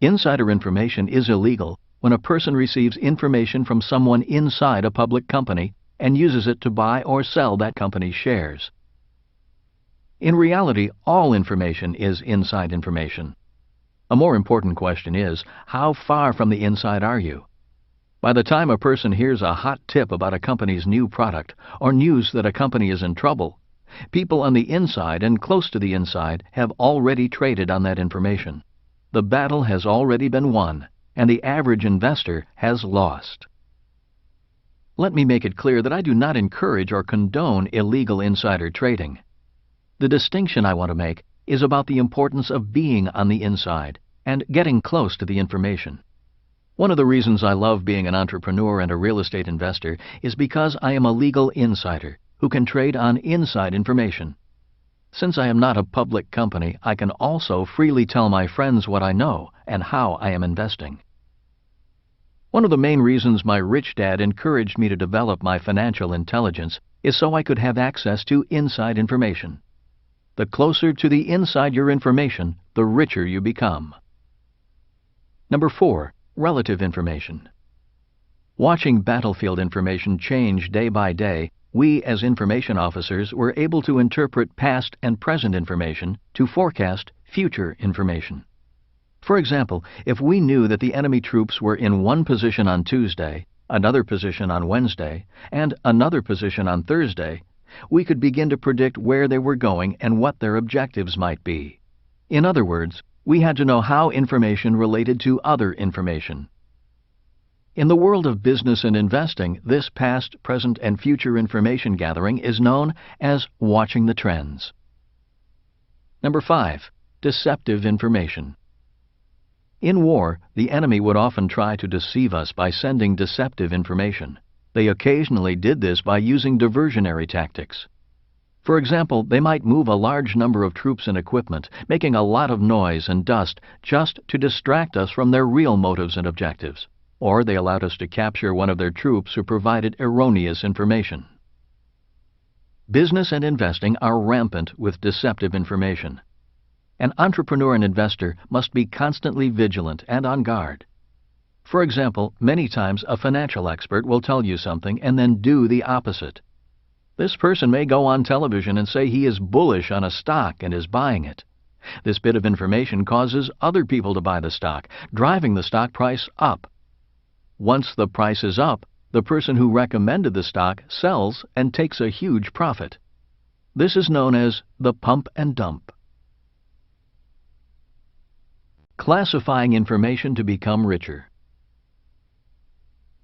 S2: Insider information is illegal when a person receives information from someone inside a public company and uses it to buy or sell that company's shares. In reality, all information is inside information. A more important question is, how far from the inside are you? By the time a person hears a hot tip about a company's new product or news that a company is in trouble, people on the inside and close to the inside have already traded on that information. The battle has already been won, and the average investor has lost. Let me make it clear that I do not encourage or condone illegal insider trading. The distinction I want to make is about the importance of being on the inside and getting close to the information. One of the reasons I love being an entrepreneur and a real estate investor is because I am a legal insider who can trade on inside information. Since I am not a public company, I can also freely tell my friends what I know and how I am investing. One of the main reasons my rich dad encouraged me to develop my financial intelligence is so I could have access to inside information. The closer to the inside your information, the richer you become. Number 4, relative information. Watching battlefield information change day by day, we as information officers were able to interpret past and present information to forecast future information. For example, if we knew that the enemy troops were in one position on Tuesday, another position on Wednesday, and another position on Thursday, we could begin to predict where they were going and what their objectives might be. In other words, we had to know how information related to other information. In the world of business and investing, this past, present, and future information gathering is known as watching the trends. Number 5, deceptive information. In war, the enemy would often try to deceive us by sending deceptive information. They occasionally did this by using diversionary tactics. For example, they might move a large number of troops and equipment, making a lot of noise and dust just to distract us from their real motives and objectives. Or they allowed us to capture one of their troops who provided erroneous information. Business and investing are rampant with deceptive information. An entrepreneur and investor must be constantly vigilant and on guard. For example, many times a financial expert will tell you something and then do the opposite. This person may go on television and say he is bullish on a stock and is buying it. This bit of information causes other people to buy the stock, driving the stock price up. Once the price is up, the person who recommended the stock sells and takes a huge profit. This is known as the pump and dump. Classifying information to become richer.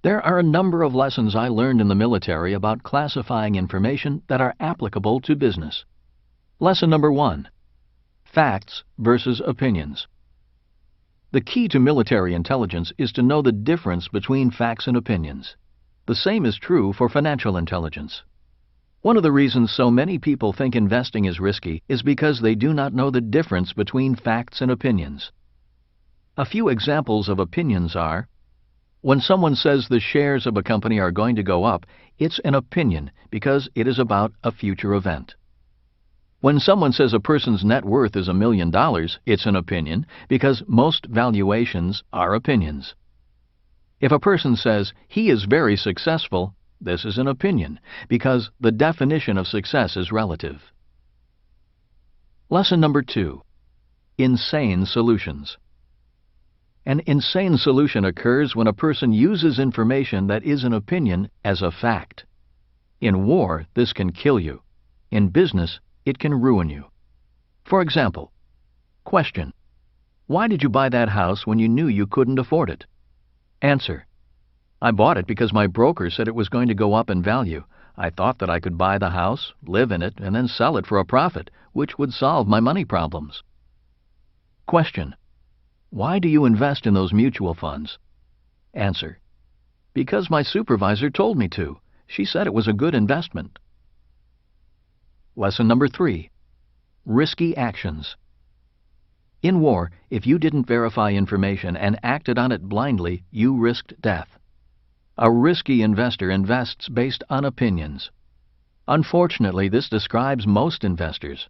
S2: There are a number of lessons I learned in the military about classifying information that are applicable to business. Lesson number 1. Facts versus opinions. The key to military intelligence is to know the difference between facts and opinions. The same is true for financial intelligence. One of the reasons so many people think investing is risky is because they do not know the difference between facts and opinions. A few examples of opinions are: when someone says the shares of a company are going to go up, it's an opinion because it is about a future event. When someone says a person's net worth is $1 million, it's an opinion because most valuations are opinions. If a person says he is very successful, this is an opinion because the definition of success is relative. Lesson number 2. Insane solutions. An insane solution occurs when a person uses information that is an opinion as a fact. In war, this can kill you. In business, it can ruin you. For example, question: why did you buy that house when you knew you couldn't afford it? Answer: I bought it because my broker said it was going to go up in value. I thought that I could buy the house, live in it, and then sell it for a profit, which would solve my money problems. Question: why do you invest in those mutual funds? Answer: because my supervisor told me to. She said it was a good investment. Lesson number 3. Risky actions. In war, if you didn't verify information and acted on it blindly, you risked death. A risky investor invests based on opinions. Unfortunately, this describes most investors.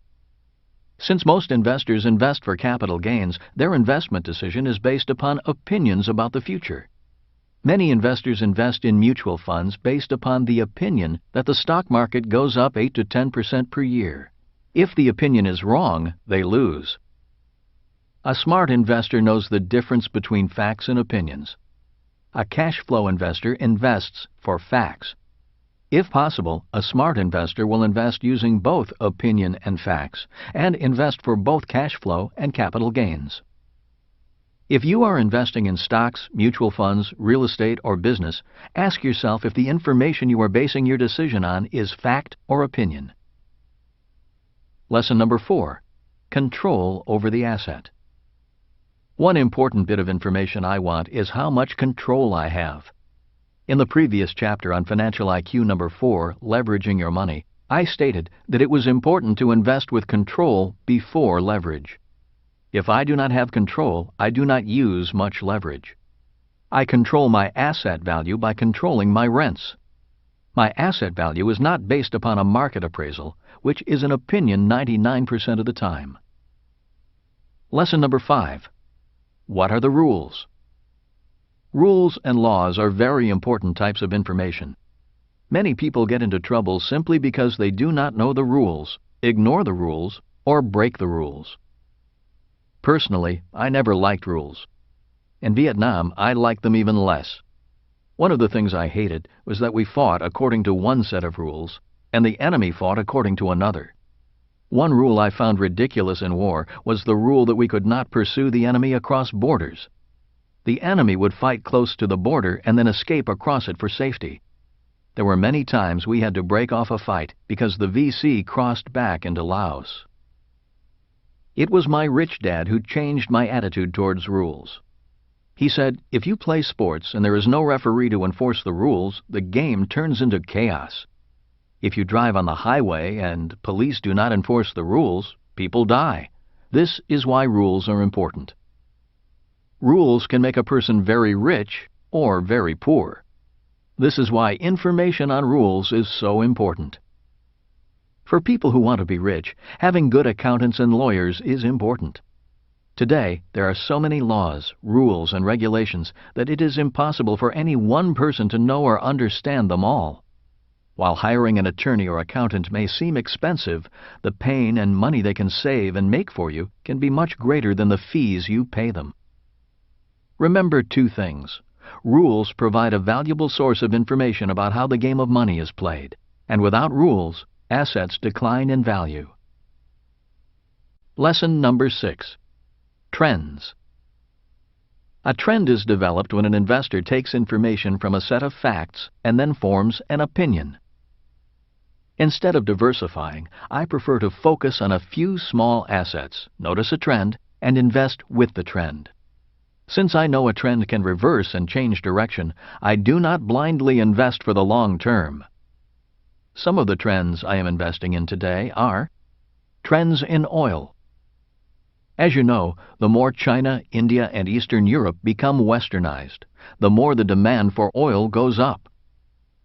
S2: Since most investors invest for capital gains, their investment decision is based upon opinions about the future. Many investors invest in mutual funds based upon the opinion that the stock market goes up 8 to 10% per year. If the opinion is wrong, they lose. A smart investor knows the difference between facts and opinions. A cash flow investor invests for facts. If possible, a smart investor will invest using both opinion and facts, and invest for both cash flow and capital gains. If you are investing in stocks, mutual funds, real estate, or business, ask yourself if the information you are basing your decision on is fact or opinion. Lesson number 4. Control over the asset. One important bit of information I want is how much control I have. In the previous chapter on Financial IQ number 4, Leveraging Your Money, I stated that it was important to invest with control before leverage. If I do not have control, I do not use much leverage. I control my asset value by controlling my rents. My asset value is not based upon a market appraisal, which is an opinion 99% of the time. Lesson number 5. What are the rules? Rules and laws are very important types of information. Many people get into trouble simply because they do not know the rules, ignore the rules, or break the rules. Personally, I never liked rules. In Vietnam, I liked them even less. One of the things I hated was that we fought according to one set of rules, and the enemy fought according to another. One rule I found ridiculous in war was the rule that we could not pursue the enemy across borders. The enemy would fight close to the border and then escape across it for safety. There were many times we had to break off a fight because the VC crossed back into Laos. It was my rich dad who changed my attitude towards rules. He said, if you play sports and there is no referee to enforce the rules, the game turns into chaos. If you drive on the highway and police do not enforce the rules, people die. This is why rules are important. Rules can make a person very rich or very poor. This is why information on rules is so important. For people who want to be rich, having good accountants and lawyers is important. Today, there are so many laws, rules, and regulations that it is impossible for any one person to know or understand them all. While hiring an attorney or accountant may seem expensive, the pain and money they can save and make for you can be much greater than the fees you pay them. Remember two things. Rules provide a valuable source of information about how the game of money is played, and without rules, assets decline in value. Lesson number 6. Trends. A trend is developed when an investor takes information from a set of facts and then forms an opinion. Instead of diversifying, I prefer to focus on a few small assets, notice a trend, and invest with the trend. Since I know a trend can reverse and change direction, I do not blindly invest for the long term. Some of the trends I am investing in today are trends in oil. As you know, the more China, India, and Eastern Europe become westernized, the more the demand for oil goes up.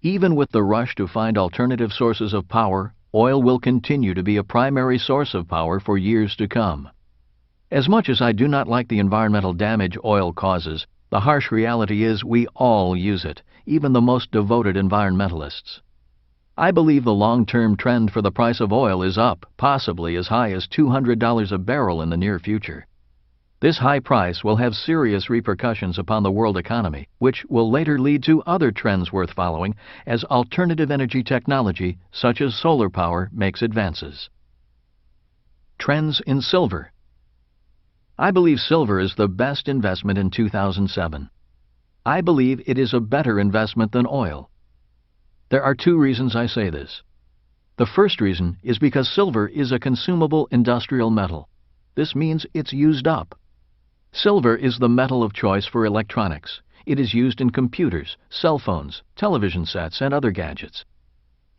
S2: Even with the rush to find alternative sources of power, oil will continue to be a primary source of power for years to come. As much as I do not like the environmental damage oil causes, the harsh reality is we all use it, even the most devoted environmentalists. I believe the long-term trend for the price of oil is up, possibly as high as $200 a barrel in the near future. This high price will have serious repercussions upon the world economy, which will later lead to other trends worth following as alternative energy technology, such as solar power, makes advances. Trends in silver. I believe silver is the best investment in 2007. I believe it is a better investment than oil. There are two reasons I say this. The first reason is because silver is a consumable industrial metal. This means it's used up. Silver is the metal of choice for electronics. It is used in computers, cell phones, television sets, and other gadgets.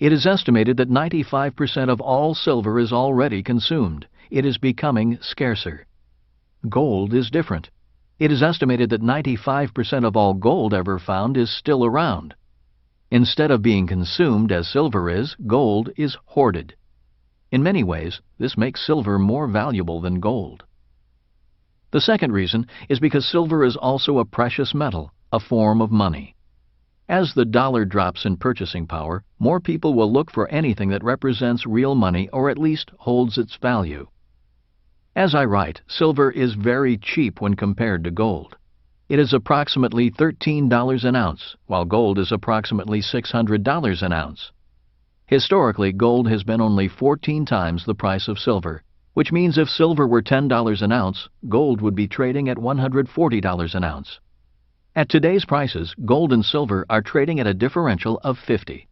S2: It is estimated that 95% of all silver is already consumed. It is becoming scarcer. Gold is different. It is estimated that 95% of all gold ever found is still around. Instead of being consumed as silver is, gold is hoarded. In many ways, this makes silver more valuable than gold. The second reason is because silver is also a precious metal, a form of money. As the dollar drops in purchasing power, more people will look for anything that represents real money or at least holds its value. As I write, silver is very cheap when compared to gold. It is approximately $13 an ounce, while gold is approximately $600 an ounce. Historically, gold has been only 14 times the price of silver, which means if silver were $10 an ounce, gold would be trading at $140 an ounce. At today's prices, gold and silver are trading at a differential of 50.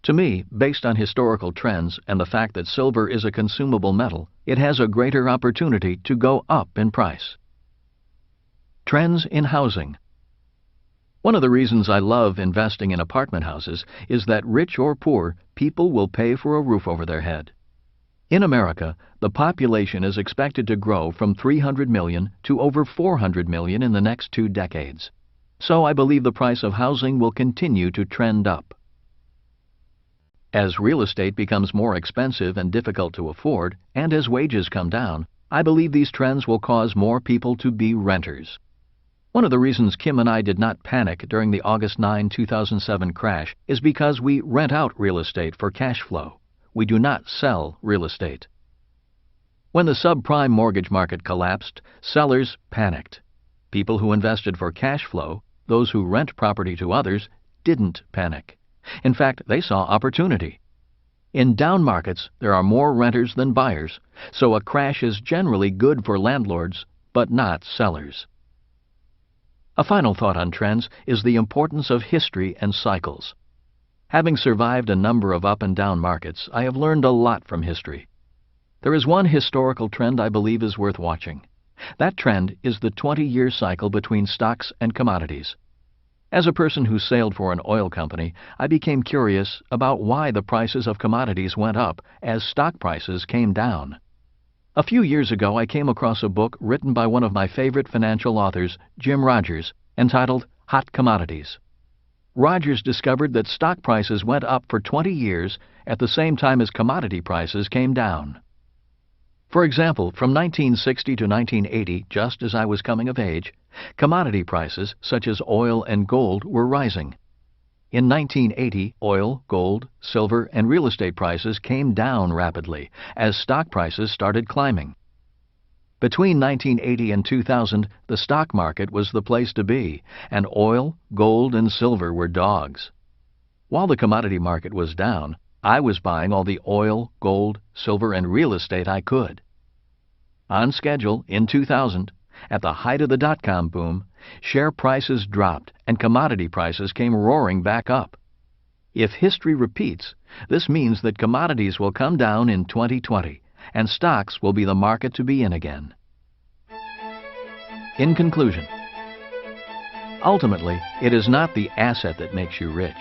S2: To me, based on historical trends and the fact that silver is a consumable metal, it has a greater opportunity to go up in price. Trends in housing. One of the reasons I love investing in apartment houses is that rich or poor, people will pay for a roof over their head. In America, the population is expected to grow from 300 million to over 400 million in the next 2 decades. So I believe the price of housing will continue to trend up. As real estate becomes more expensive and difficult to afford, and as wages come down, I believe these trends will cause more people to be renters. One of the reasons Kim and I did not panic during the August 9, 2007 crash is because we rent out real estate for cash flow. We do not sell real estate. When the subprime mortgage market collapsed, sellers panicked. People who invested for cash flow, those who rent property to others, didn't panic. In fact, they saw opportunity. In down markets, there are more renters than buyers, so a crash is generally good for landlords, but not sellers. A final thought on trends is the importance of history and cycles. Having survived a number of up and down markets, I have learned a lot from history. There is one historical trend I believe is worth watching. That trend is the 20-year cycle between stocks and commodities. As a person who sailed for an oil company, I became curious about why the prices of commodities went up as stock prices came down. A few years ago, I came across a book written by one of my favorite financial authors, Jim Rogers, entitled Hot Commodities. Rogers discovered that stock prices went up for 20 years at the same time as commodity prices came down. For example, from 1960 to 1980, just as I was coming of age, commodity prices such as oil and gold were rising. In 1980, oil, gold, silver, and real estate prices came down rapidly as stock prices started climbing. Between 1980 and 2000, the stock market was the place to be, and oil, gold, and silver were dogs. While the commodity market was down, I was buying all the oil, gold, silver, and real estate I could. On schedule, in 2000, at the height of the dot-com boom, share prices dropped and commodity prices came roaring back up. If history repeats, this means that commodities will come down in 2020 and stocks will be the market to be in again. In conclusion, ultimately, it is not the asset that makes you rich.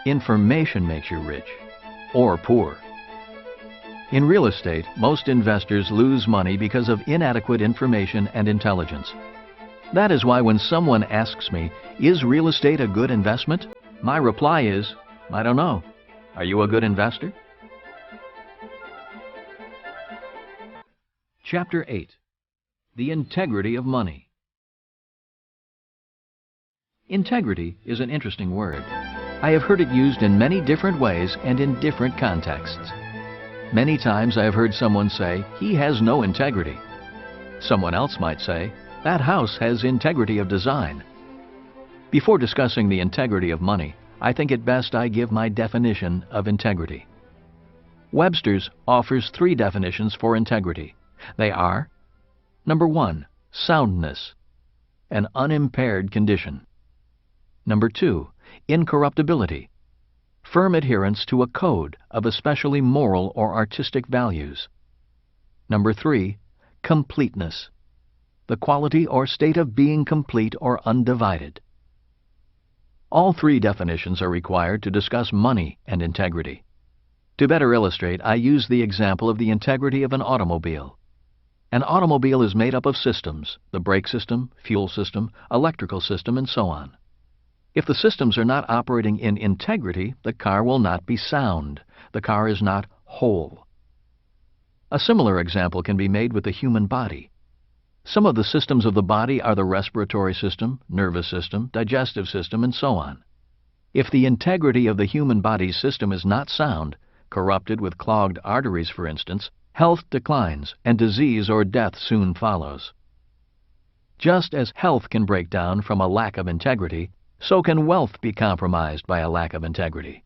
S2: Information makes you rich, or poor. In real estate, most investors lose money because of inadequate information and intelligence. That is why when someone asks me, "Is real estate a good investment?" my reply is, "I don't know. Are you a good investor?" Chapter 8. The Integrity of Money. Integrity is an interesting word. I have heard it used in many different ways and in different contexts. Many times I have heard someone say, "He has no integrity." Someone else might say, "That house has integrity of design." Before discussing the integrity of money, I think it best I give my definition of integrity. Webster's offers 3 definitions for integrity. They are: Number 1, soundness, an unimpaired condition. Number 2, incorruptibility, firm adherence to a code of especially moral or artistic values. Number 3, completeness, the quality or state of being complete or undivided. All 3 definitions are required to discuss money and integrity. To better illustrate, I use the example of the integrity of an automobile. An automobile is made up of systems: the brake system, fuel system, electrical system, and so on. If the systems are not operating in integrity, the car will not be sound. The car is not whole. A similar example can be made with the human body. Some of the systems of the body are the respiratory system, nervous system, digestive system, and so on. If the integrity of the human body's system is not sound, corrupted with clogged arteries, for instance, health declines and disease or death soon follows. Just as health can break down from a lack of integrity, so can wealth be compromised by a lack of integrity.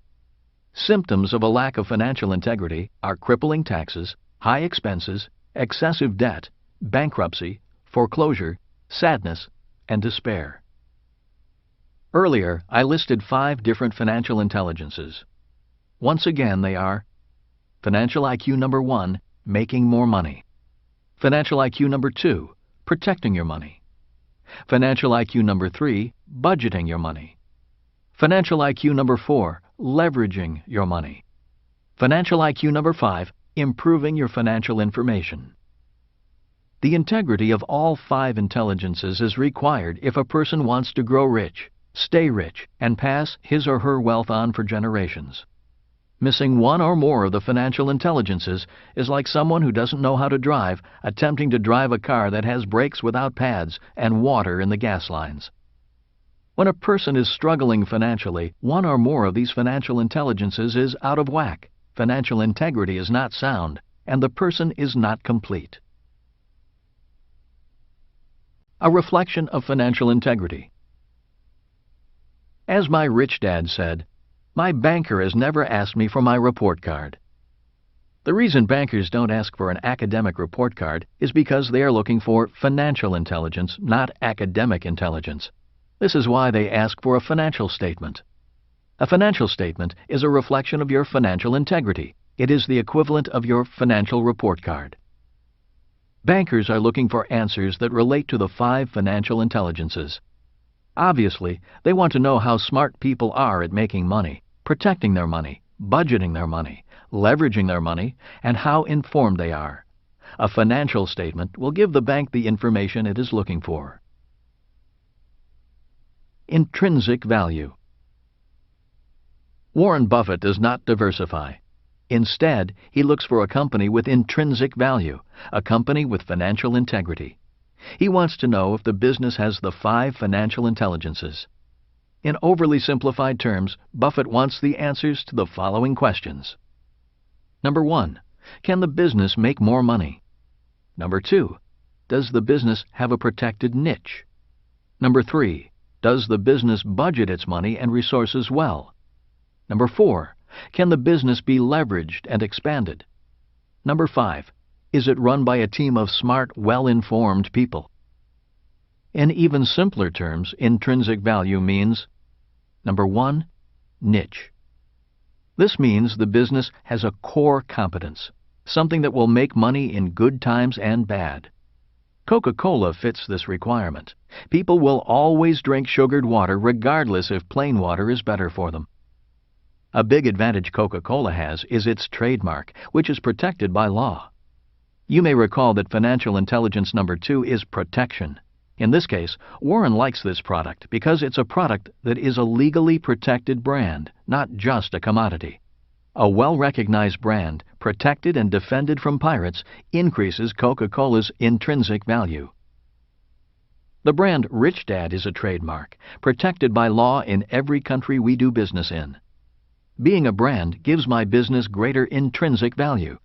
S2: Symptoms of a lack of financial integrity are crippling taxes, high expenses, excessive debt, bankruptcy, foreclosure, sadness, and despair. Earlier, I listed 5 different financial intelligences. Once again, they are: Financial IQ number 1, making more money. Financial IQ number 2, protecting your money. Financial IQ number 3, budgeting your money. Financial IQ number 4, leveraging your money. Financial IQ number 5, improving your financial information. The integrity of all 5 intelligences is required if a person wants to grow rich, stay rich, and pass his or her wealth on for generations. Missing one or more of the financial intelligences is like someone who doesn't know how to drive attempting to drive a car that has brakes without pads and water in the gas lines. When a person is struggling financially, one or more of these financial intelligences is out of whack, financial integrity is not sound, and the person is not complete. A reflection of financial integrity. As my rich dad said, "My banker has never asked me for my report card." The reason bankers don't ask for an academic report card is because they are looking for financial intelligence, not academic intelligence. This is why they ask for a financial statement. A financial statement is a reflection of your financial integrity. It is the equivalent of your financial report card. Bankers are looking for answers that relate to the 5 financial intelligences. Obviously, they want to know how smart people are at making money, protecting their money, budgeting their money, leveraging their money, and how informed they are. A financial statement will give the bank the information it is looking for. Intrinsic value. Warren Buffett does not diversify. Instead, he looks for a company with intrinsic value, a company with financial integrity. He wants to know if the business has the 5 financial intelligences. In overly simplified terms, Buffett wants the answers to the following questions. Number 1. Can the business make more money? Number 2. Does the business have a protected niche? Number 3. Does the business budget its money and resources well? Number 4. Can the business be leveraged and expanded? Number 5. Is it run by a team of smart, well-informed people? In even simpler terms, intrinsic value means: Number 1. Niche. This means the business has a core competence, something that will make money in good times and bad. Coca-Cola fits this requirement. People will always drink sugared water regardless if plain water is better for them. A big advantage Coca-Cola has is its trademark, which is protected by law. You may recall that financial intelligence number 2 is protection. In this case, Warren likes this product because it's a product that is a legally protected brand, not just a commodity. A well-recognized brand, protected and defended from pirates, increases Coca-Cola's intrinsic value. The brand Rich Dad is a trademark, protected by law in every country we do business in. Being a brand gives my business greater intrinsic value.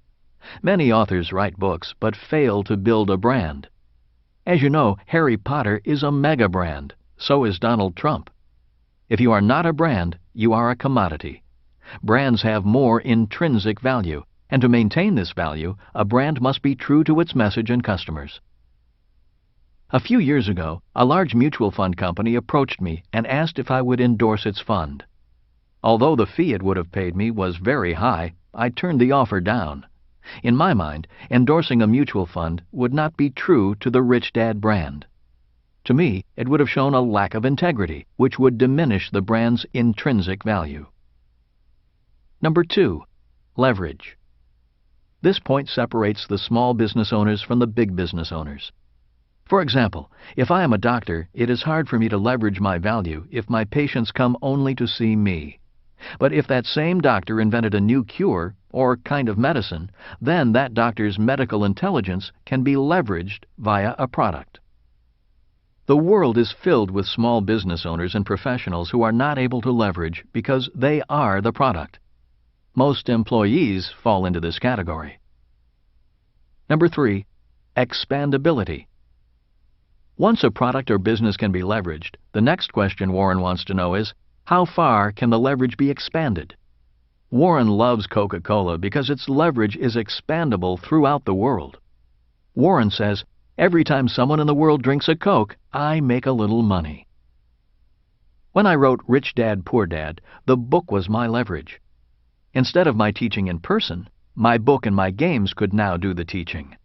S2: Many authors write books but fail to build a brand. As you know, Harry Potter is a mega brand. So is Donald Trump. If you are not a brand, you are a commodity. Brands have more intrinsic value, and to maintain this value, a brand must be true to its message and customers. A few years ago, a large mutual fund company approached me and asked if I would endorse its fund. Although the fee it would have paid me was very high, I turned the offer down. In my mind, endorsing a mutual fund would not be true to the Rich Dad brand. To me, it would have shown a lack of integrity, which would diminish the brand's intrinsic value. Number 2. Leverage. This point separates the small business owners from the big business owners. For example, if I am a doctor, it is hard for me to leverage my value if my patients come only to see me. But if that same doctor invented a new cure or kind of medicine, then that doctor's medical intelligence can be leveraged via a product. The world is filled with small business owners and professionals who are not able to leverage because they are the product. Most employees fall into this category. Number 3. Expandability. Once a product or business can be leveraged, the next question Warren wants to know is, how far can the leverage be expanded? Warren loves Coca-Cola because its leverage is expandable throughout the world. Warren says, every time someone in the world drinks a Coke, I make a little money. When I wrote Rich Dad, Poor Dad, the book was my leverage. Instead of my teaching in person, my book and my games could now do the teaching.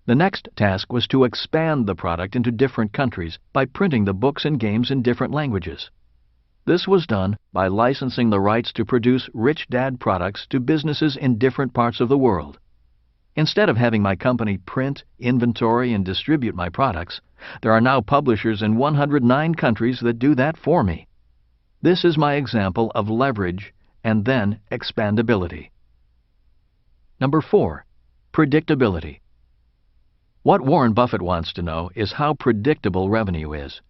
S2: The next task was to expand the product into different countries by printing the books and games in different languages. This was done by licensing the rights to produce Rich Dad products to businesses in different parts of the world. Instead of having my company print, inventory, and distribute my products, there are now publishers in 109 countries that do that for me. This is my example of leverage and then expandability. Number 4. Predictability. What Warren Buffett wants to know is how predictable revenue is.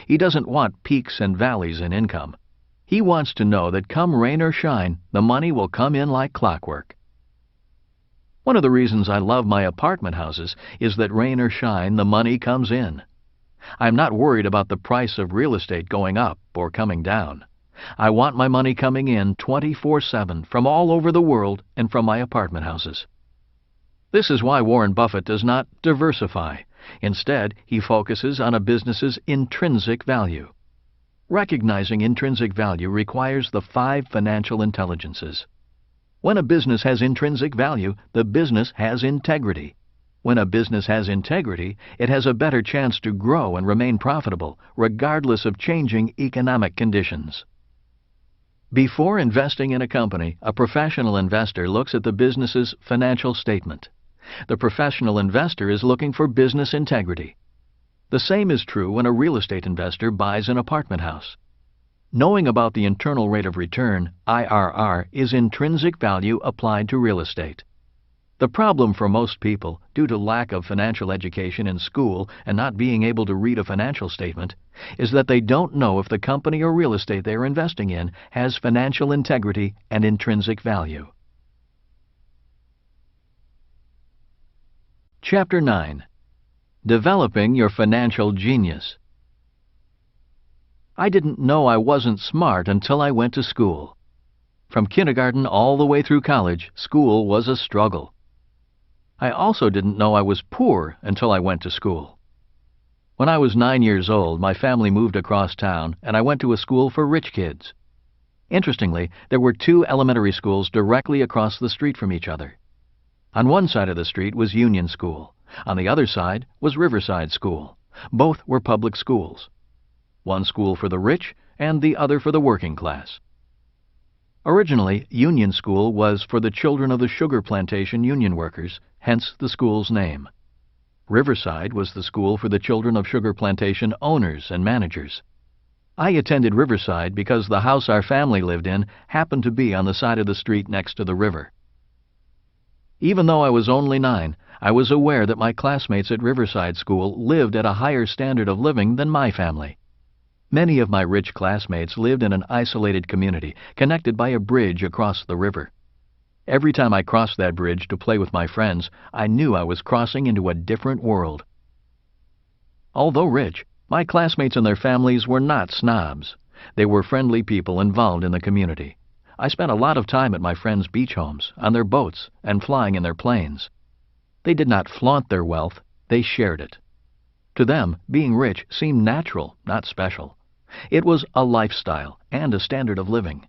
S2: He doesn't want peaks and valleys in income. He wants to know that come rain or shine, the money will come in like clockwork. One of the reasons I love my apartment houses is that rain or shine, the money comes in. I'm not worried about the price of real estate going up or coming down. I want my money coming in 24/7 from all over the world and from my apartment houses. This is why Warren Buffett does not diversify. Instead, he focuses on a business's intrinsic value. Recognizing intrinsic value requires the 5 financial intelligences. When a business has intrinsic value, the business has integrity. When a business has integrity, it has a better chance to grow and remain profitable, regardless of changing economic conditions. Before investing in a company, a professional investor looks at the business's financial statement. The professional investor is looking for business integrity. The same is true when a real estate investor buys an apartment house. Knowing about the internal rate of return, IRR, is intrinsic value applied to real estate. The problem for most people, due to lack of financial education in school and not being able to read a financial statement, is that they don't know if the company or real estate they are investing in has financial integrity and intrinsic value. Chapter 9. Developing Your Financial Genius. I didn't know I wasn't smart until I went to school. From kindergarten all the way through college, school was a struggle. I also didn't know I was poor until I went to school. When I was 9 years old, my family moved across town and I went to a school for rich kids. Interestingly, there were 2 elementary schools directly across the street from each other. On one side of the street was Union School. On the other side was Riverside School. Both were public schools. One school for the rich and the other for the working class. Originally, Union School was for the children of the sugar plantation union workers, hence the school's name. Riverside was the school for the children of sugar plantation owners and managers. I attended Riverside because the house our family lived in happened to be on the side of the street next to the river. Even though I was only 9, I was aware that my classmates at Riverside School lived at a higher standard of living than my family. Many of my rich classmates lived in an isolated community connected by a bridge across the river. Every time I crossed that bridge to play with my friends, I knew I was crossing into a different world. Although rich, my classmates and their families were not snobs. They were friendly people involved in the community. I spent a lot of time at my friends' beach homes, on their boats, and flying in their planes. They did not flaunt their wealth, they shared it. To them, being rich seemed natural, not special. It was a lifestyle and a standard of living.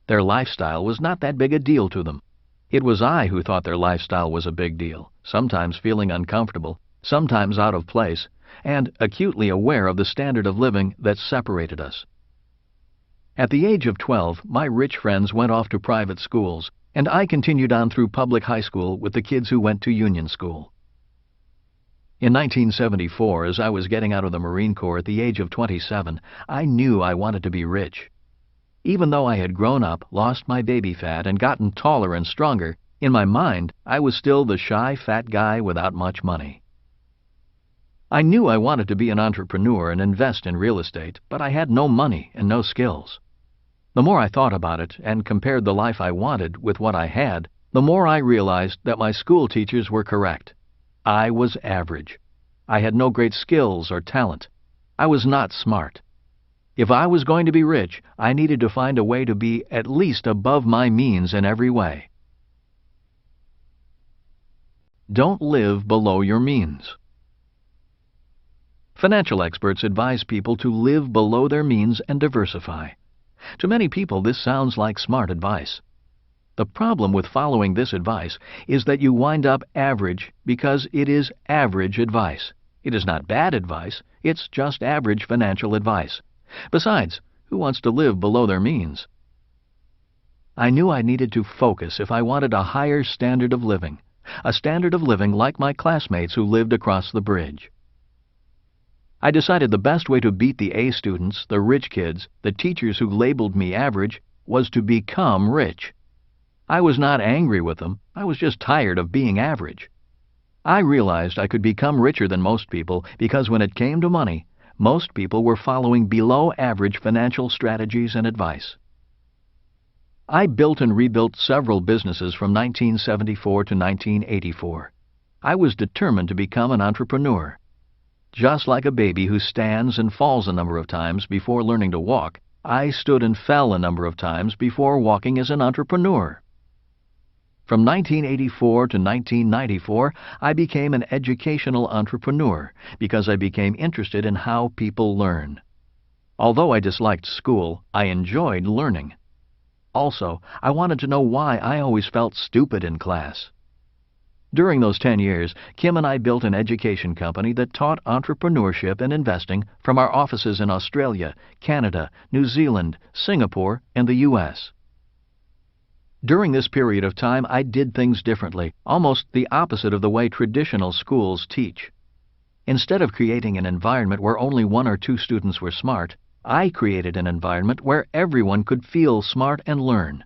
S2: Their lifestyle was not that big a deal to them. It was I who thought their lifestyle was a big deal, sometimes feeling uncomfortable, sometimes out of place, and acutely aware of the standard of living that separated us. At the age of 12, my rich friends went off to private schools, and I continued on through public high school with the kids who went to Union School. In 1974, as I was getting out of the Marine Corps at the age of 27, I knew I wanted to be rich. Even though I had grown up, lost my baby fat, and gotten taller and stronger, in my mind, I was still the shy, fat guy without much money. I knew I wanted to be an entrepreneur and invest in real estate, but I had no money and no skills. The more I thought about it and compared the life I wanted with what I had, the more I realized that my school teachers were correct. I was average. I had no great skills or talent. I was not smart. If I was going to be rich, I needed to find a way to be at least above my means in every way. Don't live below your means. Financial experts advise people to live below their means and diversify. To many people, this sounds like smart advice. The problem with following this advice is that you wind up average because it is average advice. It is not bad advice, it's just average financial advice. Besides, who wants to live below their means? I knew I needed to focus if I wanted a higher standard of living, a standard of living like my classmates who lived across the bridge. I decided the best way to beat the A students, the rich kids, the teachers who labeled me average, was to become rich. I was not angry with them, I was just tired of being average. I realized I could become richer than most people because when it came to money, most people were following below-average financial strategies and advice. I built and rebuilt several businesses from 1974 to 1984. I was determined to become an entrepreneur. Just like a baby who stands and falls a number of times before learning to walk, I stood and fell a number of times before walking as an entrepreneur. From 1984 to 1994, I became an educational entrepreneur because I became interested in how people learn. Although I disliked school, I enjoyed learning. Also, I wanted to know why I always felt stupid in class. During those 10 years, Kim and I built an education company that taught entrepreneurship and investing from our offices in Australia, Canada, New Zealand, Singapore, and the U.S. During this period of time, I did things differently, almost the opposite of the way traditional schools teach. Instead of creating an environment where only 1 or 2 students were smart, I created an environment where everyone could feel smart and learn.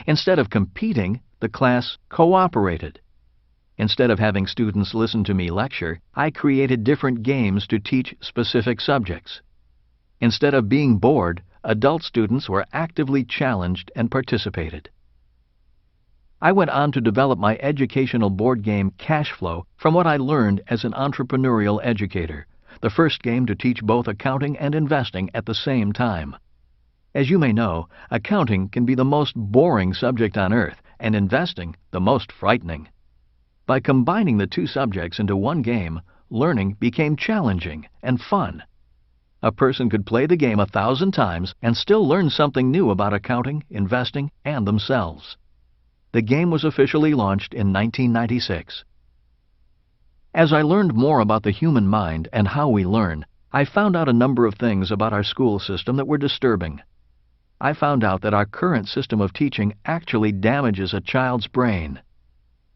S2: Instead of competing, the class cooperated. Instead of having students listen to me lecture, I created different games to teach specific subjects. Instead of being bored, adult students were actively challenged and participated. I went on to develop my educational board game Cash Flow from what I learned as an entrepreneurial educator, the first game to teach both accounting and investing at the same time. As you may know, accounting can be the most boring subject on earth, and investing the most frightening. By combining the 2 subjects into one game, learning became challenging and fun. A person could play the game 1,000 times and still learn something new about accounting, investing, and themselves. The game was officially launched in 1996. As I learned more about the human mind and how we learn, I found out a number of things about our school system that were disturbing. I found out that our current system of teaching actually damages a child's brain.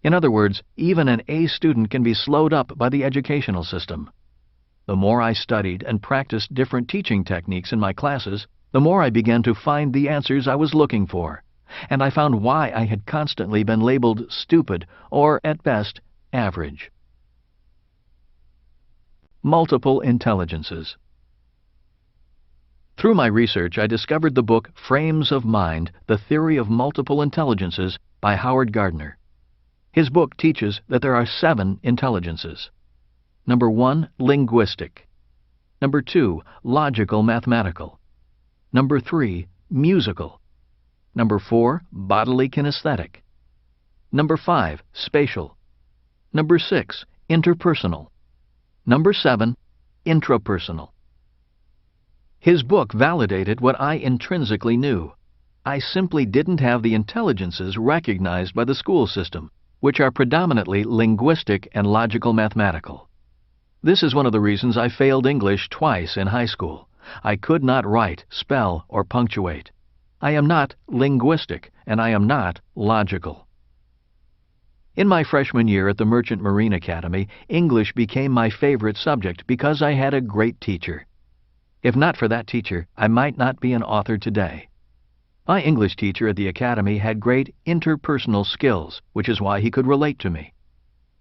S2: In other words, even an A student can be slowed up by the educational system. The more I studied and practiced different teaching techniques in my classes, the more I began to find the answers I was looking for, and I found why I had constantly been labeled stupid or, at best, average. Multiple intelligences. Through my research, I discovered the book Frames of Mind, The Theory of Multiple Intelligences by Howard Gardner. His book teaches that there are 7 intelligences. Number 1, linguistic. Number 2, logical mathematical. Number 3, musical. Number 4, bodily kinesthetic. Number 5, spatial. Number 6, interpersonal. Number 7, intrapersonal. His book validated what I intrinsically knew. I simply didn't have the intelligences recognized by the school system, which are predominantly linguistic and logical mathematical. This is one of the reasons I failed English twice in high school. I could not write, spell, or punctuate. I am not linguistic, and I am not logical. In my freshman year at the Merchant Marine Academy, English became my favorite subject because I had a great teacher. If not for that teacher, I might not be an author today. My English teacher at the Academy had great interpersonal skills, which is why he could relate to me.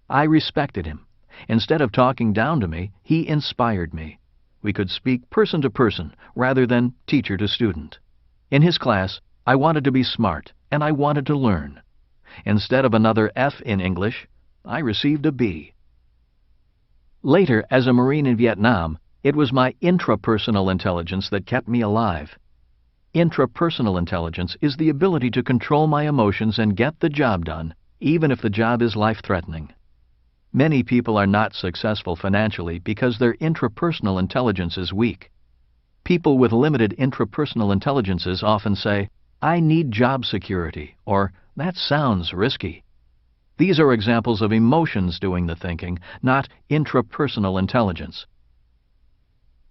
S2: I respected him. Instead of talking down to me, he inspired me. We could speak person to person rather than teacher to student. In his class, I wanted to be smart, and I wanted to learn. Instead of another F in English, I received a B. Later, as a Marine in Vietnam, it was my intrapersonal intelligence that kept me alive. Intrapersonal intelligence is the ability to control my emotions and get the job done, even if the job is life-threatening. Many people are not successful financially because their intrapersonal intelligence is weak. People with limited intrapersonal intelligences often say, "I need job security," or "that sounds risky." These are examples of emotions doing the thinking, not intrapersonal intelligence.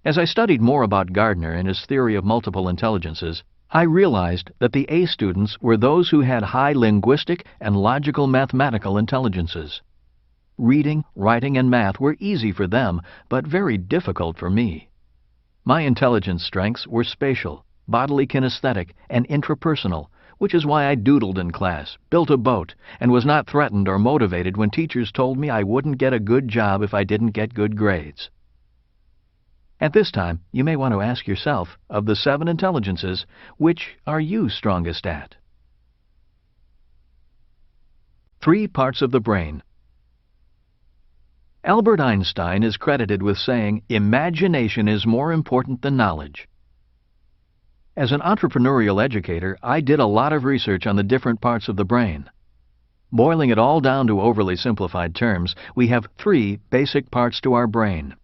S2: As I studied more about Gardner and his theory of multiple intelligences, I realized that the A students were those who had high linguistic and logical mathematical intelligences. Reading, writing, and math were easy for them, but very difficult for me. My intelligence strengths were spatial, bodily kinesthetic, and intrapersonal, which is why I doodled in class, built a boat, and was not threatened or motivated when teachers told me I wouldn't get a good job if I didn't get good grades. At this time, you may want to ask yourself, of the 7 intelligences, which are you strongest at? 3 parts of the brain. Albert Einstein is credited with saying, "Imagination is more important than knowledge." As an entrepreneurial educator, I did a lot of research on the different parts of the brain. Boiling it all down to overly simplified terms, we have 3 basic parts to our brain: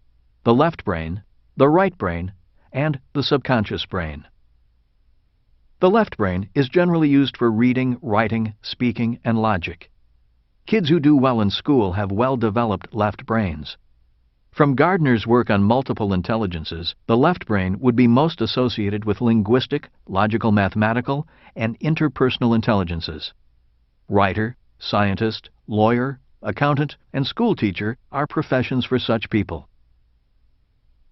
S2: the left brain, the right brain, and the subconscious brain. The left brain is generally used for reading, writing, speaking, and logic. Kids who do well in school have well-developed left brains. From Gardner's work on multiple intelligences, the left brain would be most associated with linguistic, logical mathematical, and interpersonal intelligences. Writer, scientist, lawyer, accountant, and school teacher are professions for such people.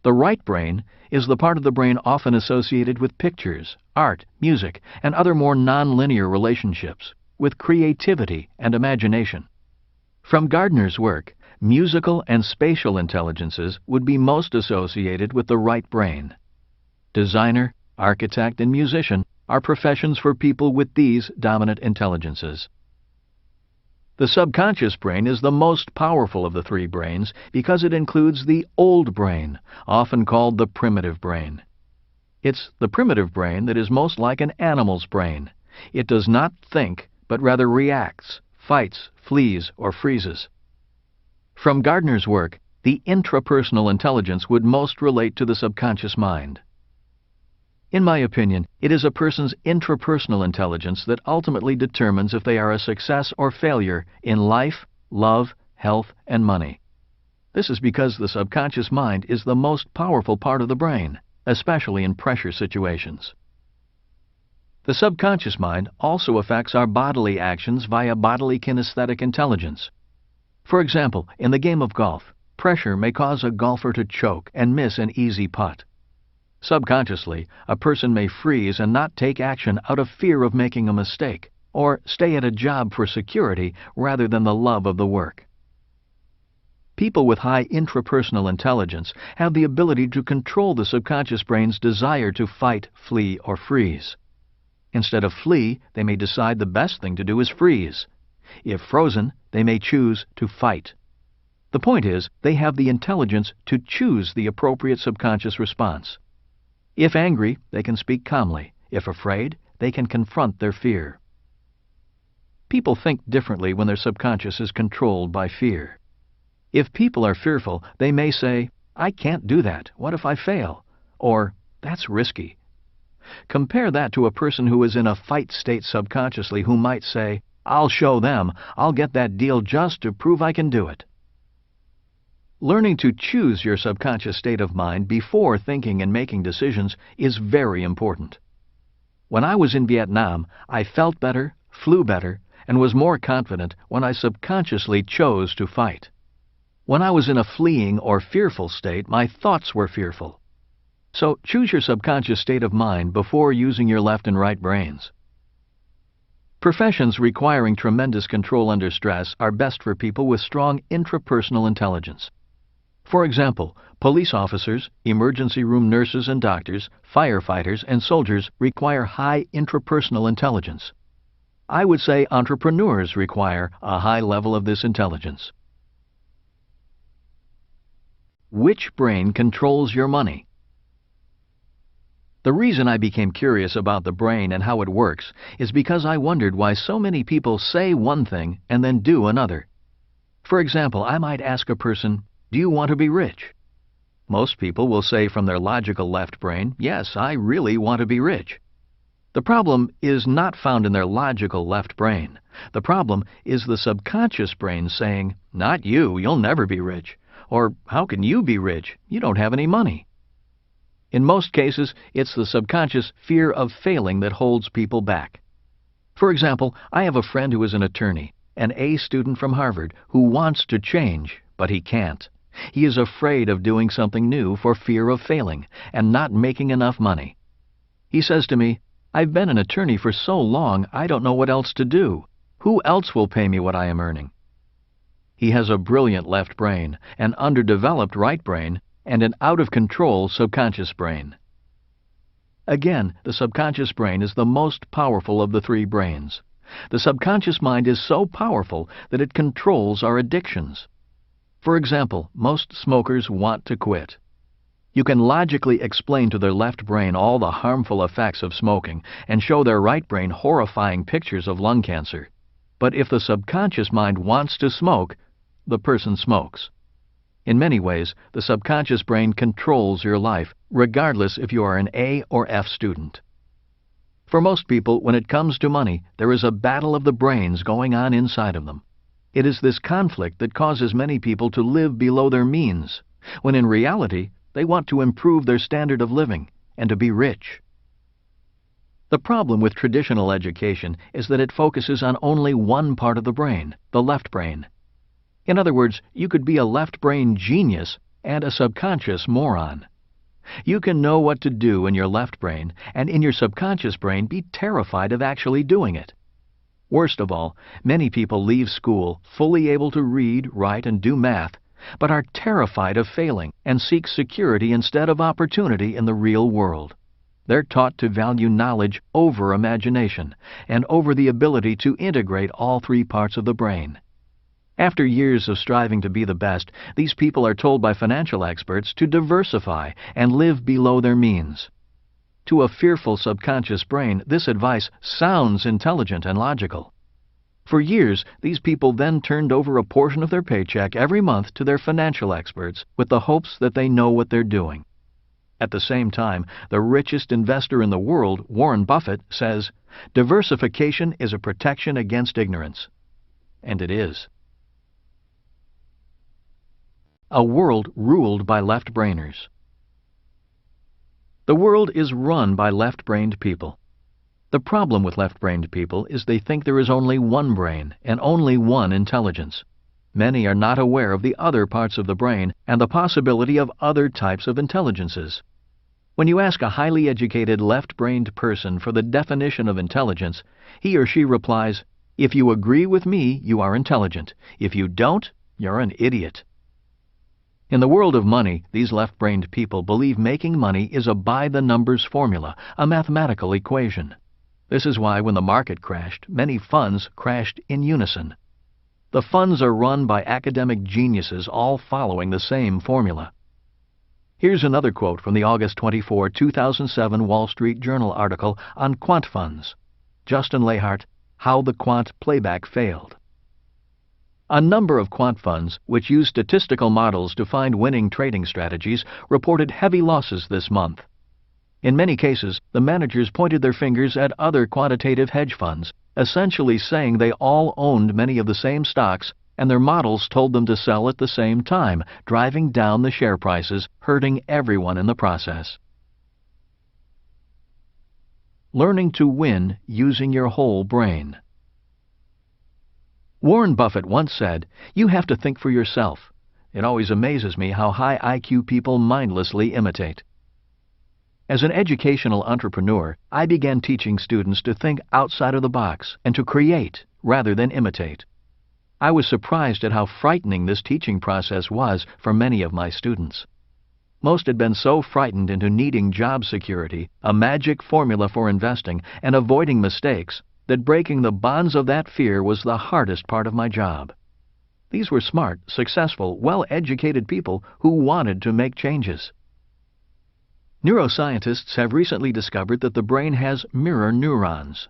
S2: The right brain is the part of the brain often associated with pictures, art, music, and other more nonlinear relationships, with creativity and imagination. From Gardner's work, musical and spatial intelligences would be most associated with the right brain. Designer, architect, and musician are professions for people with these dominant intelligences. The subconscious brain is the most powerful of the three brains because it includes the old brain, often called the primitive brain. It's the primitive brain that is most like an animal's brain. It does not think, but rather reacts, fights, flees, or freezes. From Gardner's work, the intrapersonal intelligence would most relate to the subconscious mind. In my opinion, it is a person's intrapersonal intelligence that ultimately determines if they are a success or failure in life, love, health, and money. This is because the subconscious mind is the most powerful part of the brain, especially in pressure situations. The subconscious mind also affects our bodily actions via bodily kinesthetic intelligence. For example, in the game of golf, pressure may cause a golfer to choke and miss an easy putt. Subconsciously, a person may freeze and not take action out of fear of making a mistake, or stay at a job for security rather than the love of the work. People with high intrapersonal intelligence have the ability to control the subconscious brain's desire to fight, flee, or freeze. Instead of flee, they may decide the best thing to do is freeze. If frozen, they may choose to fight. The point is, they have the intelligence to choose the appropriate subconscious response. If angry, they can speak calmly. If afraid, they can confront their fear. People think differently when their subconscious is controlled by fear. If people are fearful, they may say, "I can't do that. What if I fail?" Or, "That's risky." Compare that to a person who is in a fight state subconsciously who might say, "I'll show them. I'll get that deal just to prove I can do it." Learning to choose your subconscious state of mind before thinking and making decisions is very important. When I was in Vietnam, I felt better, flew better, and was more confident when I subconsciously chose to fight. When I was in a fleeing or fearful state, my thoughts were fearful. So choose your subconscious state of mind before using your left and right brains. Professions requiring tremendous control under stress are best for people with strong intrapersonal intelligence. For example, police officers, emergency room nurses and doctors, firefighters, and soldiers require high intrapersonal intelligence. I would say entrepreneurs require a high level of this intelligence. Which brain controls your money? The reason I became curious about the brain and how it works is because I wondered why so many people say one thing and then do another. For example, I might ask a person, "Do you want to be rich?" Most people will say from their logical left brain, "Yes, I really want to be rich." The problem is not found in their logical left brain. The problem is the subconscious brain saying, "Not you, you'll never be rich," or "How can you be rich? You don't have any money." In most cases, it's the subconscious fear of failing that holds people back. For example, I have a friend who is an attorney, an A student from Harvard, who wants to change, but he can't. He is afraid of doing something new for fear of failing and not making enough money. He says to me, "I've been an attorney for so long, I don't know what else to do. Who else will pay me what I am earning?" He has a brilliant left brain, an underdeveloped right brain, and an out-of-control subconscious brain. Again, the subconscious brain is the most powerful of the three brains. The subconscious mind is so powerful that it controls our addictions. For example, most smokers want to quit. You can logically explain to their left brain all the harmful effects of smoking and show their right brain horrifying pictures of lung cancer. But if the subconscious mind wants to smoke, the person smokes. In many ways, the subconscious brain controls your life, regardless if you are an A or F student. For most people, when it comes to money, there is a battle of the brains going on inside of them. It is this conflict that causes many people to live below their means, when in reality they want to improve their standard of living and to be rich. The problem with traditional education is that it focuses on only one part of the brain, the left brain. In other words, you could be a left brain genius and a subconscious moron. You can know what to do in your left brain and in your subconscious brain be terrified of actually doing it. Worst of all, many people leave school fully able to read, write, and do math, but are terrified of failing and seek security instead of opportunity in the real world. They're taught to value knowledge over imagination and over the ability to integrate all three parts of the brain. After years of striving to be the best, these people are told by financial experts to diversify and live below their means. To a fearful subconscious brain, this advice sounds intelligent and logical. For years, these people then turned over a portion of their paycheck every month to their financial experts with the hopes that they know what they're doing. At the same time, the richest investor in the world, Warren Buffett, says, "Diversification is a protection against ignorance." And it is. A world ruled by left-brainers. The world is run by left-brained people. The problem with left-brained people is they think there is only one brain and only one intelligence. Many are not aware of the other parts of the brain and the possibility of other types of intelligences. When you ask a highly educated left-brained person for the definition of intelligence, he or she replies, "If you agree with me, you are intelligent. If you don't, you're an idiot." In the world of money, these left-brained people believe making money is a by-the-numbers formula, a mathematical equation. This is why when the market crashed, many funds crashed in unison. The funds are run by academic geniuses all following the same formula. Here's another quote from the August 24, 2007 Wall Street Journal article on quant funds. Justin Lahart, How the Quant Playback Failed. A number of quant funds, which use statistical models to find winning trading strategies, reported heavy losses this month. In many cases, the managers pointed their fingers at other quantitative hedge funds, essentially saying they all owned many of the same stocks and their models told them to sell at the same time, driving down the share prices, hurting everyone in the process. Learning to win using your whole brain. Warren Buffett once said, "You have to think for yourself." It always amazes me how high IQ people mindlessly imitate. As an educational entrepreneur, I began teaching students to think outside of the box and to create rather than imitate. I was surprised at how frightening this teaching process was for many of my students. Most had been so frightened into needing job security, a magic formula for investing, and avoiding mistakes, that breaking the bonds of that fear was the hardest part of my job. These were smart, successful, well-educated people who wanted to make changes. Neuroscientists have recently discovered that the brain has mirror neurons.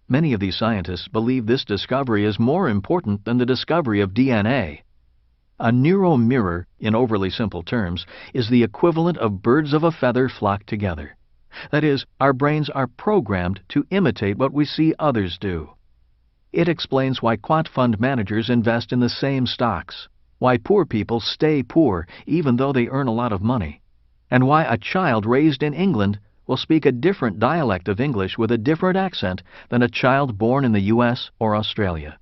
S2: Many of these scientists believe this discovery is more important than the discovery of DNA. A neuromirror, in overly simple terms, is the equivalent of birds of a feather flocked together. That is, our brains are programmed to imitate what we see others do. It explains why quant fund managers invest in the same stocks, why poor people stay poor even though they earn a lot of money, and why a child raised in England will speak a different dialect of English with a different accent than a child born in the U.S. or Australia.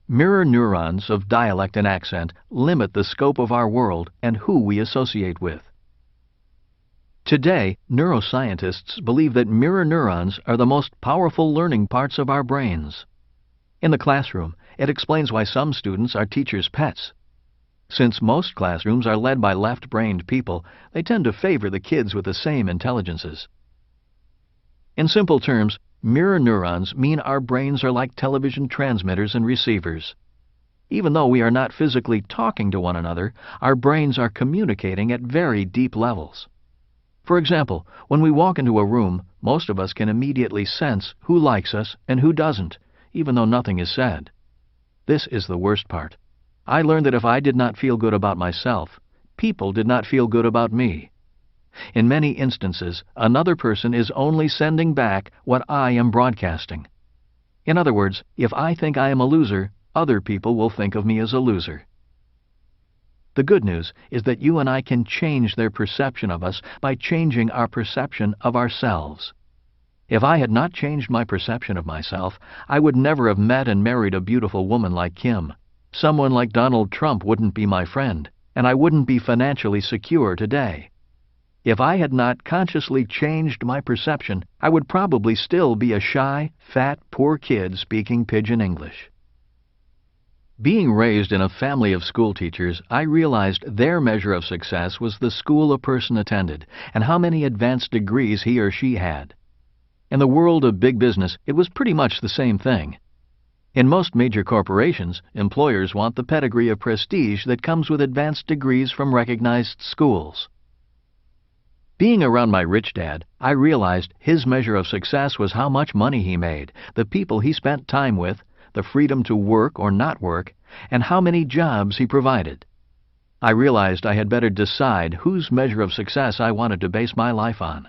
S2: Mirror neurons of dialect and accent limit the scope of our world and who we associate with. Today, neuroscientists believe that mirror neurons are the most powerful learning parts of our brains. In the classroom, it explains why some students are teachers' pets. Since most classrooms are led by left-brained people, they tend to favor the kids with the same intelligences. In simple terms, mirror neurons mean our brains are like television transmitters and receivers. Even though we are not physically talking to one another, our brains are communicating at very deep levels. For example, when we walk into a room, most of us can immediately sense who likes us and who doesn't, even though nothing is said. This is the worst part. I learned that if I did not feel good about myself, people did not feel good about me. In many instances, another person is only sending back what I am broadcasting. In other words, if I think I am a loser, other people will think of me as a loser. The good news is that you and I can change their perception of us by changing our perception of ourselves. If I had not changed my perception of myself, I would never have met and married a beautiful woman like Kim. Someone like Donald Trump wouldn't be my friend, and I wouldn't be financially secure today. If I had not consciously changed my perception, I would probably still be a shy, fat, poor kid speaking pidgin English. Being raised in a family of school teachers, I realized their measure of success was the school a person attended and how many advanced degrees he or she had. In the world of big business, it was pretty much the same thing. In most major corporations, employers want the pedigree of prestige that comes with advanced degrees from recognized schools. Being around my rich dad, I realized his measure of success was how much money he made, the people he spent time with, the freedom to work or not work, and how many jobs he provided. I realized I had better decide whose measure of success I wanted to base my life on.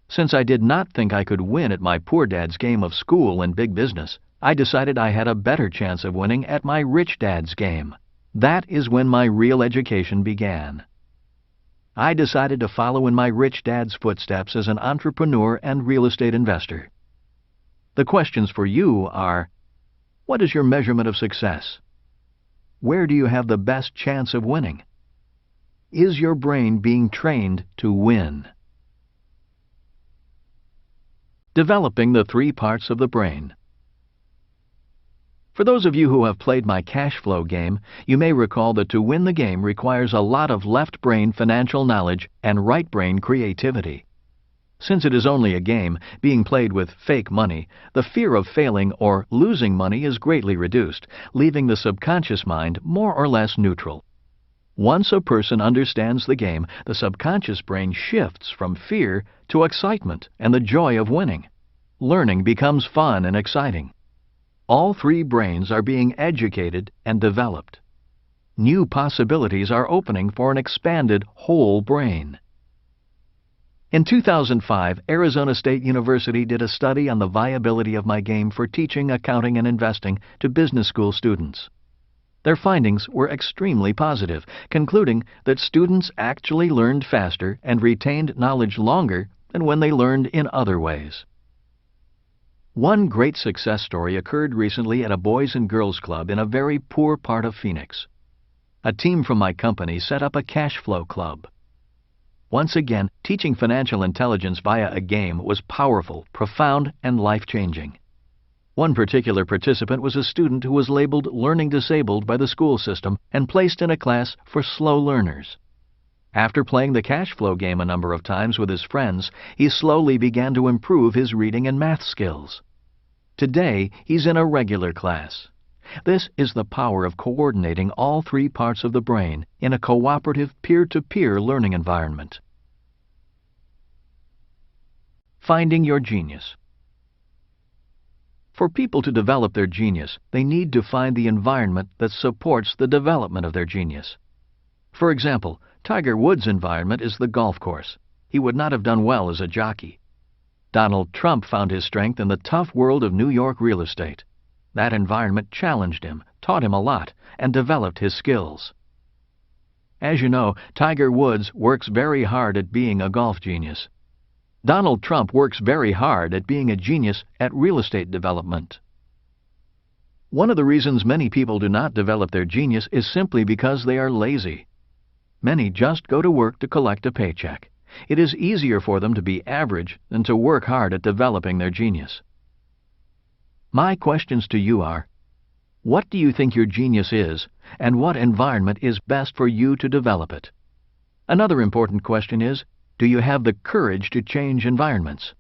S2: Since I did not think I could win at my poor dad's game of school and big business, I decided I had a better chance of winning at my rich dad's game. That is when my real education began. I decided to follow in my rich dad's footsteps as an entrepreneur and real estate investor. The questions for you are, what is your measurement of success? Where do you have the best chance of winning? Is your brain being trained to win? Developing the 3 parts of the brain. For those of you who have played my cash flow game, you may recall that to win the game requires a lot of left brain financial knowledge and right brain creativity. Since it is only a game, being played with fake money, the fear of failing or losing money is greatly reduced, leaving the subconscious mind more or less neutral. Once a person understands the game, the subconscious brain shifts from fear to excitement and the joy of winning. Learning becomes fun and exciting. All 3 brains are being educated and developed. New possibilities are opening for an expanded whole brain. In 2005, Arizona State University did a study on the viability of my game for teaching accounting and investing to business school students. Their findings were extremely positive, concluding that students actually learned faster and retained knowledge longer than when they learned in other ways. One great success story occurred recently at a Boys and Girls Club in a very poor part of Phoenix. A team from my company set up a cash flow club. Once again, teaching financial intelligence via a game was powerful, profound, and life-changing. One particular participant was a student who was labeled learning disabled by the school system and placed in a class for slow learners. After playing the cash flow game a number of times with his friends, he slowly began to improve his reading and math skills. Today, he's in a regular class. This is the power of coordinating all 3 parts of the brain in a cooperative peer-to-peer learning environment. Finding your genius. For people to develop their genius, they need to find the environment that supports the development of their genius. For example, Tiger Woods' environment is the golf course. He would not have done well as a jockey. Donald Trump found his strength in the tough world of New York real estate. That environment challenged him, taught him a lot, and developed his skills. As you know, Tiger Woods works very hard at being a golf genius. Donald Trump works very hard at being a genius at real estate development. One of the reasons many people do not develop their genius is simply because they are lazy. Many just go to work to collect a paycheck. It is easier for them to be average than to work hard at developing their genius. My questions to you are, what do you think your genius is, and what environment is best for you to develop it? Another important question is, do you have the courage to change environments?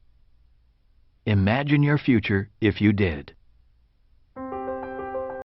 S2: Imagine your future if you did.